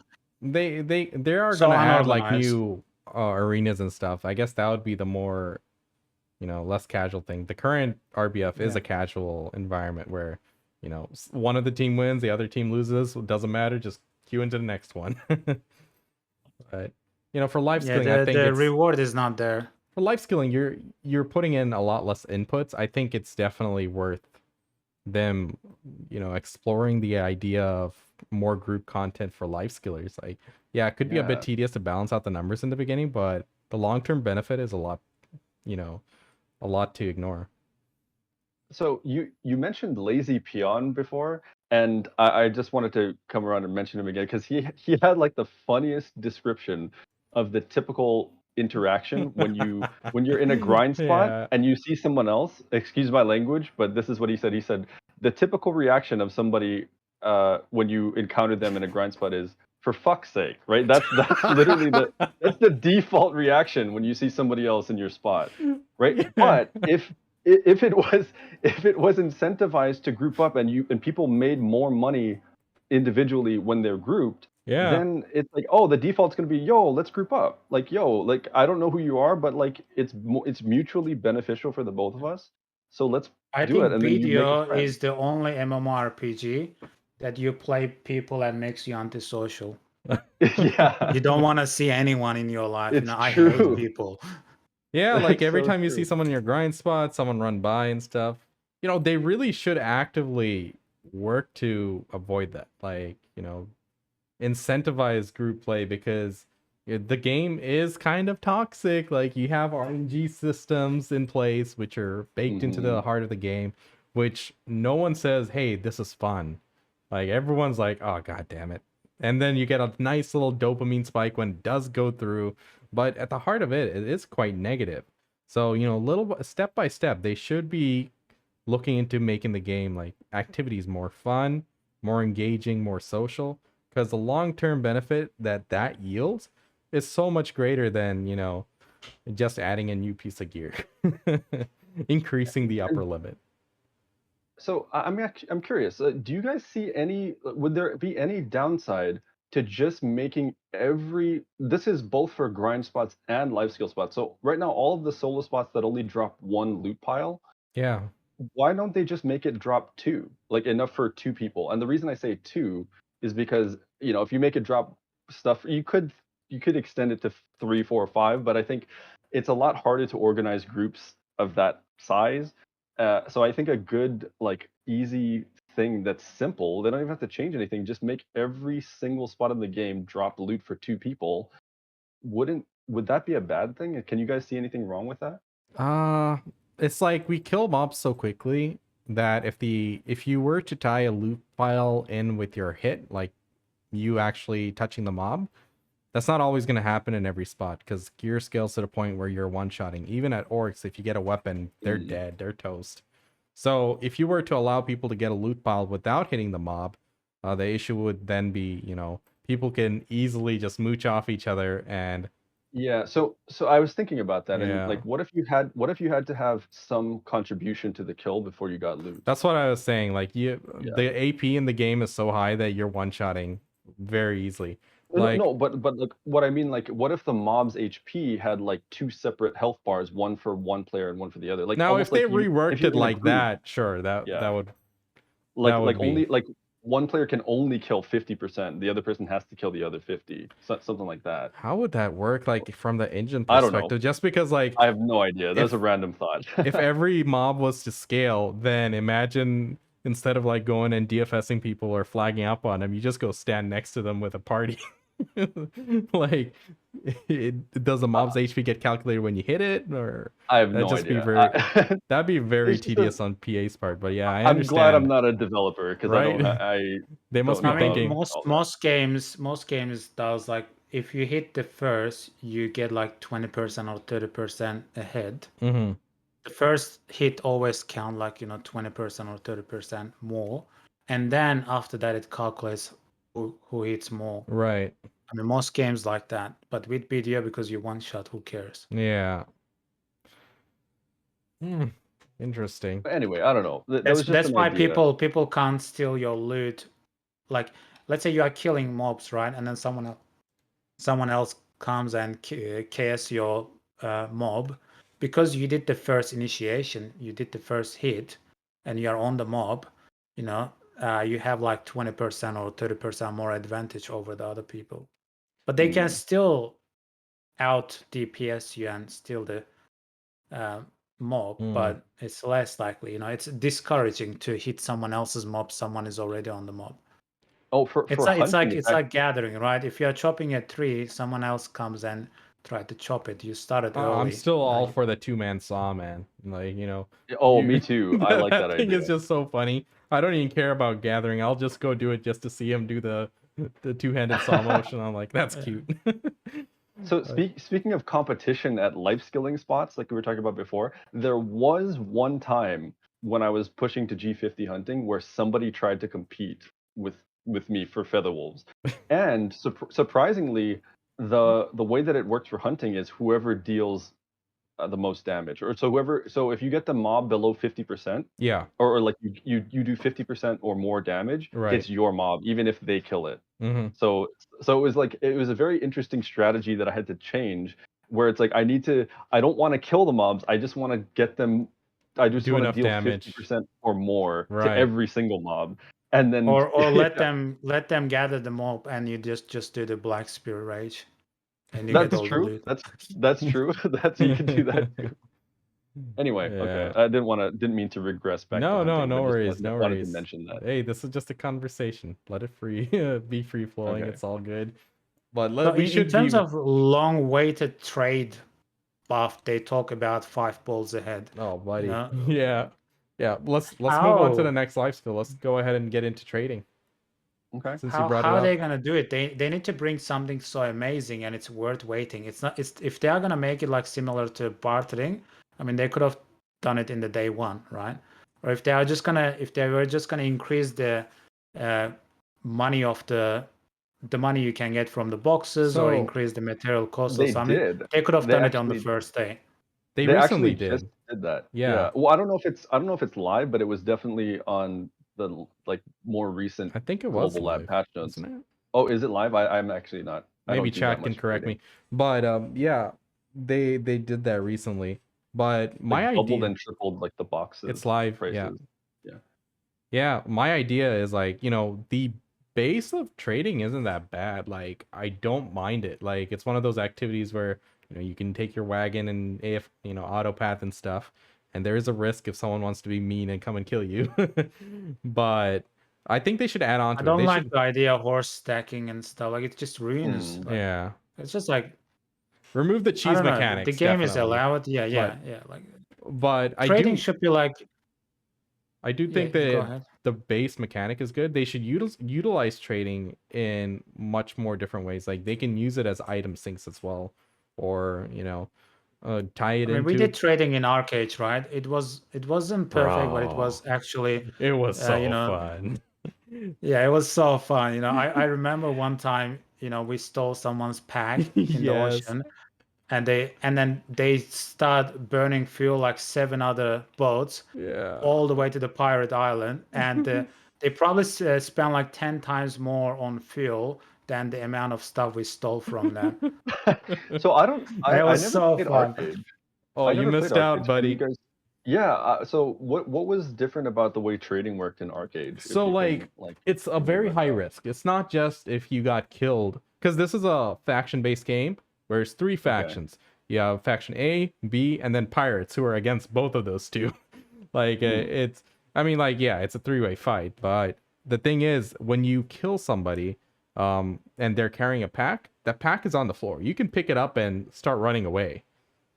they are so gonna add like unorganized. new arenas and stuff. I guess that would be the more, you know, less casual thing. The current RBF is Yeah. a casual environment where, you know, one of the team wins, the other team loses. It doesn't matter, just queue into the next one. But, you know, for life Yeah, skilling, I think the it's reward is not there. for life skilling, you're putting in a lot less inputs. I think it's definitely worth them, you know, exploring the idea of more group content for life skillers. Like, yeah, it could be a bit yeah. tedious to balance out the numbers in the beginning, but the long-term benefit is a lot, you know, a lot to ignore. So you mentioned lazy peon before, and I just wanted to come around and mention him again because he had like the funniest description of the typical interaction when you're in a grind spot Yeah. and you see someone else. Excuse my language, but this is what he said. He said the typical reaction of somebody when you encounter them in a grind spot is for fuck's sake, right? That's literally that's the default reaction when you see somebody else in your spot, right? But if it was if it was incentivized to group up and people made more money individually when they're grouped, Yeah. then it's like, oh, the default's gonna be, yo, let's group up. Like, yo, like I don't know who you are, but like it's mutually beneficial for the both of us. So let's I do it, think and then you make a BDO friend. is the only MMORPG that you play people and makes you antisocial. Yeah, You don't want to see anyone in your life. it's I hate true. people. Yeah, like It's every so time you see true. someone in your grind spot, someone run by and stuff, they really should actively work to avoid that. Like, incentivize group play because the game is kind of toxic. Like, you have RNG systems in place which are baked into the Mhm. heart of the game, which no one says, hey, this is fun. Like, everyone's like, oh, god damn it. And then you get a nice little dopamine spike when it does go through, but at the heart of it, it is quite negative. So, step by step, they should be looking into making the game like activities more fun, more engaging, more social, because the long-term benefit that yields is so much greater than, just adding a new piece of gear, increasing the upper And limit. so I'm curious. Do you guys see any? Would there be any downside to just making every? This is both for grind spots and life skill spots. So right now, all of the solo spots that only drop one loot pile, Yeah. why don't they just make it drop two, like enough for two people? And the reason I say two is because if you make it drop stuff, you could extend it to three, four, or five, but I think it's a lot harder to organize groups of that size. So I think a good like easy thing that's simple, they don't even have to change anything. Just make every single spot in the game drop loot for two people. Would that be a bad thing? Can you guys see anything wrong with that? Uh it's like we kill mobs so quickly that if you were to tie a loot file in with your hit, like you actually touching the mob, that's not always going to happen in every spot because gear scales to the point where you're one-shotting. Even at orcs, if you get a weapon, they're Mm, dead, they're toast. So if you were to allow people to get a loot pile without hitting the mob, the issue would then be, people can easily just mooch off each other and Yeah, so I was thinking about that, and yeah. like, what if you had to have some contribution to the kill before you got loot? That's what I was saying. Like Yeah. the AP in the game is so high that you're one-shotting very easily. No, Like no, but like what I mean, like, what if the mob's HP had like two separate health bars, one for one player and one for the other, like now if almost they like you if reworked you're it in a like group, that, sure, that yeah, would that like would be. only like one player can only kill 50%, the other person has to kill the other 50, something like that. How would that work, like from the engine I don't know. perspective? Just because, like, I have no idea. That was a if random thought. if every mob was to scale, then imagine instead of like going and DFSing people or flagging up on them, you just go stand next to them with a party. Like, does the mob's HP get calculated when you hit it, or I have that no just be idea. very that'd be very It's just a tedious on PA's part? But yeah, I I'm glad I'm understand, not a developer because I don't right? I They must don't be know I how mean, thinking, all most that. most games does like if you hit the first, you get like 20% or 30% ahead. hmm The first hit always count like 20% or 30% more, and then after that it calculates who hits more. right? I mean, most games like that, but with BDO because you one shot, who cares? Yeah. Hmm. Interesting. But anyway, I don't know. That That's was just that's an why idea. people can't steal your loot. Like, let's say you are killing mobs, right? And then someone else comes and KS your mob because you did the first initiation, you did the first hit, and you are on the mob. You have like 20% or 30% more advantage over the other people. But they can Mm, still out DPS you and steal the uh, mob, Hmm. but it's less likely. It's discouraging to hit someone else's mob. Someone is already on the mob. oh, for It's for like it's like hunting, it's it's like gathering, right? If you're chopping a tree, someone else comes and try to chop it. You started I'm early. still all for the two-man saw, man. Like, oh, me you too. I that, like that that thing is idea. just so funny. I don't even care about gathering. I'll just go do it just to see him do the two-handed saw motion. I'm like, that's cute. So speaking of competition at life skilling spots, like we were talking about before, there was one time when I was pushing to G50 hunting where somebody tried to compete with me for feather wolves, and surprisingly, the way that it works for hunting is whoever deals the most damage, or so if you get the mob below 50%, Yeah, or like you do 50% or more damage, right. it's your mob, even if they kill it. Hmm. So it was like it was a very interesting strategy that I had to change, where it's like I don't want to kill the mobs, I just want to get them, I just Do want to enough deal damage. 50% or more to Right. every single mob, and then Or let yeah, them gather them up, and you just do the Black Spear Rage, and you get that's all the true. loot. That's true. That's you can do that too. Anyway, okay. Yeah. I didn't mean to regress back to No, hunting, no but just worries, no wanted to worries. mention that. Hey, this is just a conversation. Let it free, be free flowing. Okay. It's all good. But So we in should be. terms of long weighted trade buff, they talk about 5 balls ahead. Oh, buddy. know, Yeah, yeah. Let's move on to the how next life skill. Let's go ahead and get into trading Okay. since you how brought it how are up. they gonna do it? They need to bring something so amazing and it's worth waiting. It's not. It's if they are gonna make it like similar to bartering. I mean, they could have done it in the day one, right? Or if they were just gonna increase the uh, money of the money you can get from the boxes, or So increase the material cost or They something, did. they could have They done it on the actually first day. they they actually recently just did. did that. Yeah, Yeah. Well, I don't know if it's live, but it was definitely on the like more recent I think it was global lab live, patch notes. wasn't it? Oh, is it live? I'm actually not. I Maybe don't do that chat can much correct trading. me, but yeah, they did that recently. But my Like doubled idea, and tripled like the it's boxes live. Yeah, prices. Yeah. yeah. My idea is like, the base of trading isn't that bad. Like, I don't mind it. Like, it's one of those activities where you can take your wagon and auto path and stuff, and there is a risk if someone wants to be mean and come and kill you. But I think they should add on I to it. don't They like should, the idea of horse stacking and stuff. Like it just ruins. Hmm. Like yeah, it's just like remove the I cheese don't know. The mechanics game is definitely. allowed. Yeah, But yeah, yeah. Like I trading do should be like yeah. think Go that ahead. the base mechanic is good. They should utilize trading in much more different ways. Like they can use it as item sinks as well, or tie it I mean, we into did trading in arcades, right? It wasn't perfect, but it bro. was actually, It was you so know, fun. yeah, it was so fun. I remember one time, we stole someone's pack in the Yes. ocean, and then they start burning fuel like 7 other boats Yeah. all the way to the pirate island, and they probably spent like 10 times more on fuel than the amount of stuff we stole from them. So It I was never so played fun. arcade. Oh, I you never played missed out, arcades. Can you buddy. guys? Yeah. So what was different about the way trading worked in arcade? If So you like can like it's a give me a very high rundown. risk. It's not just if you got killed, because this is a faction-based game where it's three Okay. factions. You have faction A, B, and then pirates who are against both of those two. Like Hmm. I mean, like, yeah, it's a three-way fight, but the thing is, when you kill somebody, and they're carrying a pack, that pack is on the floor. You can pick it up and start running away,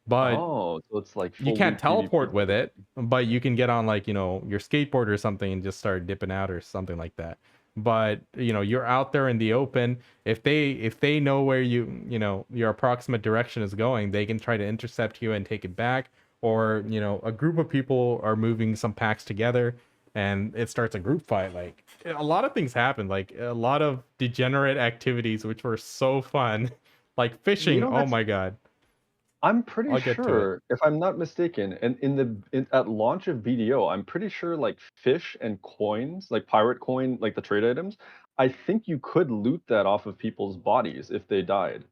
but Oh, so it's like you full can't loot PvP teleport with type of it, thing. but you can get on like, your skateboard or something and just start dipping out or something like that. But you're out there in the open. If they know where your approximate direction is going, they can try to intercept you and take it back. Or, a group of people are moving some packs together and it starts a group fight. Like a lot of things happen, like a lot of degenerate activities which were so fun. Like You fishing, know, oh that's my god. I'm pretty I'll get to it. sure, if I'm not mistaken, and at launch of BDO, I'm pretty sure like fish and coins, like pirate coin, like the trade items, I think you could loot that off of people's bodies if they died.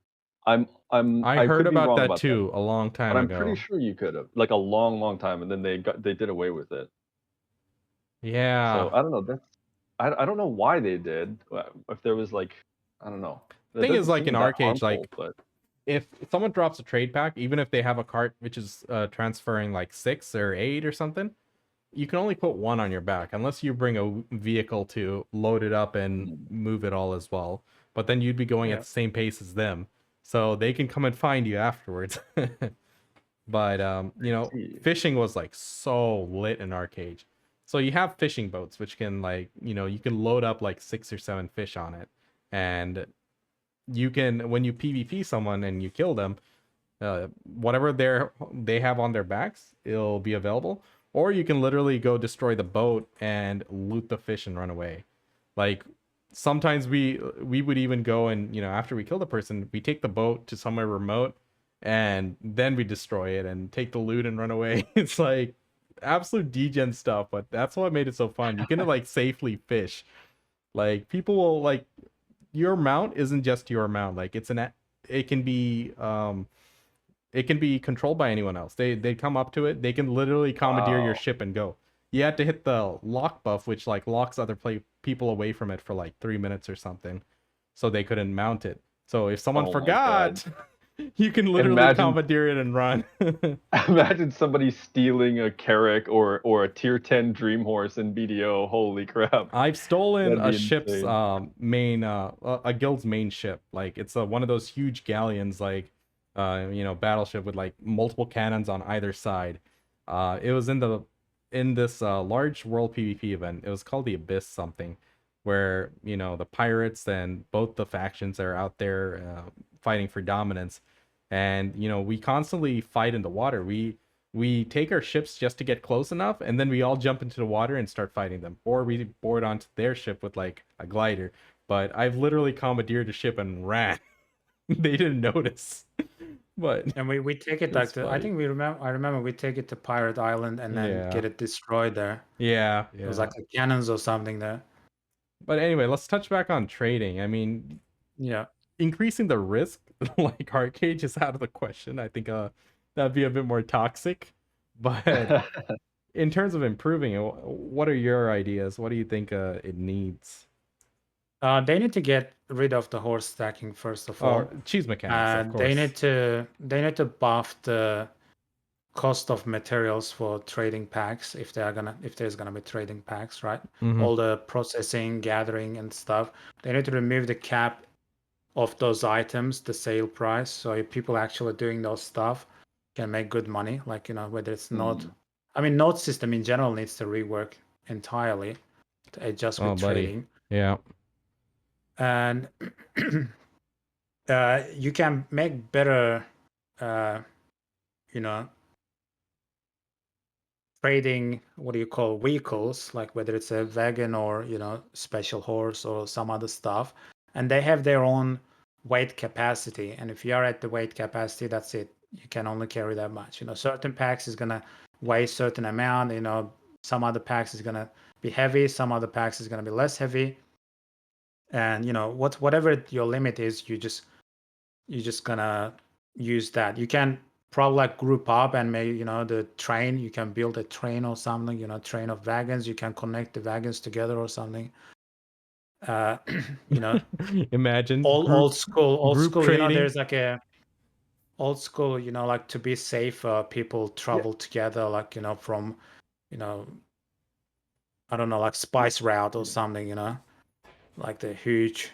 I I heard could be about wrong that about that, too a long but time I'm pretty ago. sure you could have, like a long, long time, and then they did away with it. So Yeah. I don't know. I don't know why they did. If there was like, I don't know. That Thing is, doesn't like in seem that arcades, harmful, like but if someone drops a trade pack, even if they have a cart which is transferring like 6 or 8 or something, you can only put one on your back unless you bring a vehicle to load it up and mm, move it all as well. But then you'd be going at Yeah. the same pace as them, so they can come and find you afterwards. But see. fishing was like so lit in arcade. So you have fishing boats, which can like, you can load up like 6 or 7 fish on it, and you can, when you PvP someone and you kill them, whatever they have on their backs, it'll be available. Or you can literally go destroy the boat and loot the fish and run away. Like sometimes we would even go and, after we kill the person, we take the boat to somewhere remote and then we destroy it and take the loot and run away. It's like absolute degen stuff, but that's what made it so fun. You can like safely fish. Like people will like, your mount isn't just your mount. Like it can be controlled by anyone else. They come up to it. They can literally commandeer your Wow. ship and go. You have to hit the lock buff, which like locks other people away from it for like 3 minutes or something, so they couldn't mount it. So if someone Oh my God. forgot, you can literally Imagine commandeer it and run. imagine somebody stealing a Carrack or a tier 10 Dream Horse in BDO. Holy crap. I've stolen That'd a be ship's insane. main a guild's main ship. Like it's one of those huge galleons, like battleship with like multiple cannons on either side. It was in this large world PvP event. It was called the Abyss something, where the pirates and both the factions are out there fighting for dominance, and we constantly fight in the water. We take our ships just to get close enough, and then we all jump into the water and start fighting them, or we board onto their ship with like a glider. But I've literally commandeered a ship and ran. They didn't notice. But And we take it it's like to, I funny. think I remember we take it to Pirate Island and then Yeah. get it destroyed there. Yeah, It was yeah. like the cannons or something there. But anyway, let's touch back on trading. I mean, Yeah. increasing the risk like hard cage is out of the question. I think that'd be a bit more toxic. But in terms of improving it, what are your ideas? What do you think it needs? They need to get rid of the horse stacking first of all. Cheese mechanics, of They course. need to buff the cost of materials for trading packs if there's gonna be trading packs, right? Mhm. All the processing, gathering, and stuff. They need to remove the cap of those items, the sale price. So if people actually doing those stuff can make good money, like whether it's node. Hmm. I mean, node system in general needs to rework entirely to adjust Oh, with buddy. trading. Yeah. And you can make better you know trading, what do you call, vehicles, like whether it's a wagon or special horse or some other stuff, and they have their own weight capacity. And if you are at the weight capacity, that's it, you can only carry that much. Certain packs is gonna weigh certain amount. Some other packs is gonna be heavy, some other packs is gonna be less heavy. And whatever your limit is, you're just gonna use that. You can probably like group up and maybe the train, you can build a train or something, train of wagons, you can connect the wagons together or something. you know Imagine old school, trading. there's like a old school, like to be safe, people Yeah. travel together, like from I don't know, like spice route or something, like the huge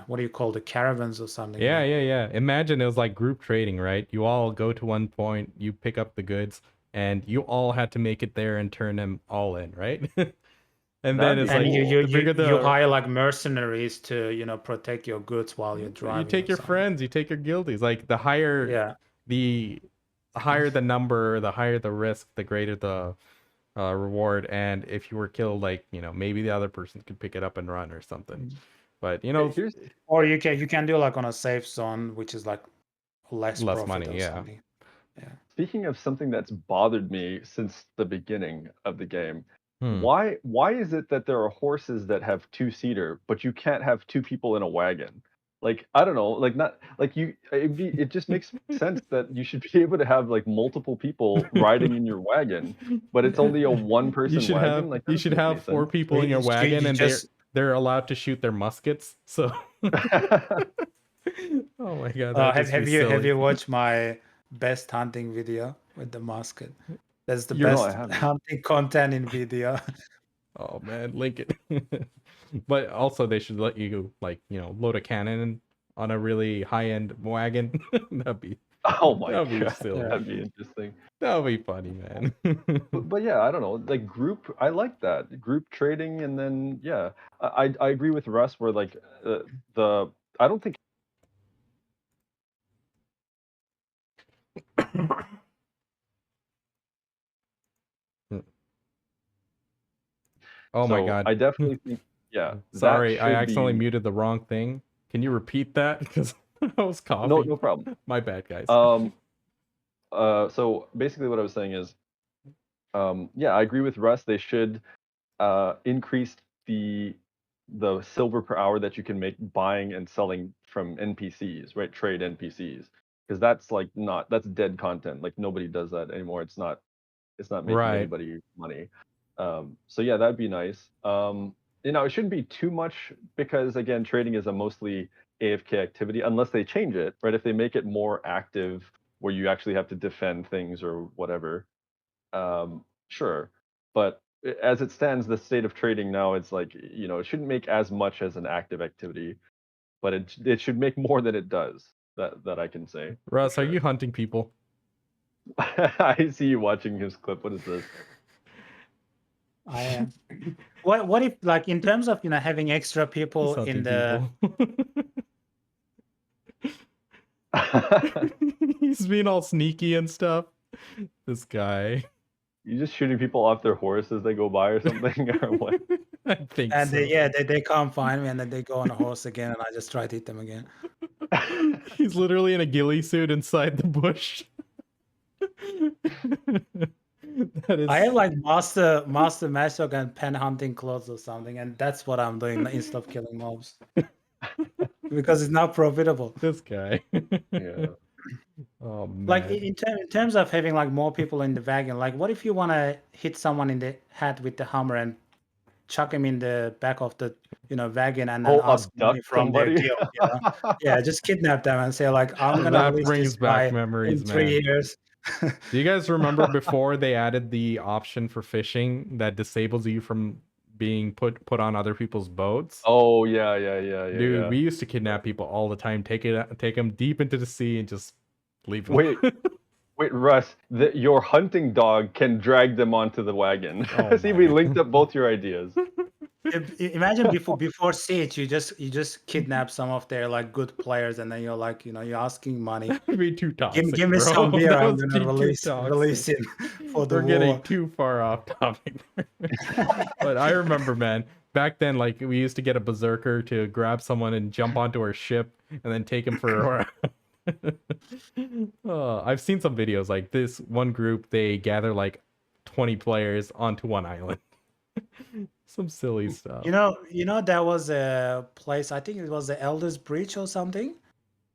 what do you call, the caravans or something. Yeah. Imagine it was like group trading, right? You all go to one point, you pick up the goods, and you all had to make it there and turn them all in, right? And then That'd be it's And like cool. the bigger you the hire like mercenaries to protect your goods while you're you driving take or your something. friends, you take your guildies. Like the higher the number, the higher the risk, the greater the reward. And if you were killed, like maybe the other person could pick it up and run or something. But Here's Or you can do like on a safe zone, which is like less less profit money, or yeah. something. Yeah. Speaking of something that's bothered me since the beginning of the game. Hmm. Why is it that there are horses that have two-seater, but you can't have two people in a wagon? Like, I don't know, like not like it just makes sense that you should be able to have like multiple people riding in your wagon, but it's only a one-person wagon. Like that You doesn't should make any have 4 sense. people in your wagon, You and just they're allowed to shoot their muskets. So oh my god, that'd just be have silly. you watched my best hunting video with the musket? That's the No, I best haven't. hunting content in video. Oh man, link it. But also they should let you like, load a cannon on a really high-end wagon. That'd be Oh my That'd be god, silly. that'd be interesting. That'd be funny, man. But yeah, I don't know. Like group, I like that group trading, and then yeah, I agree with Russ where like the I don't think Oh my so. god. I definitely think yeah, that Sorry, I should accidentally be muted the wrong thing. Can you repeat that? Because I was coughing. no problem. My bad, guys. So basically what I was saying is yeah, I agree with Russ. They should increase the silver per hour that you can make buying and selling from NPCs, right? Trade NPCs, because that's like not that's dead content. Like nobody does that anymore. It's not making Right. anybody money. So yeah, that'd be nice. It shouldn't be too much because again, trading is a mostly AFK activity unless they change it, right? If they make it more active where you actually have to defend things or whatever, sure. But as it stands, the state of trading now, it's like, it shouldn't make as much as an active activity, but it should make more than it does. That I can say. For Russ, are sure. you hunting people? I see you watching his clip. What is this? I am. What if, like, in terms of having extra He's people in hunting the people. He's being all sneaky and stuff. This guy. You just shooting people off their horse as they go by or something, or what? I think and so. they can't find me, and then they go on a horse again, and I just try to hit them again. He's literally in a ghillie suit inside the bush. That is... I have like master matchlock and pen hunting clothes or something, and that's what I'm doing instead of killing mobs because it's not profitable. This guy. Yeah. Oh man. Like in terms of having like more people in the wagon, like what if you want to hit someone in the head with the hammer and chuck him in the back of the wagon and then ask money Abduct from their somebody. guild? Yeah, just kidnap them and say like, I'm gonna That release brings this back guy memories, in 3 man. years. Do you guys remember before they added the option for fishing that disables you from being put on other people's boats? Oh yeah. Dude, Yeah. we used to kidnap people all the time, take them deep into the sea and just leave them. Wait, Russ, your hunting dog can drag them onto the wagon. Oh See, my we God. linked up both your ideas. Imagine before siege, you just kidnap some of their like good players, and then you're like, you're asking money. That'd be too toxic. Give me bro. some beer. That I'm would gonna be too release toxic. him for the We're war. getting too far off topic. But I remember, man, back then, like we used to get a berserker to grab someone and jump onto our ship and then take him for. I've seen some videos like this. One group, they gather like 20 players onto one island. Some silly stuff. You know, there was a place. I think it was the Elders Breach or something.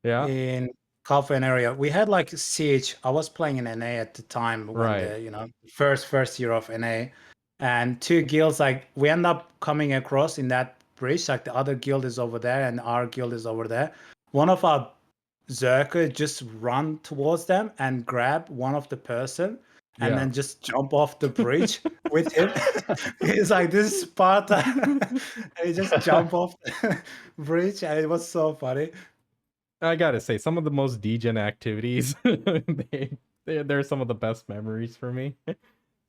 Yeah. In Kaufman area, we had like siege. I was playing in NA at the time when Right. the first year of NA, and two guilds, like we end up coming across in that bridge. Like the other guild is over there and our guild is over there. One of our Zerker just run towards them and grab one of the person and then just jump off the bridge with him. He's like, this is Sparta. And he just jump off the bridge, and it was so funny. I gotta say, some of the most degen activities, they're some of the best memories for me.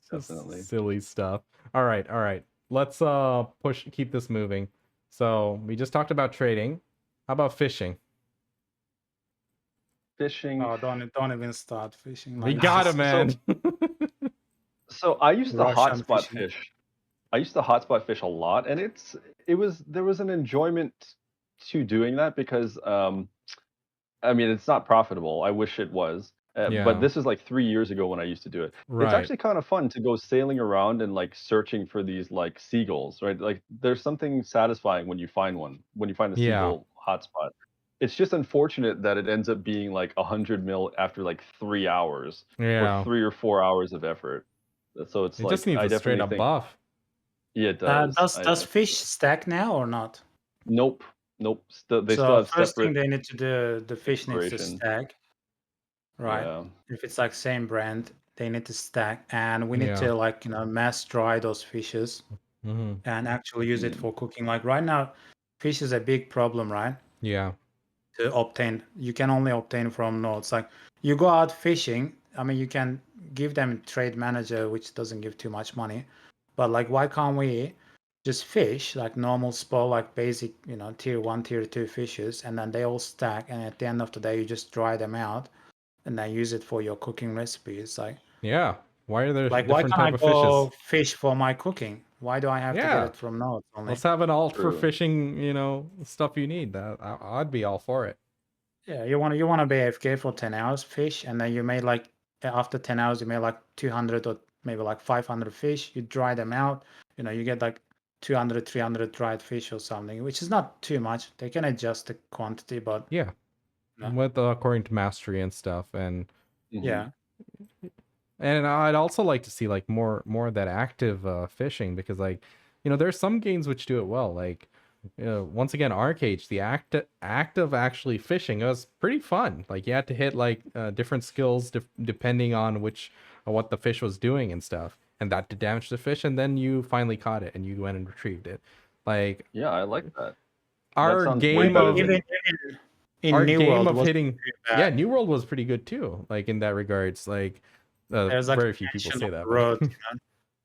Definitely. Silly stuff. All right. Let's keep this moving. So we just talked about trading. How about fishing? Fishing. Oh, don't even start fishing. We Like, got it, man. So I used to Russian hotspot fishing. fish. I used to hotspot fish a lot, and there was an enjoyment to doing that because I mean it's not profitable. I wish it was. Yeah. But this is like 3 years ago when I used to do it. Right. It's actually kind of fun to go sailing around and like searching for these like seagulls, right? Like there's something satisfying when you find one, when you find a seagull hotspot. It's just unfortunate that it ends up being like 100 mil after like 3 hours or 3 or 4 hours of effort. So it's It like just needs I a straight definitely up think buff. yeah, it does. Does fish stack now or not? Nope. They still So have first thing separate they need to do, the fish needs to separation. stack. Right. Yeah. If it's like same brand, they need to stack, and we need Yeah. to like mass dry those fishes Mm-hmm. and actually use it for cooking. Like right now, fish is a big problem, right? Yeah. to obtain. You can only obtain from nodes. Like you go out fishing. I mean, you can give them trade manager, which doesn't give too much money. But like, why can't we just fish like normal spot, like basic, tier 1, tier 2 fishes, and then they all stack, and at the end of the day, you just dry them out and then use it for your cooking recipes. Yeah. Why are there Like why different can't I type of go fishes? fish for my cooking? Why do I have to get Yeah. it from nodes only? Let's have an alt for True. fishing, stuff you need. I'd be all for it. Yeah, you want to be AFK for 10 hours fish, and then you made like after 10 hours you made like 200 or maybe like 500 fish. You dry them out, you get like 200 300 dried fish or something, which is not too much. They can adjust the quantity, but Yeah. Yeah. With according to mastery and stuff, and Mhm. yeah, I'd also like to see like more of that active fishing, because like there's some games which do it well. Like once again, Arcade, the act of actually fishing was pretty fun. Like you had to hit like different skills depending on what the fish was doing and stuff, and that did damage to the fish, and then you finally caught it and you went and retrieved it. Like Yeah, I like that. our sounds way game better of than- even in our New game World of was hitting pretty bad. yeah, New World was pretty good too, like in that regards. Like There's like very a few people mention say of that, road, but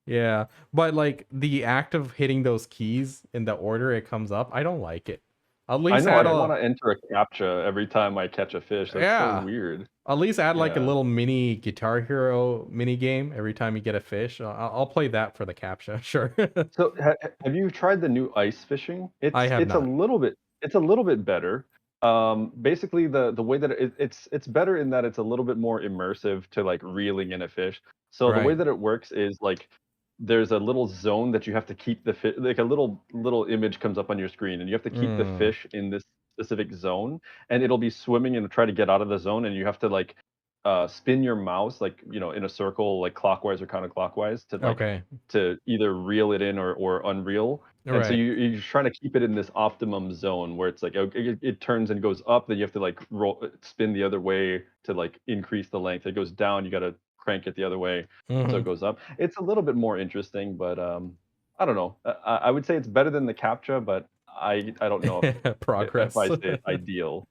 yeah, but like the act of hitting those keys in the order it comes up, I don't like it. At I least know, I add don't a want to enter a captcha every time I catch a fish. That's yeah, so weird. at least add like a Yeah. little mini Guitar Hero mini game every time you get a fish. I'll play that for the captcha, sure. So have you tried the new ice fishing? I have It's not. a little bit better. Basically the way that it's better in that it's a little bit more immersive to like reeling in a fish. So the way Right. that it works is like there's a little zone that you have to keep the fish, like a little image comes up on your screen, and you have to keep the fish in this specific zone, and it'll be swimming and try to get out of the zone, and you have to like spin your mouse like in a circle, like clockwise or counterclockwise, Okay. to either reel it in or unreel. And so Right. you're trying to keep it in this optimum zone where it's like it turns and goes up, then you have to like spin the other way to like increase the length. It goes down, you got to crank it the other way so Mhm. it goes up. It's a little bit more interesting, but I don't know. I would say it's better than the captcha, but I don't know Progress. if I say it's ideal.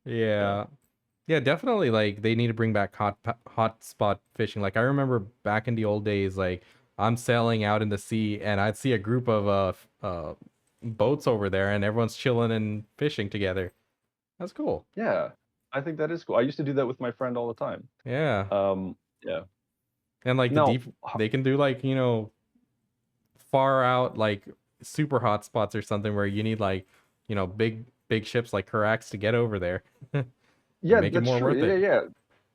Yeah. Yeah, definitely. Like they need to bring back hot spot fishing. Like I remember back in the old days, like I'm sailing out in the sea and I'd see a group of boats over there and everyone's chilling and fishing together. That's cool. Yeah, I think that is cool. I used to do that with my friend all the time. Yeah. Yeah. And like the Now, deep, they can do like, far out like super hot spots or something where you need like, big ships like Karax to get over there. yeah, Make it that's more true. worth it. Yeah.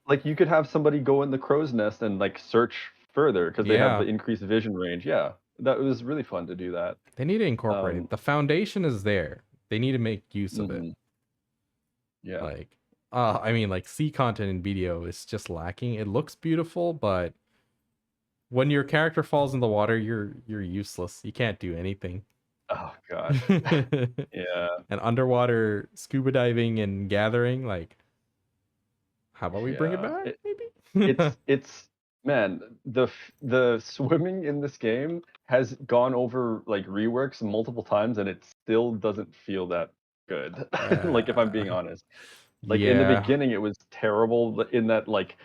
Like you could have somebody go in the crow's nest and like search further because they have the Yeah. increased vision range. Yeah, that was really fun to do that. They need to incorporate it. The foundation is there. They need to make use of it. Mhm. Yeah. Like, I mean, like sea content in BDO is just lacking. It looks beautiful, but when your character falls in the water, you're useless. You can't do anything. Oh gosh. Yeah. And underwater scuba diving and gathering, like, how about we bring it Yeah. back? Maybe. It's man, the swimming in this game has gone over like reworks multiple times, and it still doesn't feel that good. Like if I'm being honest. Like in the Yeah. beginning, it was terrible in that like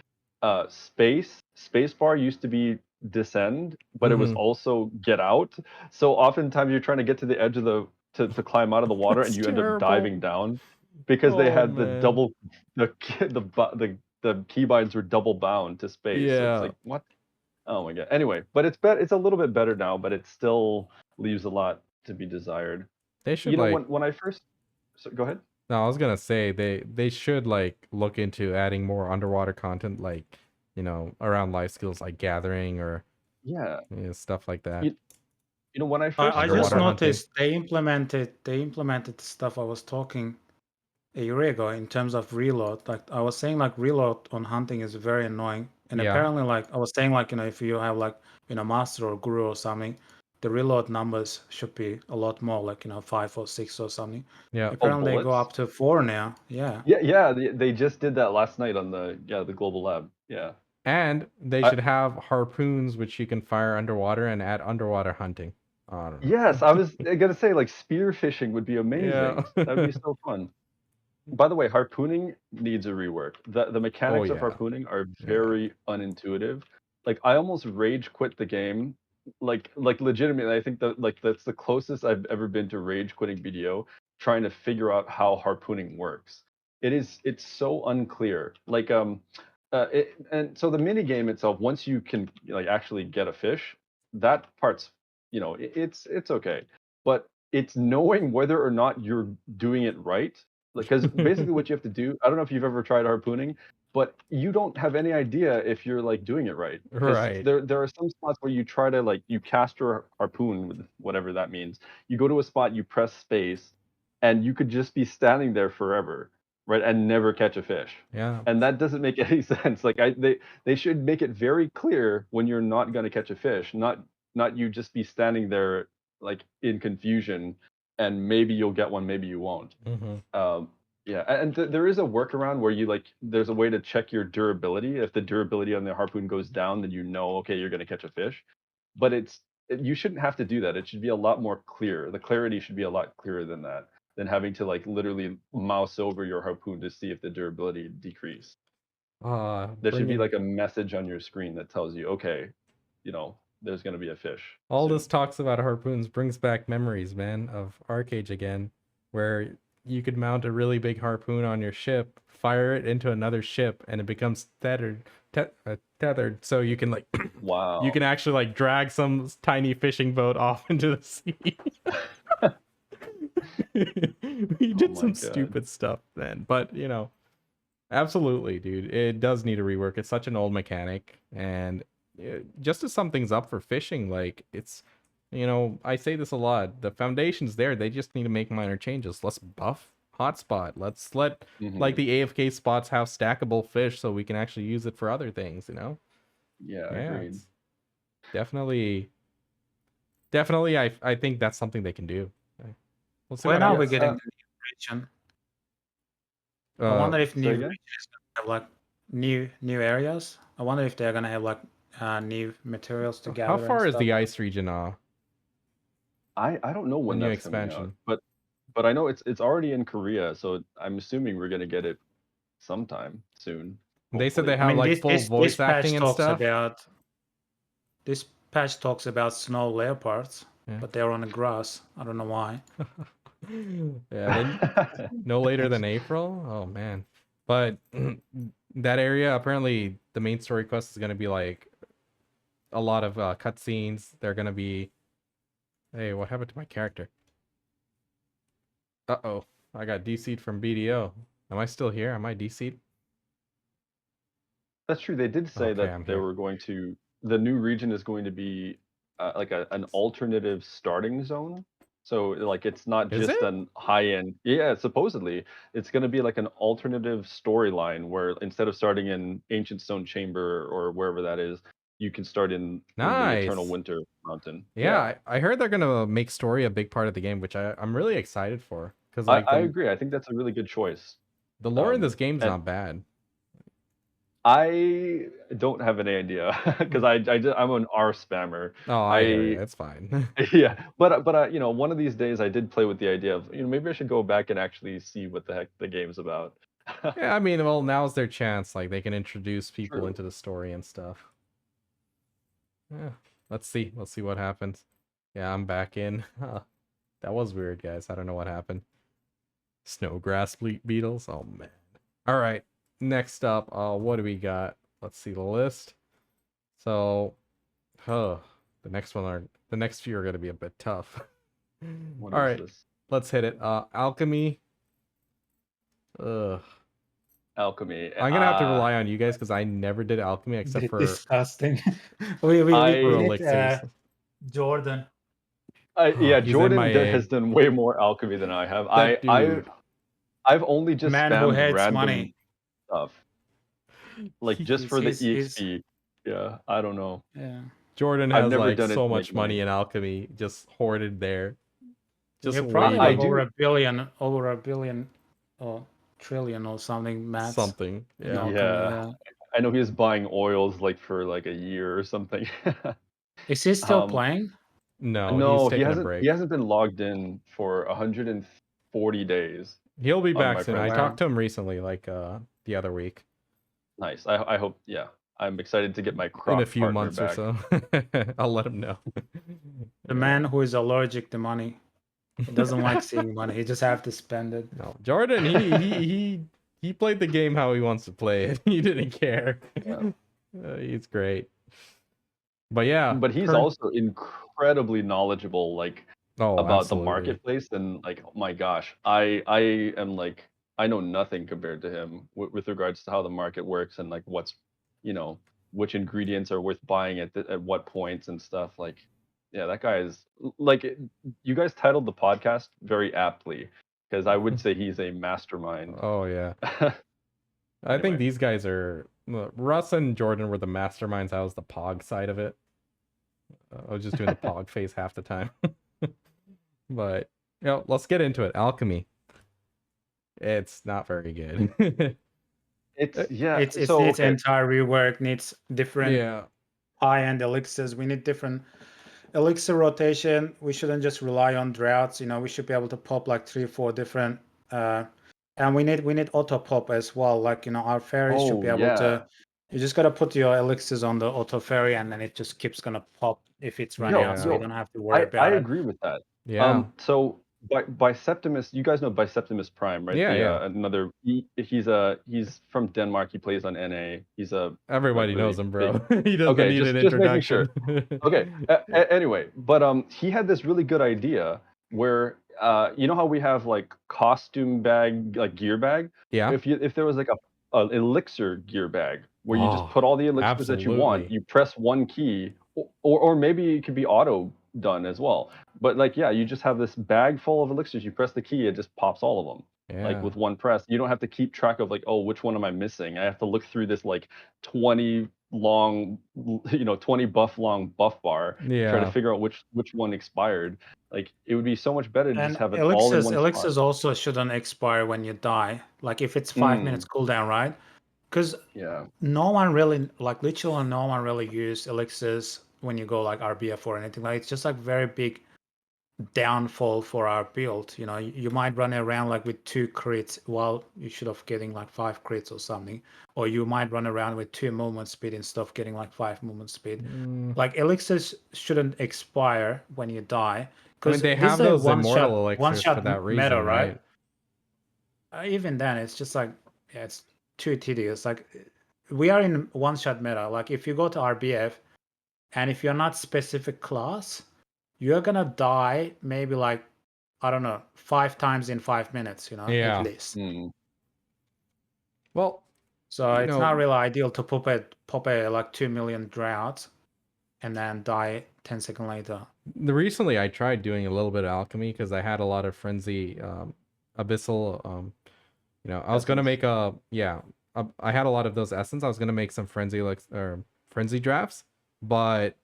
spacebar used to be descend, but it was Mhm. also get out. So oftentimes you're trying to get to the edge of the to climb out of the water, and That's you end up terrible. diving down because they Oh, had the man. double the keybinds were double bound to space. So Yeah. it's like what? Oh my god. Anyway, but it's a little bit better now, but it still leaves a lot to be desired. They should like. When I first go ahead. No, I was gonna say they should like look into adding more underwater content, like around life skills like gathering or Yeah. stuff like that. When I first I started just Underwater hunting. noticed they implemented the stuff I was talking a year ago in terms of reload. Like I was saying, like reload on hunting is very annoying. And Yeah. apparently, like I was saying, like if you have like master or guru or something, the reload numbers should be a lot more, like 5 or 6 or something. Yeah. Apparently, they go bullets? up to 4 now. Yeah. Yeah. They just did that last night on the global lab. Yeah. And they I- should have harpoons which you can fire underwater and add underwater hunting. I don't know. Yes, I was gonna say like spear fishing would be amazing. Yeah. That would be so fun. By the way, harpooning needs a rework. The mechanics of yeah. harpooning are Yeah. very unintuitive. Like I almost rage quit the game. Like legitimately, I think that like that's the closest I've ever been to rage quitting BDO, trying to figure out how harpooning works. It's so unclear. And so the mini game itself, once you can like actually get a fish, that part's it's okay. But it's knowing whether or not you're doing it right, because basically what you have to do, I don't know if you've ever tried harpooning, but you don't have any idea if you're like doing it right, because Right. there are some spots where you try to like you cast your harpoon with whatever that means. You go to a spot, you press space, and you could just be standing there forever, right, and never catch a fish. Yeah. And that doesn't make any sense. Like they should make it very clear when you're not going to catch a fish, not you just be standing there like in confusion, and maybe you'll get one, maybe you won't. Hmm. Yeah, and there is a workaround where you like there's a way to check your durability. If the durability on the harpoon goes down, then you know, okay, you're going to catch a fish. But you shouldn't have to do that. It should be a lot more clear. The clarity should be a lot clearer than that, than having to like literally mouse over your harpoon to see if the durability decreased. There should be Bringing like a message on your screen that tells you, okay, there's going to be a fish all soon. this talks about harpoons brings back memories, man, of Arcade again, where you could mount a really big harpoon on your ship, fire it into another ship, and it becomes tethered, so you can like Wow. you can actually like drag some tiny fishing boat off into the sea. We did my some God. stupid stuff then, but absolutely, dude, it does need a rework. It's such an old mechanic, and just to sum things up for fishing, like it's I say this a lot, the foundation's there, they just need to make minor changes. Let's buff hotspot, let's let like the AFK spots have stackable fish so we can actually use it for other things. Yeah, agreed. It's definitely I think that's something they can do. We'll see When what are we happens. getting the new region? I wonder if say new again? region is gonna have like new areas. I wonder if they're gonna have like new materials to gather. How and far is stuff. the ice region I don't know when new that's coming out, expansion? but I know it's already in Korea, so I'm assuming we're gonna get it sometime soon. They said they hopefully. have I mean, like this full this voice this patch acting and talks stuff. about this patch talks about snow leopards, Yeah. but they're on the grass. I don't know why. Yeah, then no later than April. Oh man, but that area apparently the main story quest is gonna be like a lot of cutscenes. They're gonna be. Hey, what happened to my character? Uh-oh, I got DC'd from BDO. Am I still here? Am I DC'd? That's true. They did say Okay, that I'm they here. were going to the new region is going to be like an alternative starting zone. So like it's not Is just it? an high end. Yeah, supposedly it's going to be like an alternative storyline where instead of starting in Ancient Stone Chamber or wherever that is, you can start in the Eternal Nice. Winter Mountain. Yeah, I heard they're gonna make story a big part of the game, which I'm really excited for. Because I, like I agree. I think that's a really good choice. the lore in this Um, game's and not bad. I don't have any idea because I'm an R spammer. Oh, I hear you. It's fine. Yeah, but one of these days I did play with the idea of maybe I should go back and actually see what the heck the game's about. Yeah, I mean, well, now's their chance. Like they can introduce people True. into the story and stuff. Yeah, let's see. Let's see what happens. Yeah, I'm back in. That was weird, guys. I don't know what happened. Snowgrass beetles. Oh man. All right. Next up, what do we got? Let's see the list. So, the next few are gonna be a bit tough. What All is right, this? let's hit it. Alchemy. Ugh. Alchemy. I'm gonna have to rely on you guys because I never did alchemy except for Disgusting. we I- need elixirs. Jordan. Yeah, He's Jordan MIA. has done way more alchemy than I have. That dude. I've only just Man who spammed hates random money. stuff, like just for the He's- EXP. Yeah, I don't know. Yeah. Jordan I've has never like done it so to much make money money. in alchemy just hoarded there. Just You're probably I like do- over a billion or trillion or something max. something. in Yeah. alchemy, Yeah. I know he was buying oils like for like a year or something. Is he still Um, playing? No, No, he's taking a break. he hasn't been logged in for 140 days. He'll be on back my soon. I friends. talked to him recently, like the other week. Nice. I hope. Yeah, I'm excited to get my In croc a few partner months or back. so. I'll let him know. The man who is allergic to money. He doesn't like seeing money. He just have to spend it. No, Jordan, he played the game how he wants to play it. He didn't care. Yeah. He's great. But yeah, But he's also incredibly knowledgeable, like about the absolutely. marketplace, and like, oh my gosh, I am like, I know nothing compared to him with regards to how the market works and like what's, which ingredients are worth buying at what points and stuff. Like, yeah, that guy is like, you guys titled the podcast very aptly, because I would say he's a mastermind. Oh yeah. I think these guys are Russ and Jordan were the masterminds. I was the pog side of it. I was just doing the pog face half the time. But let's get into it. Alchemy. It's not very good. It needs entire rework, needs different high-end elixirs. We need different elixir rotation. We shouldn't just rely on droughts. We should be able to pop like 3-4 different and we need auto pop as well. Like, our fairies should be able to. You just gotta put your elixirs on the auto fairy, and then it just keeps gonna pop if it's running out, so you don't have to worry about it. I agree with that. Yeah. So by Septimus, you guys know by Septimus Prime, right? Yeah. Another. He's from Denmark. He plays on NA. He's everybody knows him, bro. He doesn't okay, need an just making introduction. sure. Okay. Anyway, but he had this really good idea where you know how we have like costume bag, like gear bag. Yeah. If there was like a elixir gear bag where you just put all the elixirs that you want, you press one key, or maybe it could be auto done as well. But like, yeah, you just have this bag full of elixirs. You press the key, it just pops all of them. Like with one press. You don't have to keep track of like, oh, which one am I missing? I have to look through this like 20 long, 20 buff long buff bar, try to figure out which one expired. Like, it would be so much better to just have it all in one elixirs spot. also shouldn't expire when you die. Like if it's 5 minutes cooldown, right? Because no one really, like literally no one really used elixirs when you go like RBF or anything. Like it's just like very big downfall for our build. You might run around like with 2 crits while you should have getting like 5 crits or something, or you might run around with 2 movement speed instead of getting like 5 movement speed. Like elixirs shouldn't expire when you die, because they have those immortal elixirs for that reason, meta, right? Even then, it's just like it's too tedious. Like we are in one-shot meta. Like if you go to RBF, and if you're not specific class, you're gonna die maybe like, I don't know, 5 times in 5 minutes, at least. Well, so it's not really ideal to pop a like 2 million drought and then die 10 seconds later. Recently I tried doing a little bit of alchemy because I had a lot of frenzy abyssal I was gonna make I had a lot of those essence. I was gonna make some frenzy drafts, but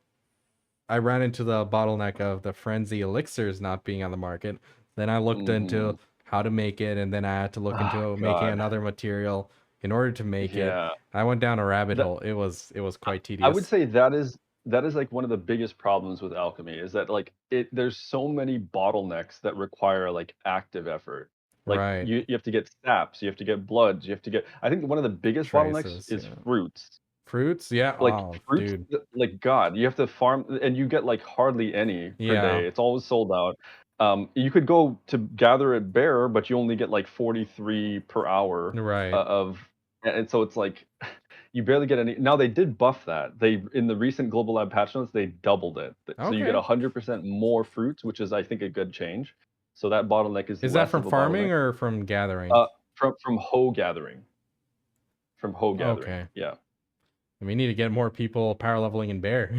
I ran into the bottleneck of the frenzy elixirs not being on the market. Then I looked into how to make it, and then I had to look into making another material in order to make it. I went down a rabbit hole. It was quite tedious. I would say that is like one of the biggest problems with alchemy, is that like there's so many bottlenecks that require like active effort. Like you have to get saps, you have to get bloods, you have to get, I think one of the biggest bottlenecks is fruits. Fruits, Like fruits, dude. like God, you have to farm, and you get like hardly any per day. It's always sold out. You could go to gather at bear, but you only get like 43 per hour and so it's like you barely get any. Now they did buff that. They, in the recent global lab patch notes, they doubled it. So you get 100% more fruits, which is, I think, a good change. So that bottleneck is that from farming or from gathering? From hoe gathering. From hoe gathering. Yeah. We need to get more people power leveling in bear.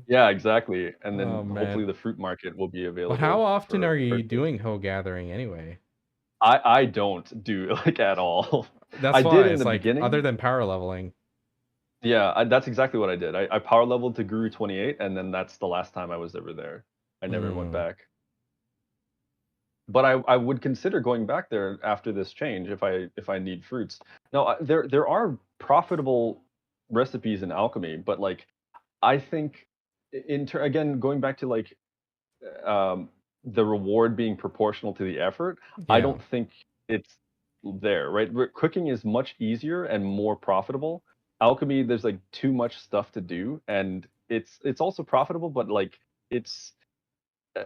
Yeah, exactly. And then hopefully the fruit market will be available. But how often are you doing hoe gathering anyway? I don't do like at all. That's why did in the beginning, other than power leveling. Yeah, that's exactly what I did. I power leveled to Guru 28, and then that's the last time I was ever there. I never went back. But I would consider going back there after this change if I need fruits. Now there are profitable recipes in alchemy, but like I think again, going back to like the reward being proportional to the effort, I don't think it's there, right? Cooking is much easier and more profitable. Alchemy, there's like too much stuff to do, and it's also profitable, but like it's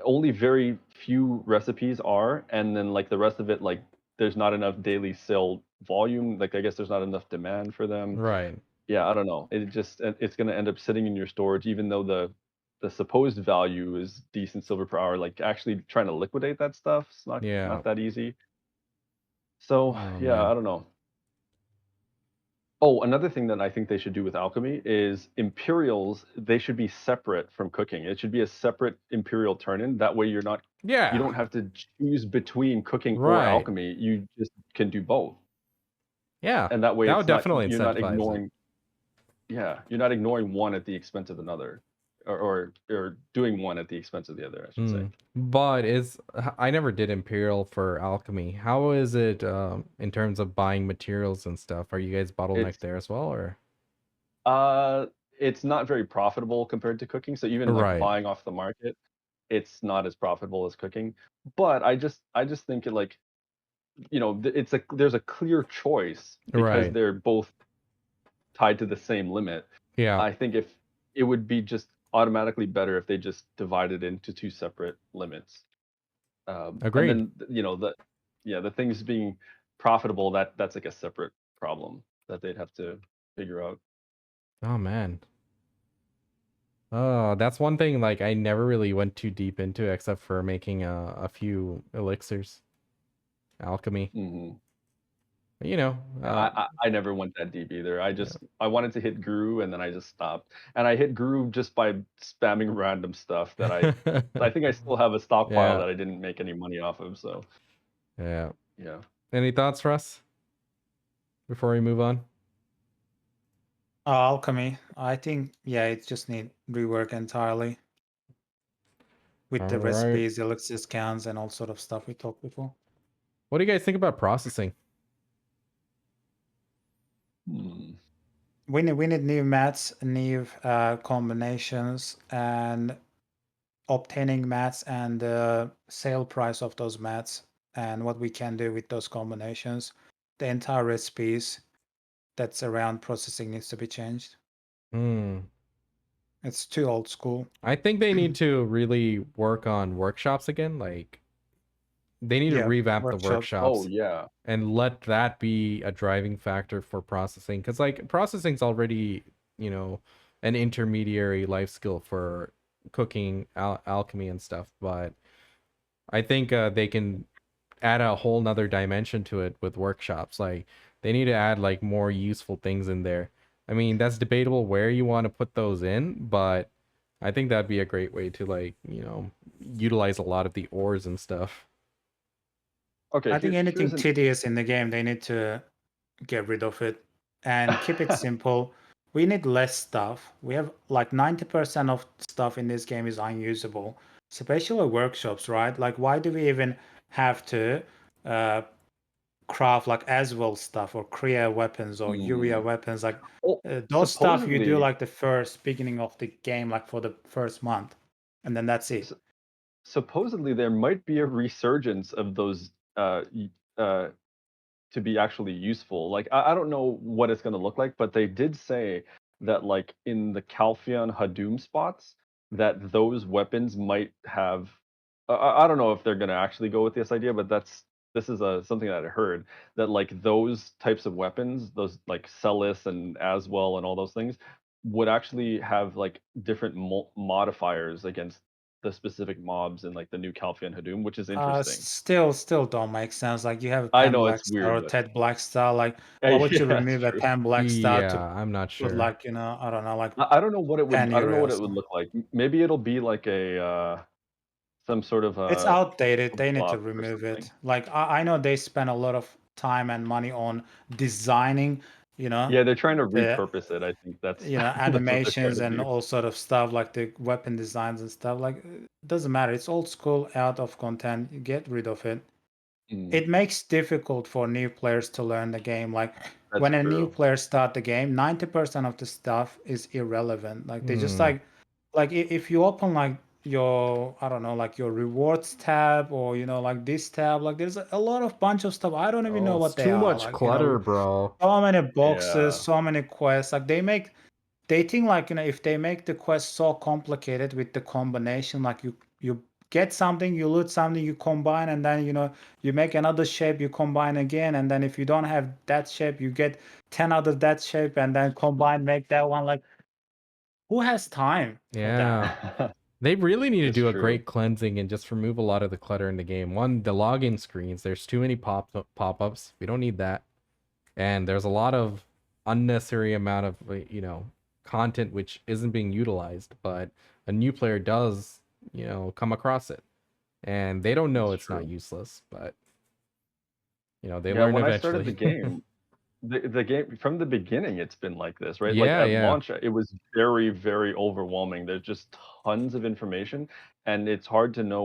only very few recipes are, and then like the rest of it, like there's not enough daily sale volume. Like I guess there's not enough demand for them. Right. Yeah, I don't know. It's gonna end up sitting in your storage, even though the supposed value is decent silver per hour. Like actually trying to liquidate that stuff, it's Yeah. not that easy. So Oh yeah, man. I don't know. Oh, another thing that I think they should do with alchemy is Imperials, they should be separate from cooking. It should be a separate Imperial turn-in. That way you Yeah. don't have to choose between cooking or Right. alchemy. You just can do both. Yeah. And that way That would definitely you're not incentivize it. ignoring, yeah, you're not ignoring one at the expense of another. Or doing one at the expense of the other, I should say. But I never did Imperial for alchemy. How is it in terms of buying materials and stuff? Are you guys bottlenecked It's there as well, or? uh it's not very profitable compared to cooking. So even like Right. buying off the market, it's not as profitable as cooking. But I just think it like, there's a clear choice because Right. they're both tied to the same limit. Yeah. I think if it would be just automatically better if they just divided into two separate limits. And Agreed. then the things being profitable, that's like a separate problem that they'd have to figure out. Oh man. Oh, that's one thing like I never really went too deep into except for making a few elixirs, alchemy. Hmm. You know, I never went that deep either. yeah. I wanted to hit Guru and then I just stopped. And I hit Guru just by spamming random stuff that I think I still have a stockpile Yeah. that I didn't make any money off of. So Yeah. yeah. Any thoughts, Russ, before we move on? Alchemy, I think, yeah, it just need rework entirely with All the right. recipes, elixir scans, and all sort of stuff we talked before. What do you guys think about processing? Hmm. We need new mats, new combinations, and obtaining mats and the sale price of those mats and what we can do with those combinations. The entire recipes that's around processing needs to be changed. Hmm. It's too old school. I think they need to really work on workshops again. Like they need to Yeah, revamp the workshops. Oh workshops yeah. and let that be a driving factor for processing. Because like processing's already, you know, an intermediary life skill for cooking, alchemy and stuff. But I think they can add a whole nother dimension to it with workshops. Like they need to add like more useful things in there. I mean, that's debatable where you want to put those in, but I think that'd be a great way to like, utilize a lot of the ores and stuff. Okay, I think anything here's an tedious in the game, they need to get rid of it and keep it simple. We need less stuff. We have like 90% of stuff in this game is unusable, especially workshops, right? Like, why do we even have to uh, craft like as well stuff or Kriya weapons or Urea Mhm. weapons? Like, Well, those stuff you do supposedly like the first beginning of the game, like for the first month, and then that's it. s- supposedly there might be a resurgence of those to be actually useful. Like I don't know what it's going to look like, but they did say that like in the Calpheon Hadum spots, that those weapons might have. I don't know if they're going to actually go with this idea, but this is something that I heard that like those types of weapons, those like Celis and Aswell and all those things, would actually have like different modifiers against the specific mobs in like the new Calpheon Hadum, which is interesting. Still don't make sense. Like you have a I Pen know it's Blackstar weird, or but Ted Blackstar. Like, why would you yeah, that's remove a true. Pen Blackstar to Yeah, I'm not put sure. like, I don't know, like I don't know Penury or what it would something? look like. Maybe it'll be like a some sort of It's a outdated. They need to buff or remove something. it. Like I know they spend a lot of time and money on designing, Yeah, they're trying to the repurpose it. I think that's that's what they're trying animations to and do. all sort of stuff like the weapon designs and stuff. Like it doesn't matter. It's old school, out of content. Get rid of it. Mm, It makes difficult for new players to learn the game. Like that's when a new true. player start the game, 90% of the stuff is irrelevant. Like they just Hmm. like if you open like your I don't know, like your rewards tab, or like this tab. Like there's a lot of bunch of stuff. I don't even know Oh, it's what they too are. much Like clutter, bro. so many boxes, Yeah. so many quests. Like they think like if they make the quest so complicated with the combination, like you get something, you loot something, you combine, and then you make another shape, you combine again, and then if you don't have that shape, you get 10 other that shape, and then combine, make that one. Like who has time for Yeah. that? They really need to It's do a true. great cleansing and just remove a lot of the clutter in the game. One, the login screens. There's too many pop-ups. We don't need that. And there's a lot of unnecessary amount of content which isn't being utilized, but a new player does come across it, and they don't know It's it's not true. useless, but they Yeah, learn when I started eventually. the game, the game from the beginning, it's been like this, right? Like Yeah, at yeah. launch, it was very, very overwhelming. There's just tons of information, and it's hard to know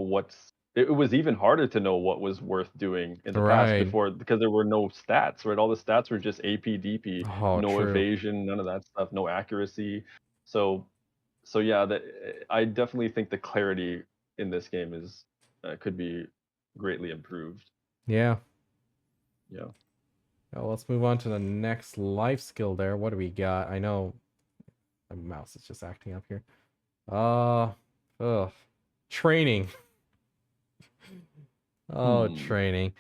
it was even harder to know what was worth doing in the past Right. before, because there were no stats, right? All the stats were just AP, DP, Oh, no true. evasion, none of that stuff, no accuracy. So, so yeah, I definitely think the clarity in this game is could be greatly improved. Yeah. Yeah. Well, let's move on to the next life skill there. What do we got? I know my mouse is just acting up here. Ugh. Training. Oh, Hmm. training.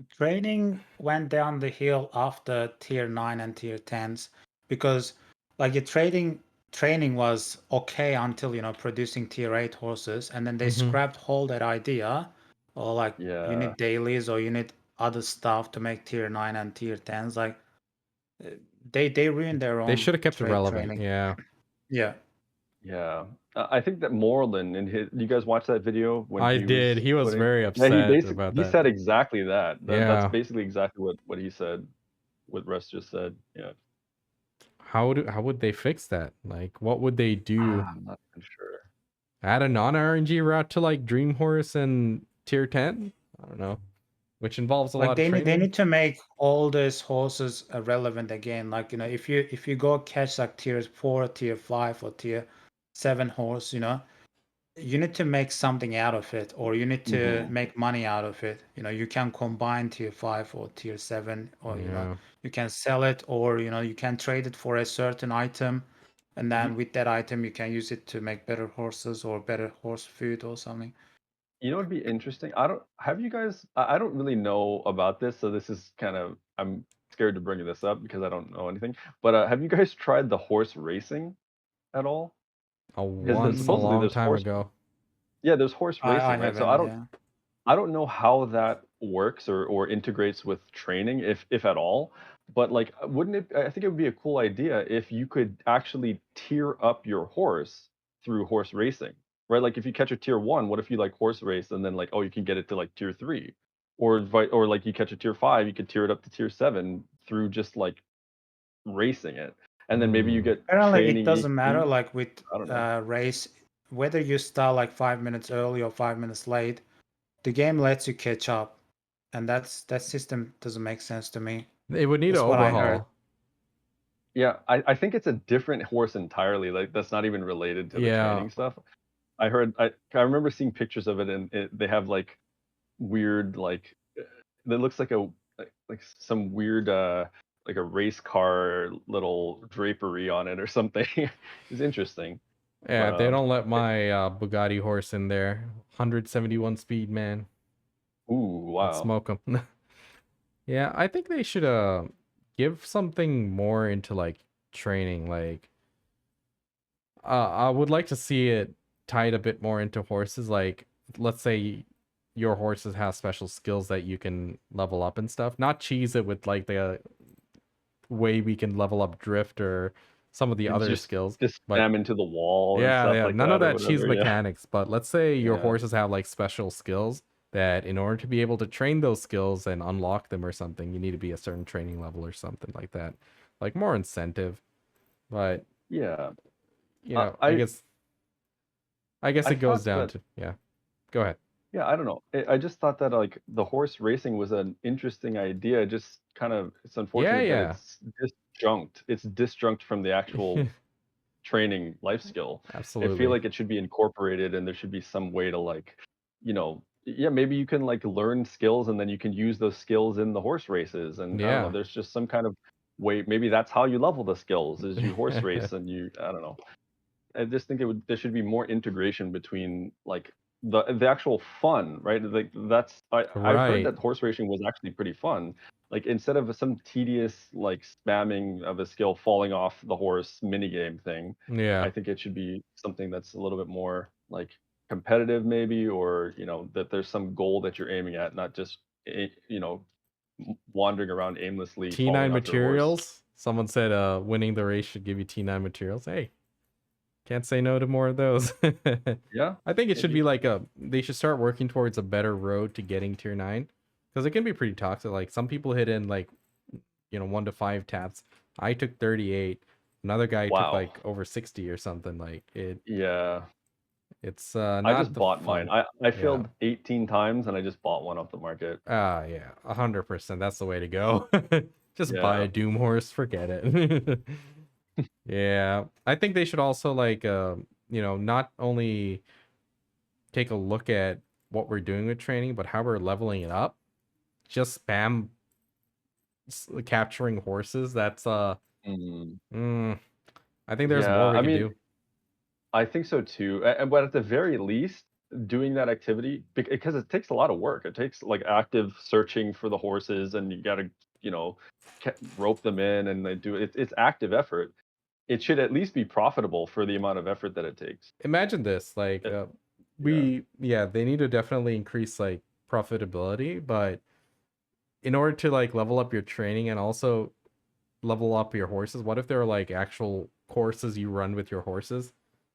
Training went down the hill after tier 9 and tier 10s, because like your training was okay until producing tier 8 horses, and then they Mm-hmm. scrapped whole that idea, or like you Yeah. need dailies or you need other stuff to make tier 9 and tier 10s. Like uh, they ruined their They own should have kept it relevant. training. Yeah. Yeah. Yeah. I think that Moreland in his, you guys watch that video when I he did. was He was putting, very yeah, upset about he that. said exactly that. That's Yeah. basically exactly what he said, what Russ just said. Yeah. How would they fix that? Like, what would they do? I'm not even sure. Add a non-RNG route to like Dream Horse and tier 10? I don't know. Which involves a Like lot of they training. need to make all these horses relevant again. Like if you go catch like tier 4, tier 5, or tier 7 horse, you need to make something out of it, or you need to Hmm. make money out of it. You can combine tier 5 or tier 7, or Yeah. you can sell it, or you can trade it for a certain item, and then with that item you can use it to make better horses or better horse food or something. You know, it'd be interesting. I don't have you guys. I don't really know about this, so this is kind of, I'm scared to bring this up because I don't know anything. But have you guys tried the horse racing at all? Because Once a supposedly long there's time ago. yeah, there's horse I racing, right? So haven't, yeah. I don't know how that works or integrates with training, if at all. But like, wouldn't it? I think it would be a cool idea if you could actually tier up your horse through horse racing, right? Like if you catch a tier 1, what if you like horse race and then like, oh, you can get it to like tier 3, or like you catch a tier 5, you could tier it up to tier 7 through just like racing it, and then maybe you Hmm. get Apparently, it training doesn't matter. HP. Like with I don't know. race, whether you start like 5 minutes early or 5 minutes late, the game lets you catch up, and that system doesn't make sense to me. It would need an That's what I heard. overhaul. Yeah, I think it's a different horse entirely. Like that's not even related to the Yeah. training stuff. I remember seeing pictures of it, and they have like weird like that looks like a like some weird like a race car little drapery on it or something. It's interesting, but Yeah, they don't let my Bugatti horse in there. 171 speed, man. ooh, I'd wow. smoke them. Yeah, I think they should give something more into like training. Like I would like to see it tied a bit more into horses. Like let's say your horses have special skills that you can level up and stuff. Not cheese it with like the way we can level up drift or some of the And other skills. just But slam into the wall and yeah, stuff yeah, like none of that or that cheese whatever. Yeah, mechanics. But let's say your yeah, horses have like special skills that in order to be able to train those skills and unlock them or something, you need to be a certain training level or something like that. Like more incentive. But yeah. you know, I I guess I it goes thought down that. to yeah. Go ahead. Yeah, I don't know. I just thought that like the horse racing was an interesting idea. Just kind of, it's Yeah, unfortunate that yeah. it's disjunct. It's disjunct from the actual training life skill. I feel Absolutely. like it should be incorporated, and there should be some way to like, yeah, maybe you can like learn skills and then you can use those skills in the horse races. And I don't know, Yeah. there's just some kind of way. Maybe that's how you level the skills is you horse race and I don't know. I just think there should be more integration between like the actual fun, right? Like I've heard Right. that horse racing was actually pretty fun. Like instead of some tedious like spamming of a skill falling off the horse mini game thing, Yeah. I think it should be something that's a little bit more like competitive maybe, or that there's some goal that you're aiming at, not just wandering around aimlessly T9 falling off your horse. materials. Someone said winning the race should give you T9 materials. Hey, can't say no to more of those. Yeah, I think it should be maybe. like they should start working towards a better road to getting tier 9 because it can be pretty toxic. Like some people hit in like 1 to 5 taps. I took 38. Another guy took Wow. like over 60 or something. Like Yeah. it's I not just the bought mine. fun. I Yeah. failed 18 times and I just bought one off the market. Yeah, 100%. That's the way to go. Just buy Yeah. a Doom horse, forget it. Yeah, I think they should also like not only take a look at what we're doing with training, but how we're leveling it up. Just spam capturing horses. That's Mm. I think there's more Yeah, we I could mean, do. I think so too. But at the very least, doing that activity because it takes a lot of work. It takes like active searching for the horses, and you got to, you know, rope them in, and they do it. It's active effort. It should at least be profitable for the amount of effort that it takes. Imagine this, like It, yeah. they need to definitely increase like profitability, but in order to like level up your training and also level up your horses, what if there are like actual courses you run with your horses?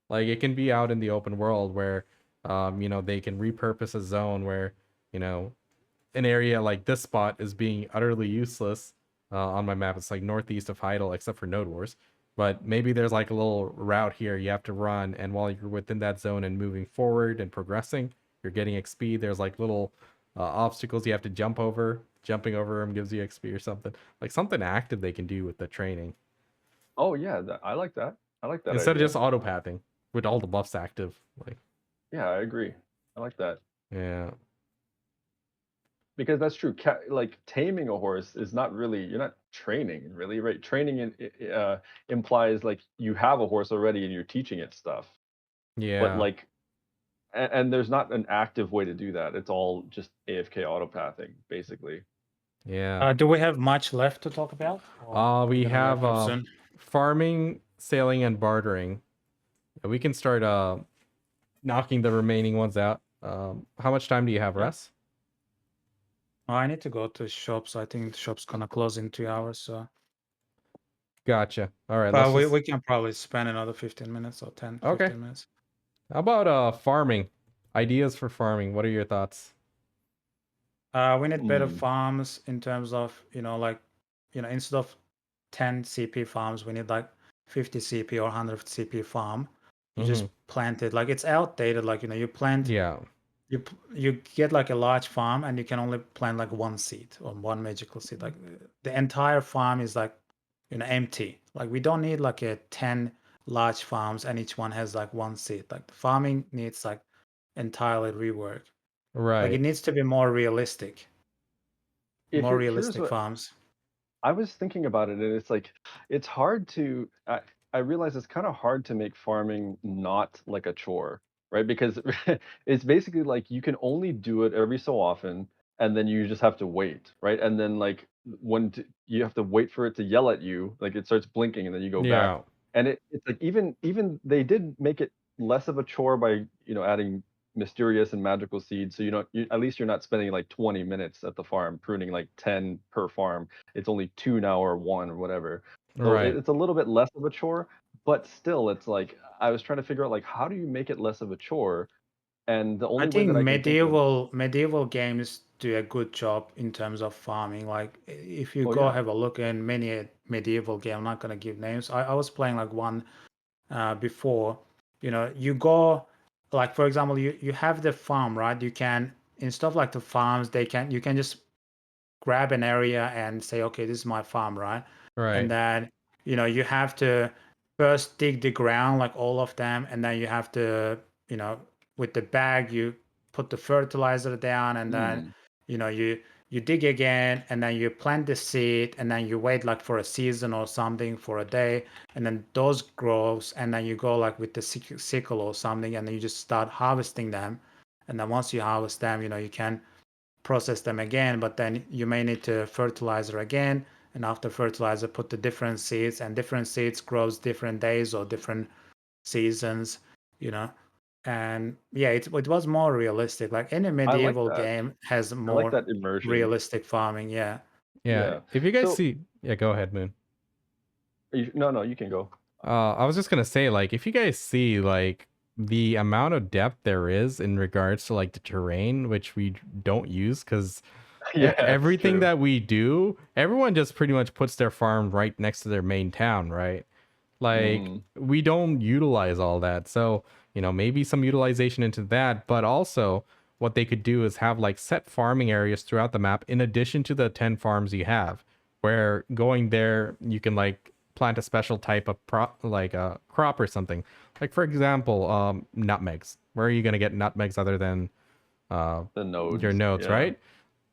Like it can be out in the open world where they can repurpose a zone where, you know, an area like this spot is being utterly useless on my map. It's like northeast of Heidel, except for Node Wars. But maybe there's like a little route here you have to run, and while you're within that zone and moving forward and progressing, you're getting XP. There's like little obstacles you have to jump over. Jumping over them gives you XP or something. Like something active they can do with the training Oh yeah, I like that. I like that instead of idea. just auto pathing with all the buffs active. Like, Yeah, I agree. I like that. yeah, Because that's true. Like taming a horse is not really, you're not training really, right? Training implies like you have a horse already and you're teaching it stuff. But yeah, like, and there's not an active way to do that. It's all just AFK autopathing, basically. yeah. Do we have much left to talk about? Or are we We gonna have wrap up soon? farming, sailing, and bartering. We can start knocking the remaining ones out. How much time do you have, Yeah. Russ? I need to go to shops. I think the shop's gonna close in 2 hours. So, Gotcha. All right, but let's just we can probably spend another 15 minutes or 10, okay. 15 minutes. How about farming? Ideas for farming. What are your thoughts? We need better Mm, farms in terms of, instead of 10 CP farms, we need like 50 CP or 100 CP farm. You just Mm-hmm. plant it. Like it's outdated. Like, you plant, Yeah. you get like a large farm and you can only plant like one seed or one magical seed. Like the entire farm is like, empty. Like we don't need like a 10 large farms and each one has like one seed. Like the farming needs like entirely rework. Like it Right. needs to be more realistic. More here's realistic what farms. I was thinking about it, and it's like it's hard to. I realize it's kind of hard to make farming not like a chore, right? Because it's basically like you can only do it every so often, and then you just have to wait, right? And then like you have to wait for it to yell at you, like it starts blinking, and then you go back. Yeah. And it's like even they did make it less of a chore by adding mysterious and magical seeds, so at least you're not spending like 20 minutes at the farm pruning like 10 per farm. It's only 2 now or 1 or whatever. So Right. it's a little bit less of a chore, but still, it's like I was trying to figure out like how do you make it less of a chore? And the I only way think that I can think of, medieval games do a good job in terms of farming. Like if you oh go yeah, have a look in many medieval game, I'm not gonna give names. I was playing like one before. You go, like for example, you have the farm, right? You can, in stuff like the farms, you can just grab an area and say, okay, this is my farm, right? And Right. then you have to first dig the ground, like all of them, and then you have to, with the bag, you put the fertilizer down, and then, Mm. you dig again, and then you plant the seed, and then you wait like for a season or something, for a day, and then those grows, and then you go like with the sickle or something, and then you just start harvesting them. And then once you harvest them, you can process them again, but then you may need to fertilizer again, and after fertilizer put the different seeds, and different seeds grows different days or different seasons, you know and yeah, it was more realistic. Like any I like medieval that. game has I like more that immersion. realistic farming. Yeah. Yeah. Yeah. If you guys So see, yeah, go ahead, Moon. no, you can go. I was just gonna say, like, if you guys see like the amount of depth there is in regards to like the terrain, which we don't use, because Yeah, it's everything true. that we do, everyone just pretty much puts their farm right next to their main town, right? Like, Mm. we don't utilize all that. So, maybe some utilization into that, but also what they could do is have like set farming areas throughout the map in addition to the 10 farms you have, where going there, you can like plant a special type of like a crop or something. Like, for example, nutmegs. Where are you going to get nutmegs other than The your nodes. nodes, Yeah. right?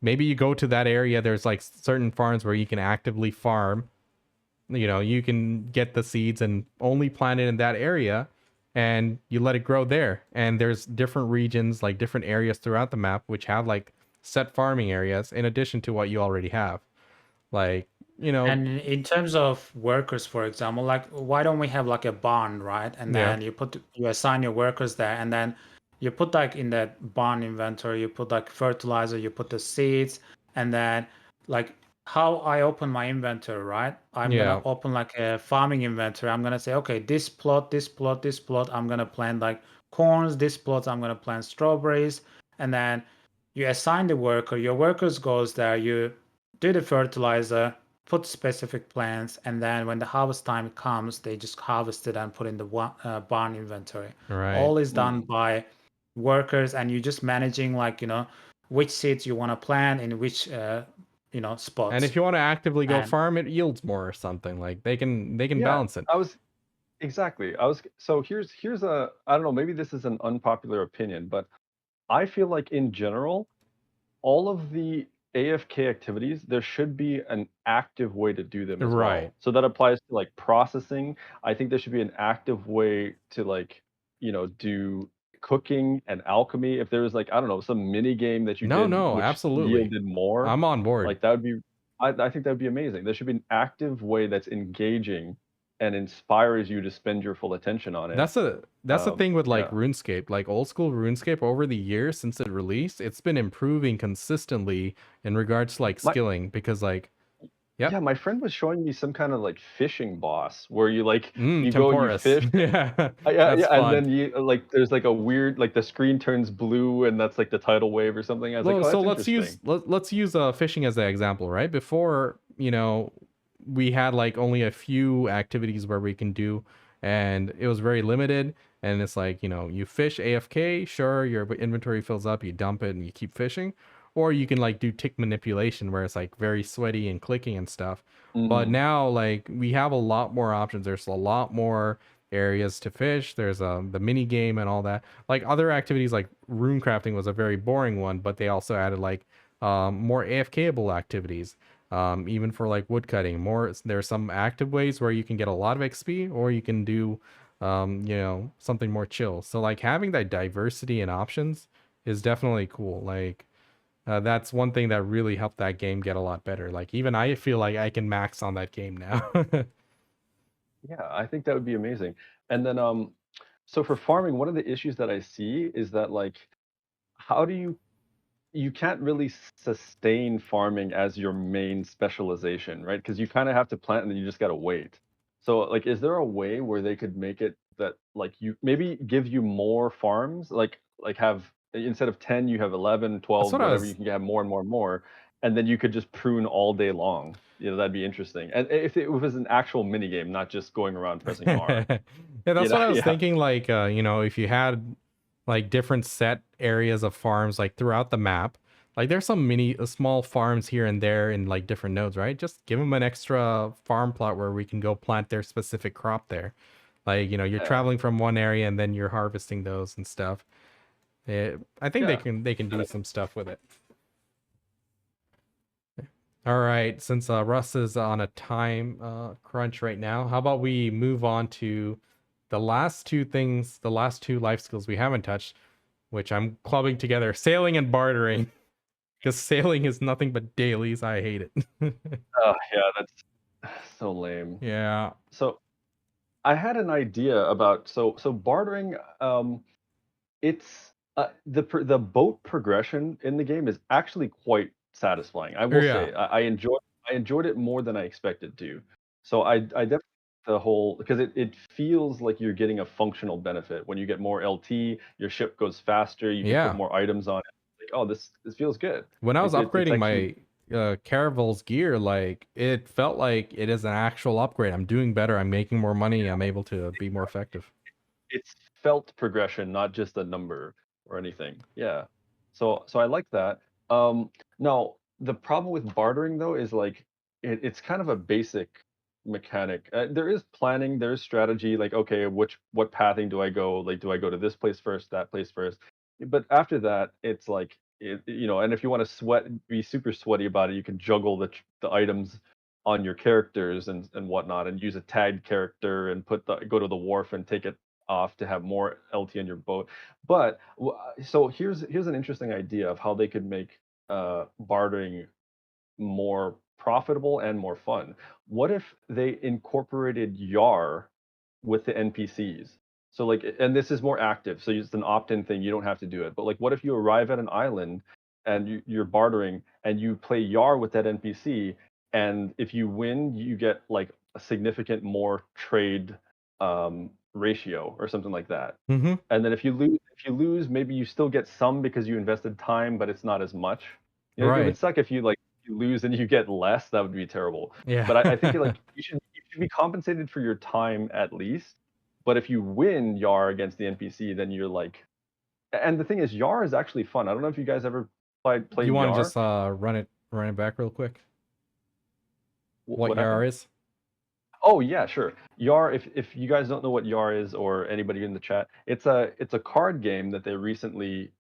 Maybe you go to that area, there's like certain farms where you can actively farm. You can get the seeds and only plant it in that area, and you let it grow there. And there's different regions, like different areas throughout the map, which have like set farming areas in addition to what you already have. Like, And in terms of workers, for example, like why don't we have like a barn, right? And yeah, then you assign your workers there, and then you put like in that barn inventory, you put like fertilizer, you put the seeds, and then like how I open my inventory, right? I'm gonna yeah, open like a farming inventory. I'm gonna say, okay, this plot, this plot, this plot, I'm gonna plant like corns. This plot, I'm gonna plant strawberries, and then you assign the worker. Your workers goes there. You do the fertilizer, put specific plants, and then when the harvest time comes, they just harvest it and put in the barn inventory. right. All is done Mm. by workers, and you're just managing like which seeds you want to plant in which And spots. if you want to actively go And farm, it yields more or something. Like, they can Yeah. balance it. I was exactly. So here's a I don't know, maybe this is an unpopular opinion, but I feel like in general, all of the AFK activities, there should be an active way to do them as Right. well. So that applies to like processing. I think there should be an active way to like, do cooking and alchemy. If there was like, I don't know, some mini game that you No, did no, which absolutely. yielded more, I'm on board. like that would be I think that would be amazing. There should be an active way that's engaging and inspires you to spend your full attention on it. That's the thing with like Yeah. RuneScape, like old school RuneScape over the years since it released, it's been improving consistently in regards to like My skilling because like, yep, Yeah, my friend was showing me some kind of like fishing boss where you like you go and you temporous. fish. Yeah, Yeah, that's yeah, and fun. then you like there's like a weird like the screen turns blue and that's like the tidal wave or something. I was like, Well, oh, so that's let's interesting. use fishing as an example, right? Before, we had like only a few activities where we can do, and it was very limited. And it's like, you fish AFK, sure, your inventory fills up, you dump it, and you keep fishing. Or you can like do tick manipulation where it's like very sweaty and clicking and stuff. But Mm, now like we have a lot more options. There's a lot more areas to fish. There's the mini game and all that. Like other activities like rune crafting was a very boring one, but they also added like more AFKable activities. Even for like wood cutting, there's some active ways where you can get a lot of XP, or you can do something more chill. So like having that diversity and options is definitely cool. Like that's one thing that really helped that game get a lot better. Like even I feel like I can max on that game now. yeah, I think that would be amazing. And then so for farming, one of the issues that I see is that like how do you can't really sustain farming as your main specialization, right? Because you kind of have to plant and then you just got to wait. So, like, is there a way where they could make it that, like, you maybe give you more farms, like have instead of 10, you have 11, That's 12, what I whatever, you was. can have more and more and more, and then you could just prune all day long. That'd be interesting. And if it was an actual mini game, not just going around pressing R. Yeah, that's what I was Yeah. thinking. Like, if you had like different set areas of farms like throughout the map, Like there's some small farms here and there in like different nodes, right? Just give them an extra farm plot where we can go plant their specific crop there. Like, you know, you're Yeah, traveling from one area and then you're harvesting those and stuff. I think yeah. they can do some stuff with it. All right, since Russ is on a time crunch right now, how about we move on to the last two things, the last two life skills we haven't touched, which I'm clubbing together, sailing and bartering. Because sailing is nothing but dailies. I hate it. Oh, yeah, that's so lame. Yeah. So I had an idea about so bartering. It's the boat progression in the game is actually quite satisfying. I will Yeah. say I enjoyed it more than I expected to. So I definitely the whole because it feels like you're getting a functional benefit when you get more LT. Your ship goes faster. You can put Yeah. more items on it. Like, oh, this feels good. When I was It's upgrading actually my Caravel's gear, like it felt like it is an actual upgrade. I'm doing better. I'm making more money. I'm able to be more effective. it's felt progression, not just a number or anything. Yeah. So I like that. Now the problem with bartering though is like it's kind of a basic mechanic. There is planning, there is strategy. Like okay, what pathing do I go? Like do I go to this place first, that place first? But after that, it's like you know. And if you want to be super sweaty about it, you can juggle the items on your characters and whatnot, and use a tagged character and go to the wharf and take it off to have more LT on your boat. But so here's an interesting idea of how they could make bartering more profitable and more fun. What if they incorporated YAR with the NPCs? So like, and this is more active, so it's an opt-in thing. You don't have to do it. But like, what if you arrive at an island and you're bartering and you play YAR with that NPC, and if you win, you get like a significant more trade ratio or something like that. Mm-hmm. And then if you lose, maybe you still get some because you invested time, but it's not as much. You know, it would Right. suck if you lose and you get less. That would be terrible. Yeah. But I think like you should be compensated for your time at least. But if you win YAR against the NPC, then you're like, and the thing is, YAR is actually fun. I don't know if you guys ever You played want to YAR. just run it back real quick? What What YAR happened? is? Oh yeah, sure. YAR. If you guys don't know what YAR is, or anybody in the chat, it's a card game that they recently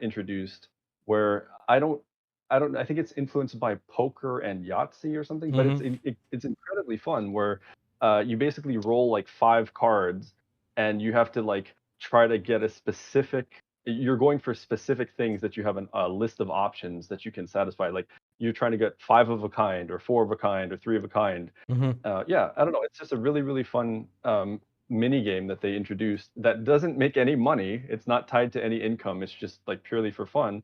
introduced. Where I think it's influenced by poker and Yahtzee or something, but Mm-hmm. it's incredibly fun. Where you basically roll like 5 cards, and you have to like try to get a specific. You're going for specific things that you have a list of options that you can satisfy. Like you're trying to get 5 of a kind, or 4 of a kind, or 3 of a kind. Mm-hmm. Yeah, I don't know. It's just a really, really fun mini game that they introduced that doesn't make any money. It's not tied to any income. It's just like purely for fun.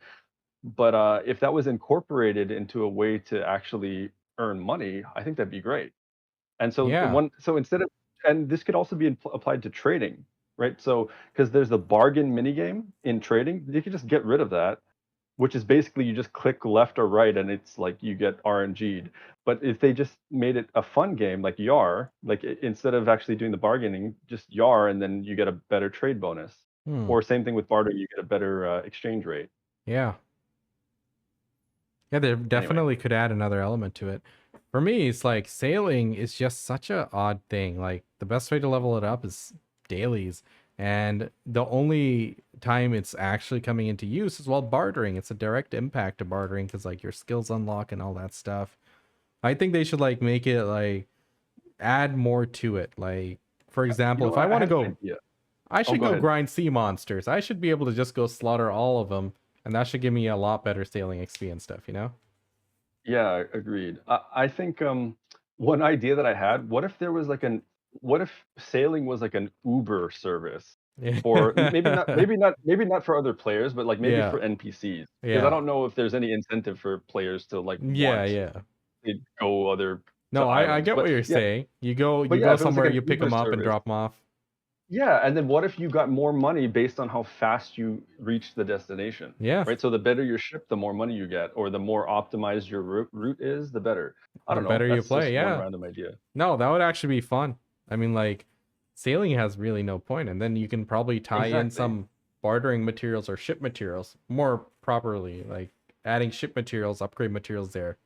But if that was incorporated into a way to actually earn money, I think that'd be great. And Yeah. so instead of, and this could also be applied to trading, right? So because there's the bargain mini game in trading, you could just get rid of that, which is basically you just click left or right and it's like you get RNG'd. But if they just made it a fun game like YAR, like instead of actually doing the bargaining, just YAR, and then you get a better trade bonus. Hmm. Or same thing with barter, you get a better exchange rate. Yeah. Yeah, they Anyway, definitely could add another element to it. For me, it's like sailing is just such a odd thing. Like the best way to level it up is dailies. And the only time it's actually coming into use is while bartering. It's a direct impact to bartering because like your skills unlock and all that stuff. I think they should like make it like add more to it. Like, for example, if I I want to had an go, idea. I Oh, should go go ahead. grind sea monsters. I should be able to just go slaughter all of them. And that should give me a lot better sailing XP and stuff, you know? Yeah, agreed. I think one idea that I had, what if sailing was like an Uber service for Yeah. maybe not for other players, but like maybe Yeah. for NPCs. Because I Yeah. don't know if there's any incentive for players to like Yeah. want Yeah. to go other to No, I islands. get what you're saying. But You yeah, go if it was like somewhere, an you pick Uber them up and service. drop them off. Yeah, and then what if you got more money based on how fast you reach the destination, Yeah. right? So the better your ship, the more money you get, or the more optimized your route is, the better. I The don't know. better you That's play. just one Yeah. random idea. No, that would actually be fun. I mean, like, sailing has really no point, and then you can probably tie in Exactly. some bartering materials or ship materials more properly. Like, adding ship materials, upgrade materials there.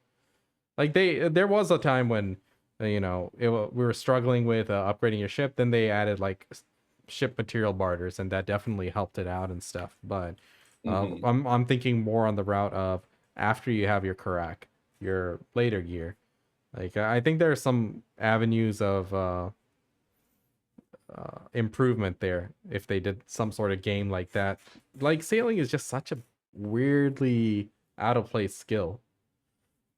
Like there was a time when we were struggling with upgrading your ship. Then they added like ship material barters, and that definitely helped it out and stuff. But I'm thinking more on the route of after you have your Karak, your later gear. Like I think there are some avenues of improvement there if they did some sort of game like that. Like sailing is just such a weirdly out of place skill.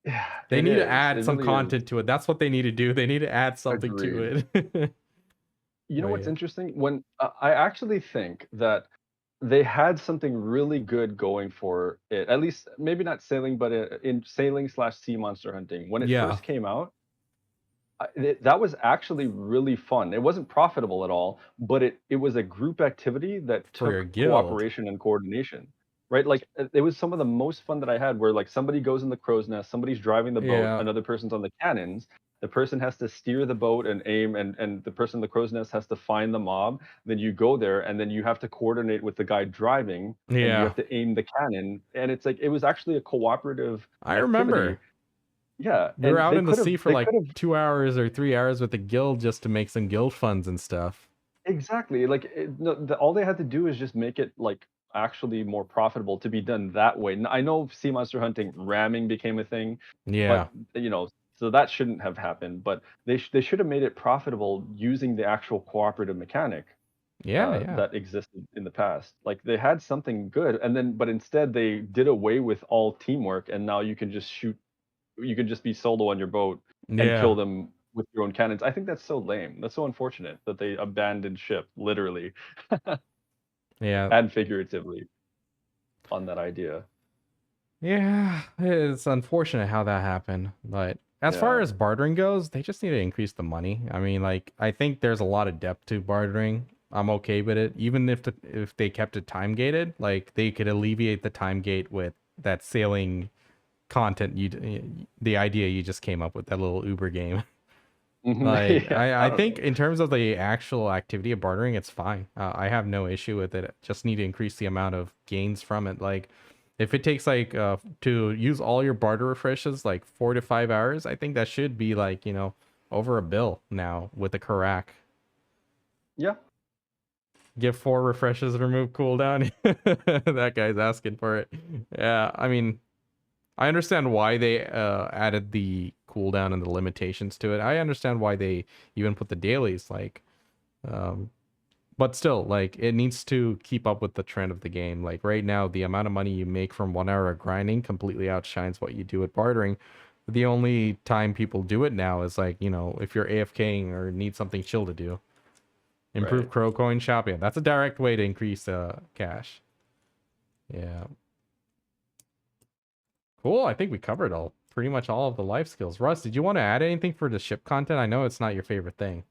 Yeah, They it need to is. add It some really is. content to it. That's what they need to do. They need to add something to Agreed. it. You know But what's yeah. interesting? When I actually think that they had something really good going for it. At least maybe not sailing, but in sailing slash sea monster hunting. When it Yeah, first came out, that was actually really fun. It wasn't profitable at all, but it was a group activity that for your took guild. cooperation and coordination, right? Like it was some of the most fun that I had, where like somebody goes in the crow's nest, somebody's driving the boat, Yeah. another person's on the cannons. The person has to steer the boat and aim, and the person in the crow's nest has to find the mob. Then you go there, and then you have to coordinate with the guy driving, and you Yeah. have to aim the cannon. And it's like it was actually a cooperative I activity. remember. Yeah, We were and out they in the could have sea for they like could have 2 hours or 3 hours with the guild just to make some guild funds and stuff. exactly, like, no, all they had to do is just make it, like, actually more profitable to be done that way. I know sea monster hunting ramming became a thing, but, Yeah. so that shouldn't have happened, but they should have made it profitable using the actual cooperative mechanic, Yeah, yeah. that existed in the past. Like, they had something good, and then but instead they did away with all teamwork, and now you can just be solo on your boat and kill Yeah. them with your own cannons. I think that's so lame. That's so unfortunate that they abandoned ship, literally Yeah. and figuratively, on that idea. Yeah, it's unfortunate how that happened, but as far Yeah. as bartering goes, they just need to increase the money. I mean, like I think there's a lot of depth to bartering. I'm okay with it, even if they kept it time gated. Like they could alleviate the time gate with that sailing content. The idea you just came up with, that little Uber game. Like Yeah, I I don't think know. in terms of the actual activity of bartering, it's fine. I have no issue with it. Just need to increase the amount of gains from it. Like if it takes like to use all your barter refreshes like 4 to 5 hours, I think that should be like, over a bill now with the Karak. Yeah. Give 4 refreshes, remove cooldown. That guy's asking for it. Yeah, I mean, I understand why they added the cooldown and the limitations to it. I understand why they even put the dailies, like, um, but still, like, it needs to keep up with the trend of the game. Like right now, the amount of money you make from 1 hour of grinding completely outshines what you do at bartering. The only time people do it now is like, if you're AFKing or need something chill to do. Right. Improve crow coin shop. Yeah, that's a direct way to increase cash. Yeah. Cool. I think we covered pretty much all of the life skills. Russ, did you want to add anything for the ship content? I know it's not your favorite thing.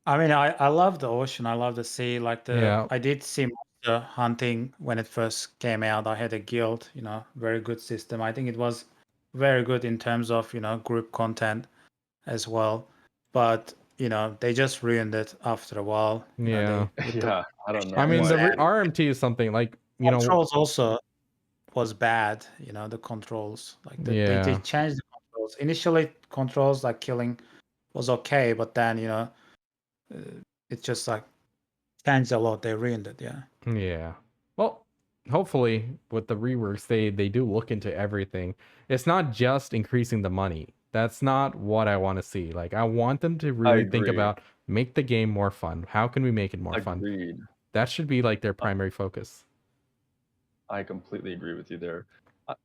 I mean, I love the ocean. I love the sea. Like Yeah. I did see monster hunting when it first came out. I had a guild, very good system. I think it was very good in terms of, group content as well. But, they just ruined it after a while. Yeah. They with the Yeah, I don't I know mean, missions why. the and RMT is something like, controls also was bad, the controls. Like they yeah. changed the controls. Initially controls like killing was okay, but then, it just like changed a lot. They ruined it, yeah. Yeah. Well, hopefully with the reworks, they do look into everything. It's not just increasing the money. That's not what I want to see. Like, I want them to I really think agree. about make the game more fun. How can we make it more fun? Agreed. That should be like their I primary focus. I completely agree with you there.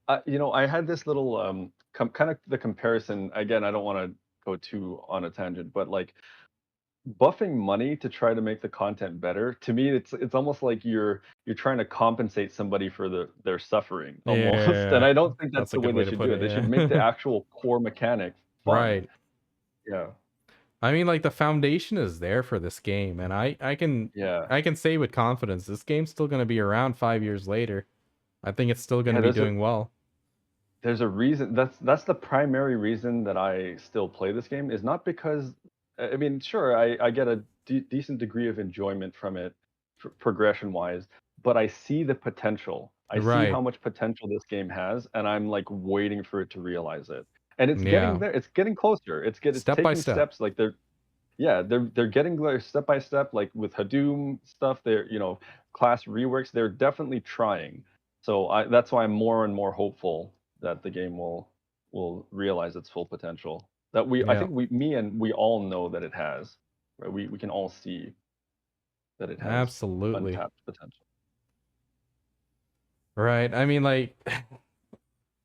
I had this little kind of the comparison again. I don't want to go too on a tangent, but like buffing money to try to make the content better, to me it's almost like you're trying to compensate somebody for their suffering almost. And Yeah. I don't think that's That's a the way good they way to should put do it. it. They should make the Yeah. actual core mechanic fun. Right. Yeah. I mean, like the foundation is there for this game, and Yeah. I can say with confidence this game's still going to be around 5 years later. I think it's still going to Yeah, be doing well. there's a reason. That's the primary reason that I still play this game, is not because I mean, sure, I get a decent degree of enjoyment from it, progression wise, but I see the potential. I see how Right. much potential this game has, and I'm like waiting for it to realize it. And it's getting Yeah. there. It's getting closer. It's Step by taking step. steps. Like they're getting there step by step. Like with Hadoom stuff, they're class reworks. They're definitely trying. So that's why I'm more and more hopeful that the game will realize its full potential. I Yeah. think we all know that it has. Right? We can all see that it has Absolutely. untapped potential. Right. I mean, like,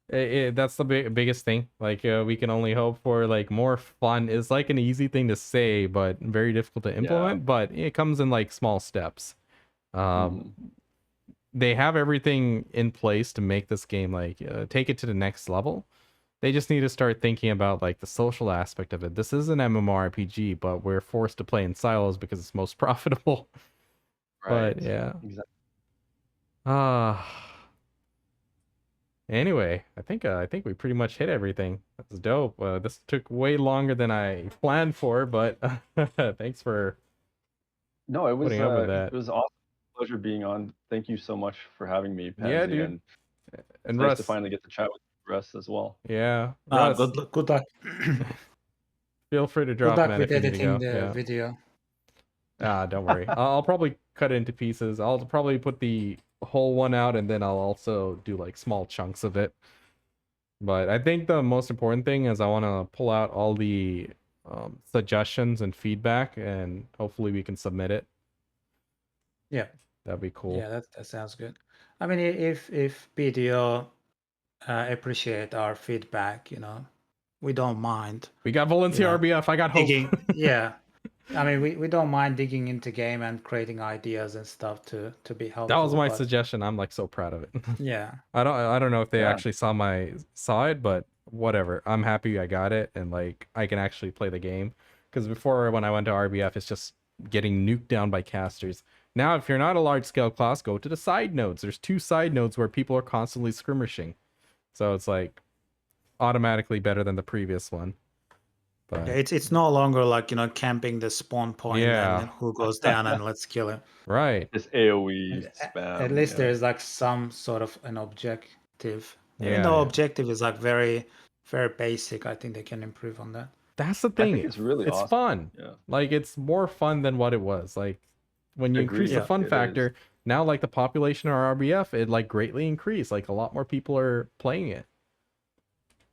that's the biggest thing. Like, we can only hope for like more fun. Is like an easy thing to say, but very difficult to Yeah. implement. But it comes in like small steps. Mhm. They have everything in place to make this game like take it to the next level. They just need to start thinking about like the social aspect of it. This is an MMORPG, but we're forced to play in silos because it's most profitable. But Right. yeah. Exactly. Anyway, I think we pretty much hit everything. That's dope. This took way longer than I planned for, but thanks for No, putting up with it that. was awesome. Pleasure being on. Thank you so much for having me, Yeah, Pansy, dude. and it's And nice to Russ. finally get to chat with Russ as well. Yeah, Russ. Good luck. Feel free to Good drop, luck man, with if you need to editing go. the Yeah. video. Don't worry. I'll probably cut it into pieces. I'll probably put the whole one out, and then I'll also do like small chunks of it. But I think the most important thing is I want to pull out all the suggestions and feedback, and hopefully we can submit it. Yeah, That'd be cool. yeah, that sounds good. I mean, if BDO appreciate our feedback, we don't mind We got volunteer Yeah. RBF. I got hope. digging. Yeah, I mean, we don't mind digging into game and creating ideas and stuff to be That was helpful. my But suggestion. I'm like so proud of it. yeah, I don't know if they Yeah. actually saw it, but whatever. I'm happy I got it, and like I can actually play the game. Because before, when I went to RBF, it's just getting nuked down by casters. Now, if you're not a large scale class, go to the side nodes. There's 2 side nodes where people are constantly skirmishing, so it's like automatically better than the previous one. But yeah, it's no longer like camping the spawn point yeah, and who goes down and let's kill him. right. It's AOE At spam. least Yeah. there's like some sort of an objective. Even Yeah, though yeah. objective is like very basic, I think they can improve on that. That's the I thing. think it's really It's awesome. fun. Yeah. Like it's more fun than what it was. Like when you increase the Agreed. fun It factor, now like the population of RBF, it like greatly increased. Like a lot more people are playing it.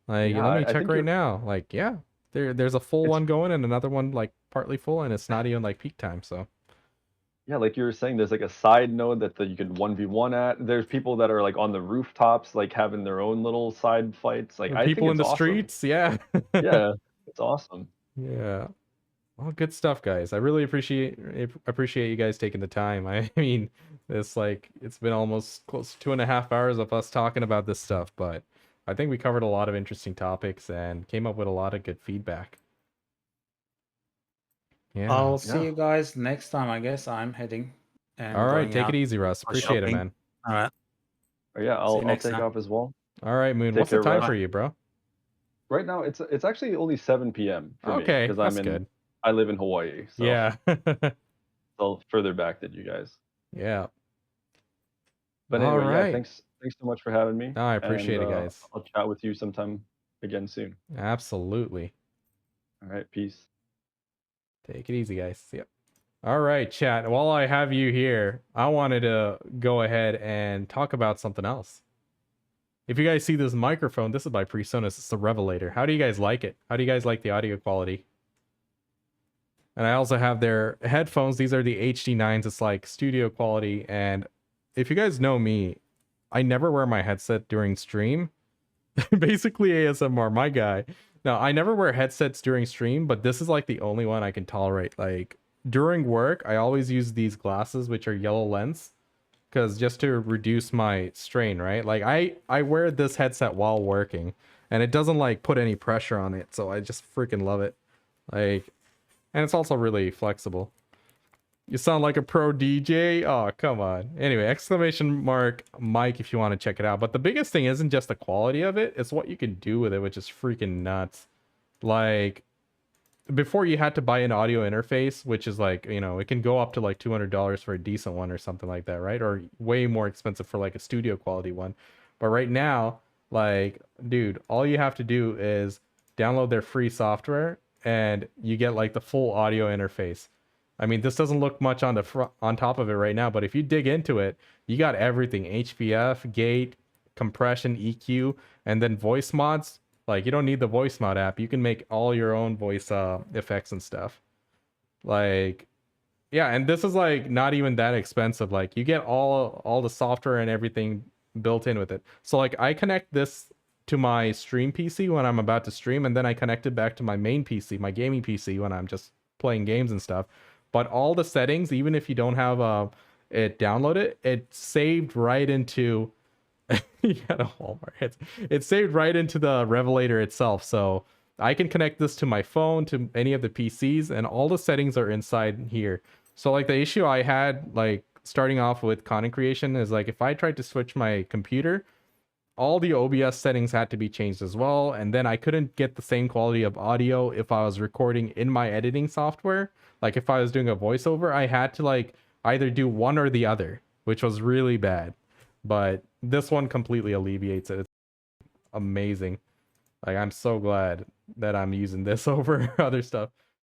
Like Yeah, let me I check think right you're now. Like yeah, there's a full it's one going and another one like partly full, and it's not even like peak time. So yeah, like you were saying, there's like a side node that you can 1v1 at. There's people that are like on the rooftops, like having their own little side fights. Like the I think people in it's the awesome. streets, yeah, Yeah, it's awesome. yeah. Well, good stuff, guys. I really appreciate you guys taking the time. I mean, it's been almost close to 2.5 hours of us talking about this stuff, but I think we covered a lot of interesting topics and came up with a lot of good feedback. Yeah. I'll see Yeah. you guys next time. I guess I'm heading and All right, going take out it easy, Russ. for Appreciate it, shopping. man. All right. Yeah, See you I'll next take time. off as well. All right, Moon. Take What's the care, time Russ. for you, bro? Right now, it's actually only 7 p.m. for me Okay, because that's good. I live in Hawaii, so Yeah. still further back than you guys. Yeah. But All anyway, yeah, right. thanks so much for having me. No, I appreciate it, and guys. I'll chat with you sometime again soon. Absolutely. All right, peace. Take it easy, guys. Yep. All right, chat. While I have you here, I wanted to go ahead and talk about something else. If you guys see this microphone, this is by PreSonus. It's the Revelator. How do you guys like it? How do you guys like the audio quality? And I also have their headphones. These are the HD9s. It's like studio quality. And if you guys know me, I never wear my headset during stream. Basically ASMR, my guy. No, I never wear headsets during stream, but this is like the only one I can tolerate. Like during work, I always use these glasses, which are yellow lens, because just to reduce my strain, right? Like I wear this headset while working, and it doesn't like put any pressure on it, so I just freaking love it. Like, and it's also really flexible. You sound like a pro DJ. Oh, come on. Anyway, exclamation mark Mike if you want to check it out. But the biggest thing isn't just the quality of it, it's what you can do with it, which is freaking nuts. Like, before you had to buy an audio interface, which is like, you know, it can go up to like $200 for a decent one or something like that, right? Or way more expensive for like a studio quality one. But right now, like, dude, all you have to do is download their free software and you get like the full audio interface. I mean, this doesn't look much on the front on top of it right now, but if you dig into it, you got everything: HPF, gate, compression, EQ, and then voice mods. Like, you don't need the voice mod app. You can make all your own voice effects and stuff. Like, yeah, and this is like not even that expensive. Like, you get all the software and everything built in with it. So like, I connect this to my stream PC when I'm about to stream, and then I connect it back to my main PC, my gaming PC, when I'm just playing games and stuff. But all the settings, even if you don't have it downloaded, it's saved right into you got a Walmart. It's saved right into the Revelator itself. So I can connect this to my phone, to any of the PCs, and all the settings are inside here. So like, the issue I had like starting off with content creation is like, if I tried to switch my computer, all the OBS settings had to be changed as well, and then I couldn't get the same quality of audio if I was recording in my editing software. Like, if I was doing a voiceover, I had to like either do one or the other, which was really bad. But this one completely alleviates it. It's amazing. Like, I'm so glad that I'm using this over other stuff.